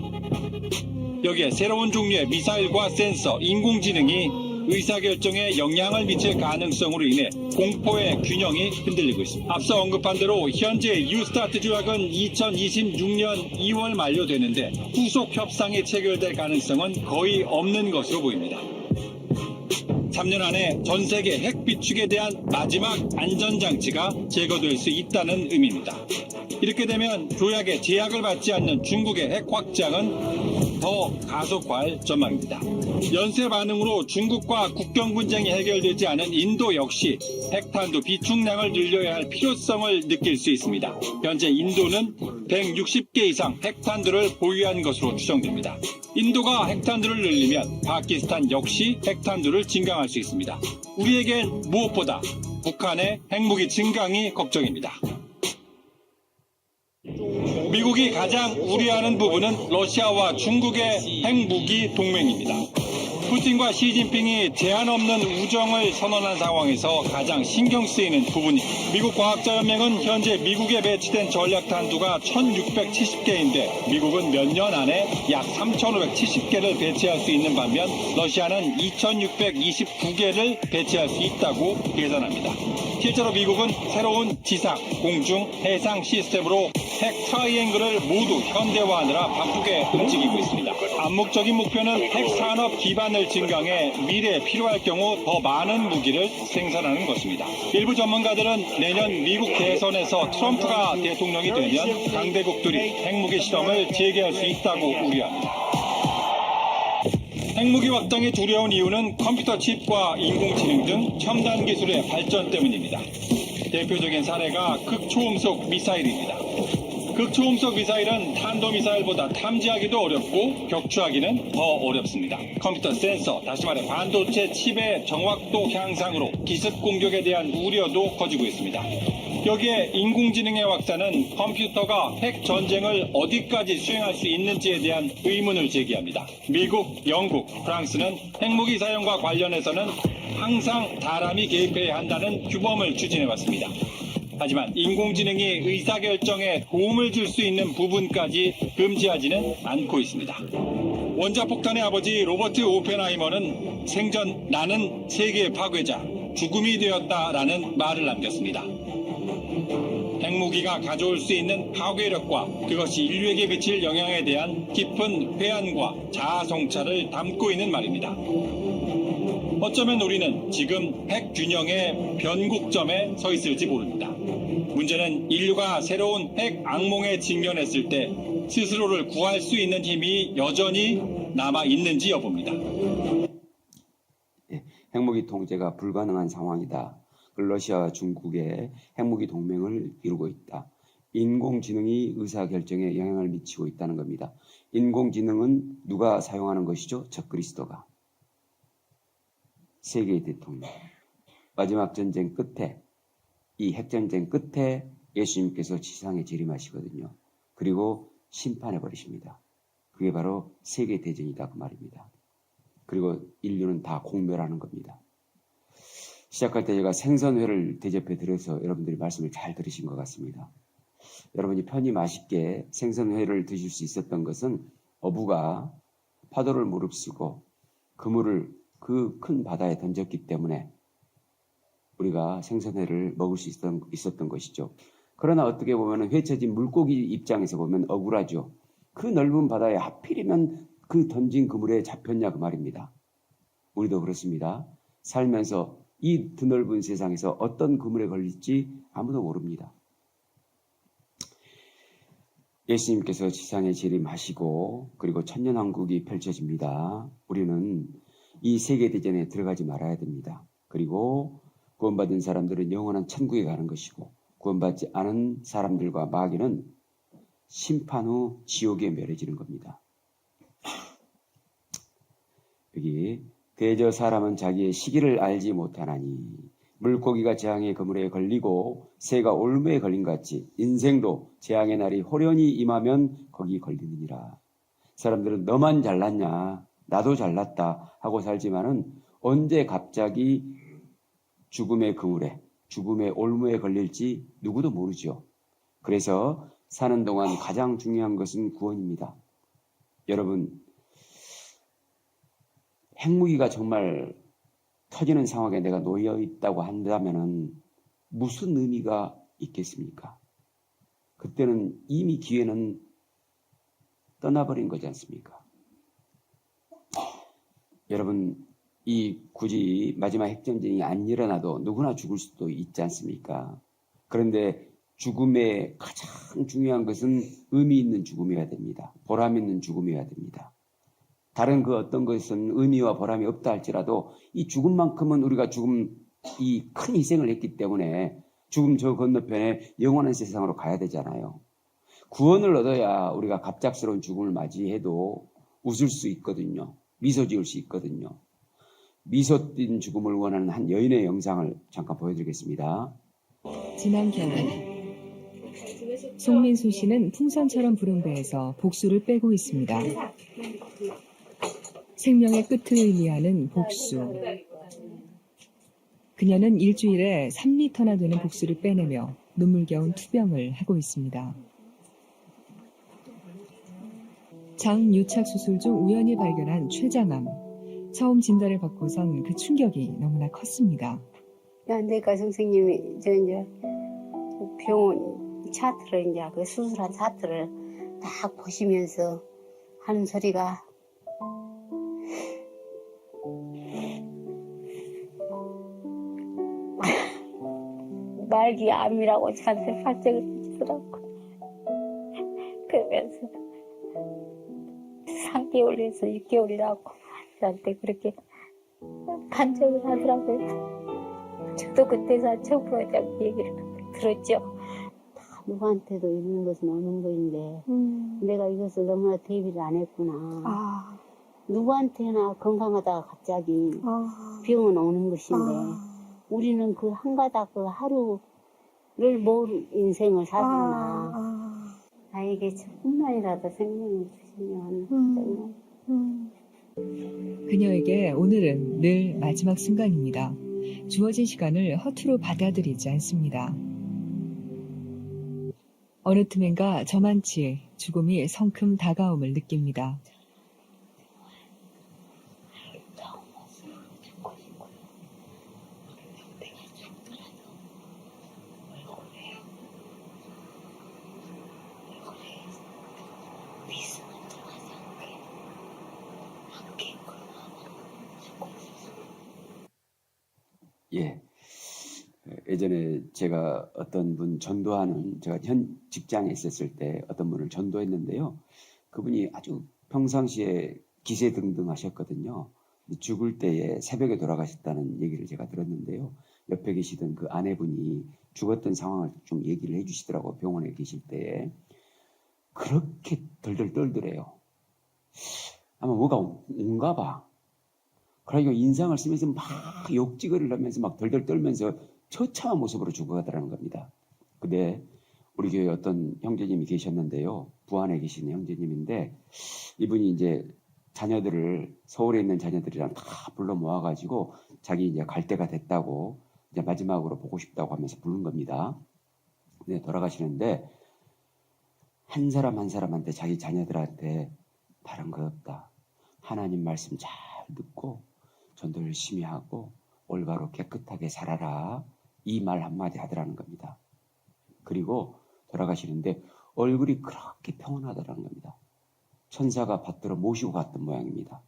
여기에 새로운 종류의 미사일과 센서, 인공지능이 의사결정에 영향을 미칠 가능성으로 인해 공포의 균형이 흔들리고 있습니다. 앞서 언급한 대로 현재 뉴스타트 조약은 2026년 2월 만료되는데 후속 협상이 체결될 가능성은 거의 없는 것으로 보입니다. 3년 안에 전 세계 핵 비축에 대한 마지막 안전장치가 제거될 수 있다는 의미입니다. 이렇게 되면 조약에 제약을 받지 않는 중국의 핵 확장은 더 가속화할 전망입니다. 연쇄 반응으로 중국과 국경 분쟁이 해결되지 않은 인도 역시 핵탄두 비축량을 늘려야 할 필요성을 느낄 수 있습니다. 현재 인도는 160개 이상 핵탄두를 보유한 것으로 추정됩니다. 인도가 핵탄두를 늘리면 파키스탄 역시 핵탄두를 증강할 수 있습니다. 우리에겐 무엇보다 북한의 핵무기 증강이 걱정입니다. 미국이 가장 우려하는 부분은 러시아와 중국의 핵무기 동맹입니다. 푸틴과 시진핑이 제한 없는 우정을 선언한 상황에서 가장 신경 쓰이는 부분입니다. 미국 과학자연맹은 현재 미국에 배치된 전략탄두가 1670개인데 미국은 몇 년 안에 약 3570개를 배치할 수 있는 반면 러시아는 2629개를 배치할 수 있다고 계산합니다. 실제로 미국은 새로운 지상, 공중, 해상 시스템으로 핵 트라이앵글을 모두 현대화하느라 바쁘게 움직이고 있습니다. 암묵적인 목표는 핵 산업 기반을 증강해 미래에 필요할 경우 더 많은 무기를 생산하는 것입니다. 일부 전문가들은 내년 미국 대선에서 트럼프가 대통령이 되면 강대국들이 핵무기 실험을 재개할 수 있다고 우려합니다. 핵무기 확장이 두려운 이유는 컴퓨터 칩과 인공지능 등 첨단 기술의 발전 때문입니다. 대표적인 사례가 극초음속 미사일입니다. 극초음속 미사일은 탄도미사일보다 탐지하기도 어렵고 격추하기는 더 어렵습니다. 컴퓨터 센서, 다시 말해 반도체 칩의 정확도 향상으로 기습 공격에 대한 우려도 커지고 있습니다. 여기에 인공지능의 확산은 컴퓨터가 핵 전쟁을 어디까지 수행할 수 있는지에 대한 의문을 제기합니다. 미국, 영국, 프랑스는 핵무기 사용과 관련해서는 항상 사람이 개입해야 한다는 규범을 추진해왔습니다. 하지만 인공지능이 의사결정에 도움을 줄 수 있는 부분까지 금지하지는 않고 있습니다. 원자폭탄의 아버지 로버트 오펜하이머는 생전 나는 세계의 파괴자, 죽음이 되었다라는 말을 남겼습니다. 핵무기가 가져올 수 있는 파괴력과 그것이 인류에게 그칠 영향에 대한 깊은 회한과 자아 성찰을 담고 있는 말입니다. 어쩌면 우리는 지금 핵 균형의 변곡점에 서 있을지 모릅니다. 문제는 인류가 새로운 핵 악몽에 직면했을 때 스스로를 구할 수 있는 힘이 여전히 남아 있는지 여부입니다. 핵무기 통제가 불가능한 상황이다. 러시아와 중국의 핵무기 동맹을 이루고 있다. 인공지능이 의사결정에 영향을 미치고 있다는 겁니다. 인공지능은 누가 사용하는 것이죠? 적그리스도가. 세계의 대통령. 마지막 전쟁 끝에, 이 핵전쟁 끝에 예수님께서 지상에 재림하시거든요. 그리고 심판해 버리십니다. 그게 바로 세계대전이다 그 말입니다. 그리고 인류는 다 공멸하는 겁니다. 시작할 때 제가 생선회를 대접해 드려서 여러분들이 말씀을 잘 들으신 것 같습니다. 여러분이 편히 맛있게 생선회를 드실 수 있었던 것은 어부가 파도를 무릅쓰고 그물을 그 큰 바다에 던졌기 때문에 우리가 생선회를 먹을 수 있었던 것이죠. 그러나 어떻게 보면 회쳐진 물고기 입장에서 보면 억울하죠. 그 넓은 바다에 하필이면 그 던진 그물에 잡혔냐 그 말입니다. 우리도 그렇습니다. 살면서 이 드넓은 세상에서 어떤 그물에 걸릴지 아무도 모릅니다. 예수님께서 지상에 재림하시고 그리고 천년왕국이 펼쳐집니다. 우리는 이 세계대전에 들어가지 말아야 됩니다. 그리고 구원받은 사람들은 영원한 천국에 가는 것이고 구원받지 않은 사람들과 마귀는 심판 후 지옥에 멸해지는 겁니다. 여기 대저 사람은 자기의 시기를 알지 못하나니 물고기가 재앙의 그물에 걸리고 새가 올무에 걸린 것 같이 인생도 재앙의 날이 호련히 임하면 거기 걸리느니라. 사람들은 너만 잘났냐 나도 잘났다 하고 살지만은 언제 갑자기 죽음의 그물에 죽음의 올무에 걸릴지 누구도 모르죠. 그래서 사는 동안 가장 중요한 것은 구원입니다. 여러분 핵무기가 정말 터지는 상황에 내가 놓여 있다고 한다면은 무슨 의미가 있겠습니까? 그때는 이미 기회는 떠나버린 거지 않습니까? 여러분 이 굳이 마지막 핵전쟁이 안 일어나도 누구나 죽을 수도 있지 않습니까? 그런데 죽음의 가장 중요한 것은 의미 있는 죽음이어야 됩니다. 보람 있는 죽음이어야 됩니다. 다른 그 어떤 것은 의미와 보람이 없다 할지라도 이 죽음만큼은 우리가 죽음 이 큰 희생을 했기 때문에 죽음 저 건너편에 영원한 세상으로 가야 되잖아요. 구원을 얻어야 우리가 갑작스러운 죽음을 맞이해도 웃을 수 있거든요. 미소 지을 수 있거든요. 미소 띤 죽음을 원하는 한 여인의 영상을 잠깐 보여드리겠습니다. 지난 겨울 송민수 씨는 풍선처럼 부른 배에서 복수를 빼고 있습니다. 생명의 끝을 의미하는 복수. 그녀는 일주일에 3리터나 되는 복수를 빼내며 눈물겨운 투병을 하고 있습니다. 장유착 수술 중 우연히 발견한 췌장암. 처음 진단을 받고선 그 충격이 너무나 컸습니다. 내과 선생님이 저 이제 병원 차트를 이제 그 수술한 차트를 딱 보시면서 하는 소리가 말기 암이라고 저한테 발작을 해주더라고. 그러면서 3개월에서 6개월이라고 저한테 그렇게 간청을 하더라고요. 저도 그때서 처음으로 얘기를 들었죠. 다 누구한테도 있는 것은 없는 거인데 내가 이것을 너무나 대비를 안 했구나. 누구한테나 건강하다가 갑자기 병은 오는 것인데 우리는 그 한 가닥 그 하루를 모른 인생을 살았구나. 나에게 조금만이라도 생명을 주시면 정말. 그녀에게 오늘은 늘 마지막 순간입니다. 주어진 시간을 허투루 받아들이지 않습니다. 어느 틈엔가 저만치 죽음이 성큼 다가옴을 느낍니다. 예전에 제가 어떤 분 전도하는, 제가 현 직장에 있었을 때 어떤 분을 전도했는데요. 그분이 아주 평상시에 기세등등 하셨거든요. 죽을 때에 새벽에 돌아가셨다는 얘기를 제가 들었는데요. 옆에 계시던 그 아내분이 죽었던 상황을 좀 얘기를 해주시더라고요. 병원에 계실 때에. 그렇게 덜덜 떨더래요. 아마 뭐가 온가 봐. 그러니까 인상을 쓰면서 막 욕지거리를 하면서 막 덜덜 떨면서 처참한 모습으로 죽어가더라는 겁니다. 근데 우리 교회 어떤 형제님이 계셨는데요. 부안에 계신 형제님인데 이분이 이제 자녀들을, 서울에 있는 자녀들이랑 다 불러 모아가지고 자기 이제 갈 때가 됐다고, 이제 마지막으로 보고 싶다고 하면서 부른 겁니다. 근데 돌아가시는데 한 사람 한 사람한테, 자기 자녀들한테 다른 거 없다. 하나님 말씀 잘 듣고 전도 열심히 하고 올바로 깨끗하게 살아라. 이 말 한마디 하더라는 겁니다. 그리고 돌아가시는데 얼굴이 그렇게 평온하더라는 겁니다. 천사가 받들어 모시고 갔던 모양입니다.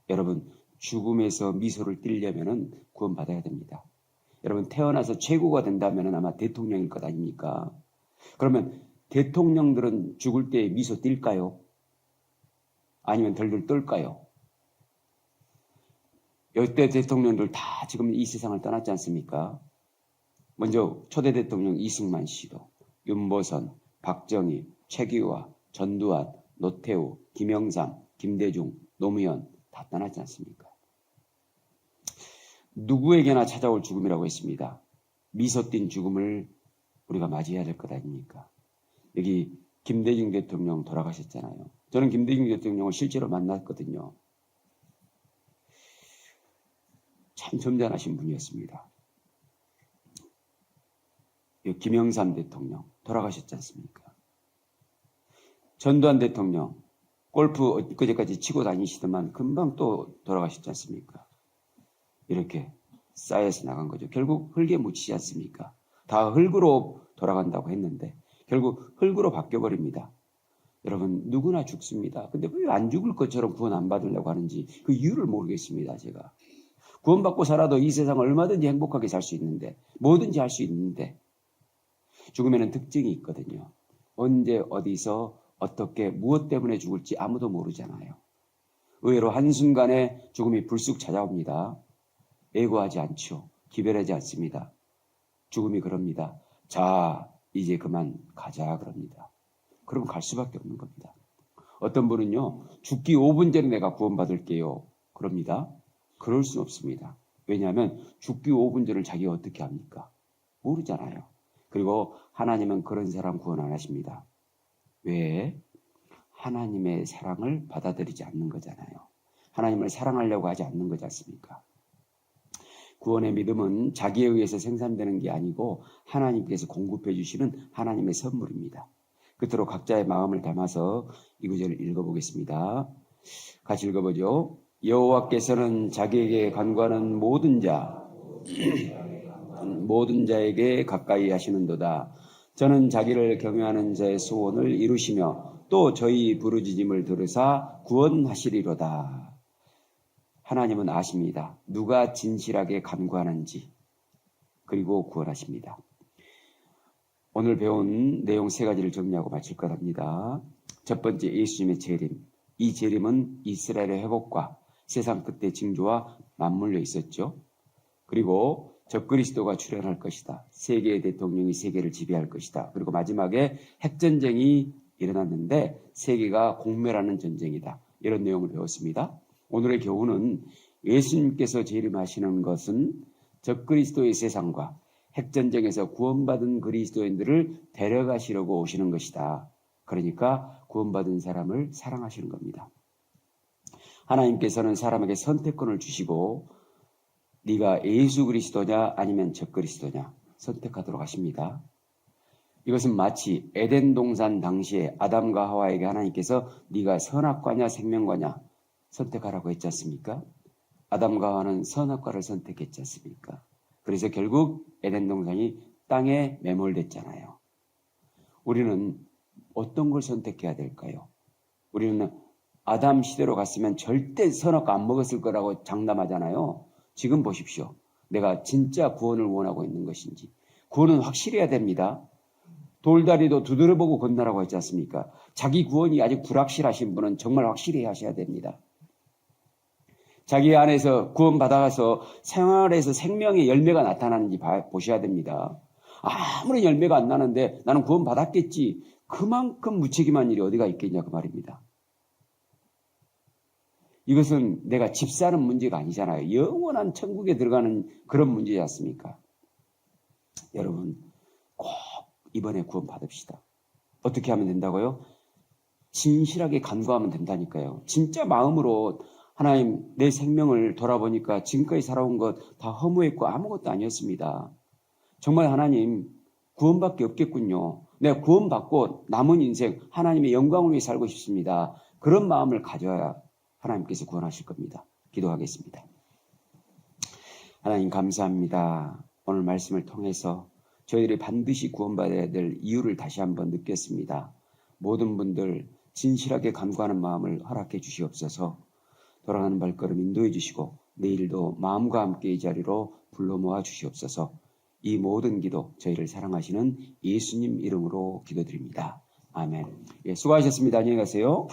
여러분, 죽음에서 미소를 띠려면 구원받아야 됩니다. 여러분, 태어나서 최고가 된다면 아마 대통령일 것 아닙니까? 그러면 대통령들은 죽을 때 미소 띌까요? 아니면 덜덜 떨까요? 여태 대통령들 다 지금 이 세상을 떠났지 않습니까? 먼저 초대 대통령 이승만 씨도, 윤보선, 박정희, 최규화, 전두환, 노태우, 김영삼, 김대중, 노무현 다 떠났지 않습니까? 누구에게나 찾아올 죽음이라고 했습니다. 미소 띈 죽음을 우리가 맞이해야 될 것 아닙니까? 여기 김대중 대통령 돌아가셨잖아요. 저는 김대중 대통령을 실제로 만났거든요. 참 점잖으신 분이었습니다. 김영삼 대통령 돌아가셨지 않습니까? 전두환 대통령 골프 엊그제까지 치고 다니시더만 금방 또 돌아가셨지 않습니까? 이렇게 쌓여서 나간 거죠. 결국 흙에 묻히지 않습니까? 다 흙으로 돌아간다고 했는데 결국 흙으로 바뀌어버립니다. 여러분, 누구나 죽습니다. 근데 왜 안 죽을 것처럼 구원 안 받으려고 하는지 그 이유를 모르겠습니다. 제가 구원받고 살아도 이 세상을 얼마든지 행복하게 살 수 있는데, 뭐든지 할 수 있는데, 죽음에는 특징이 있거든요. 언제 어디서 어떻게 무엇 때문에 죽을지 아무도 모르잖아요. 의외로 한순간에 죽음이 불쑥 찾아옵니다. 애고하지 않죠. 기별하지 않습니다. 죽음이 그럽니다. 자, 이제 그만 가자 그럽니다. 그럼 갈 수밖에 없는 겁니다. 어떤 분은요, 죽기 5분 전에 내가 구원받을게요 그럽니다. 그럴 수 없습니다. 왜냐하면 죽기 5분 전을 자기가 어떻게 합니까? 모르잖아요. 그리고 하나님은 그런 사람 구원 안 하십니다. 왜? 하나님의 사랑을 받아들이지 않는 거잖아요. 하나님을 사랑하려고 하지 않는 거지 않습니까? 구원의 믿음은 자기에 의해서 생산되는 게 아니고 하나님께서 공급해 주시는 하나님의 선물입니다. 끝으로 각자의 마음을 담아서 이 구절을 읽어보겠습니다. 같이 읽어보죠. 여호와께서는 자기에게 간구하는 모든 자에게 가까이 하시는도다. 저는 자기를 경외하는 자의 소원을 이루시며 또 저희 부르짖음을 들으사 구원하시리로다. 하나님은 아십니다. 누가 진실하게 간구하는지. 그리고 구원하십니다. 오늘 배운 내용 3가지를 정리하고 마칠 것 합니다. 첫 번째, 예수님의 재림. 이 재림은 이스라엘의 회복과 세상 끝의 징조와 맞물려 있었죠. 그리고 적그리스도가 출현할 것이다. 세계의 대통령이 세계를 지배할 것이다. 그리고 마지막에 핵전쟁이 일어났는데 세계가 공멸하는 전쟁이다. 이런 내용을 배웠습니다. 오늘의 교훈은 예수님께서 재림하시는 것은 적그리스도의 세상과 핵전쟁에서 구원받은 그리스도인들을 데려가시려고 오시는 것이다. 그러니까 구원받은 사람을 사랑하시는 겁니다. 하나님께서는 사람에게 선택권을 주시고 네가 예수 그리스도냐 아니면 적그리스도냐 선택하도록 하십니다. 이것은 마치 에덴 동산 당시에 아담과 하와에게 하나님께서 네가 선악과냐 생명과냐 선택하라고 했지 않습니까? 아담과 하와는 선악과를 선택했지 않습니까? 그래서 결국 에덴 동산이 땅에 매몰됐잖아요. 우리는 어떤 걸 선택해야 될까요? 우리는 아담 시대로 갔으면 절대 선악과 안 먹었을 거라고 장담하잖아요. 지금 보십시오. 내가 진짜 구원을 원하고 있는 것인지. 구원은 확실해야 됩니다. 돌다리도 두드려보고 건너라고 했지 않습니까? 자기 구원이 아직 불확실하신 분은 정말 확실히 하셔야 됩니다. 자기 안에서 구원받아가서 생활에서 생명의 열매가 나타나는지 보셔야 됩니다. 아무리 열매가 안 나는데 나는 구원받았겠지. 그만큼 무책임한 일이 어디가 있겠냐 그 말입니다. 이것은 내가 집 사는 문제가 아니잖아요. 영원한 천국에 들어가는 그런 문제지 않습니까? 여러분 꼭 이번에 구원받읍시다. 어떻게 하면 된다고요? 진실하게 간구하면 된다니까요. 진짜 마음으로 하나님 내 생명을 돌아보니까 지금까지 살아온 것 다 허무했고 아무것도 아니었습니다. 정말 하나님 구원밖에 없겠군요. 내가 구원받고 남은 인생 하나님의 영광을 위해 살고 싶습니다. 그런 마음을 가져야 하나님께서 구원하실 겁니다. 기도하겠습니다. 하나님 감사합니다. 오늘 말씀을 통해서 저희들이 반드시 구원받아야 될 이유를 다시 한번 느꼈습니다. 모든 분들 진실하게 간구하는 마음을 허락해 주시옵소서. 돌아가는 발걸음 인도해 주시고 내일도 마음과 함께 이 자리로 불러 모아 주시옵소서. 이 모든 기도 저희를 사랑하시는 예수님 이름으로 기도드립니다. 아멘. 예, 수고하셨습니다. 안녕히 가세요.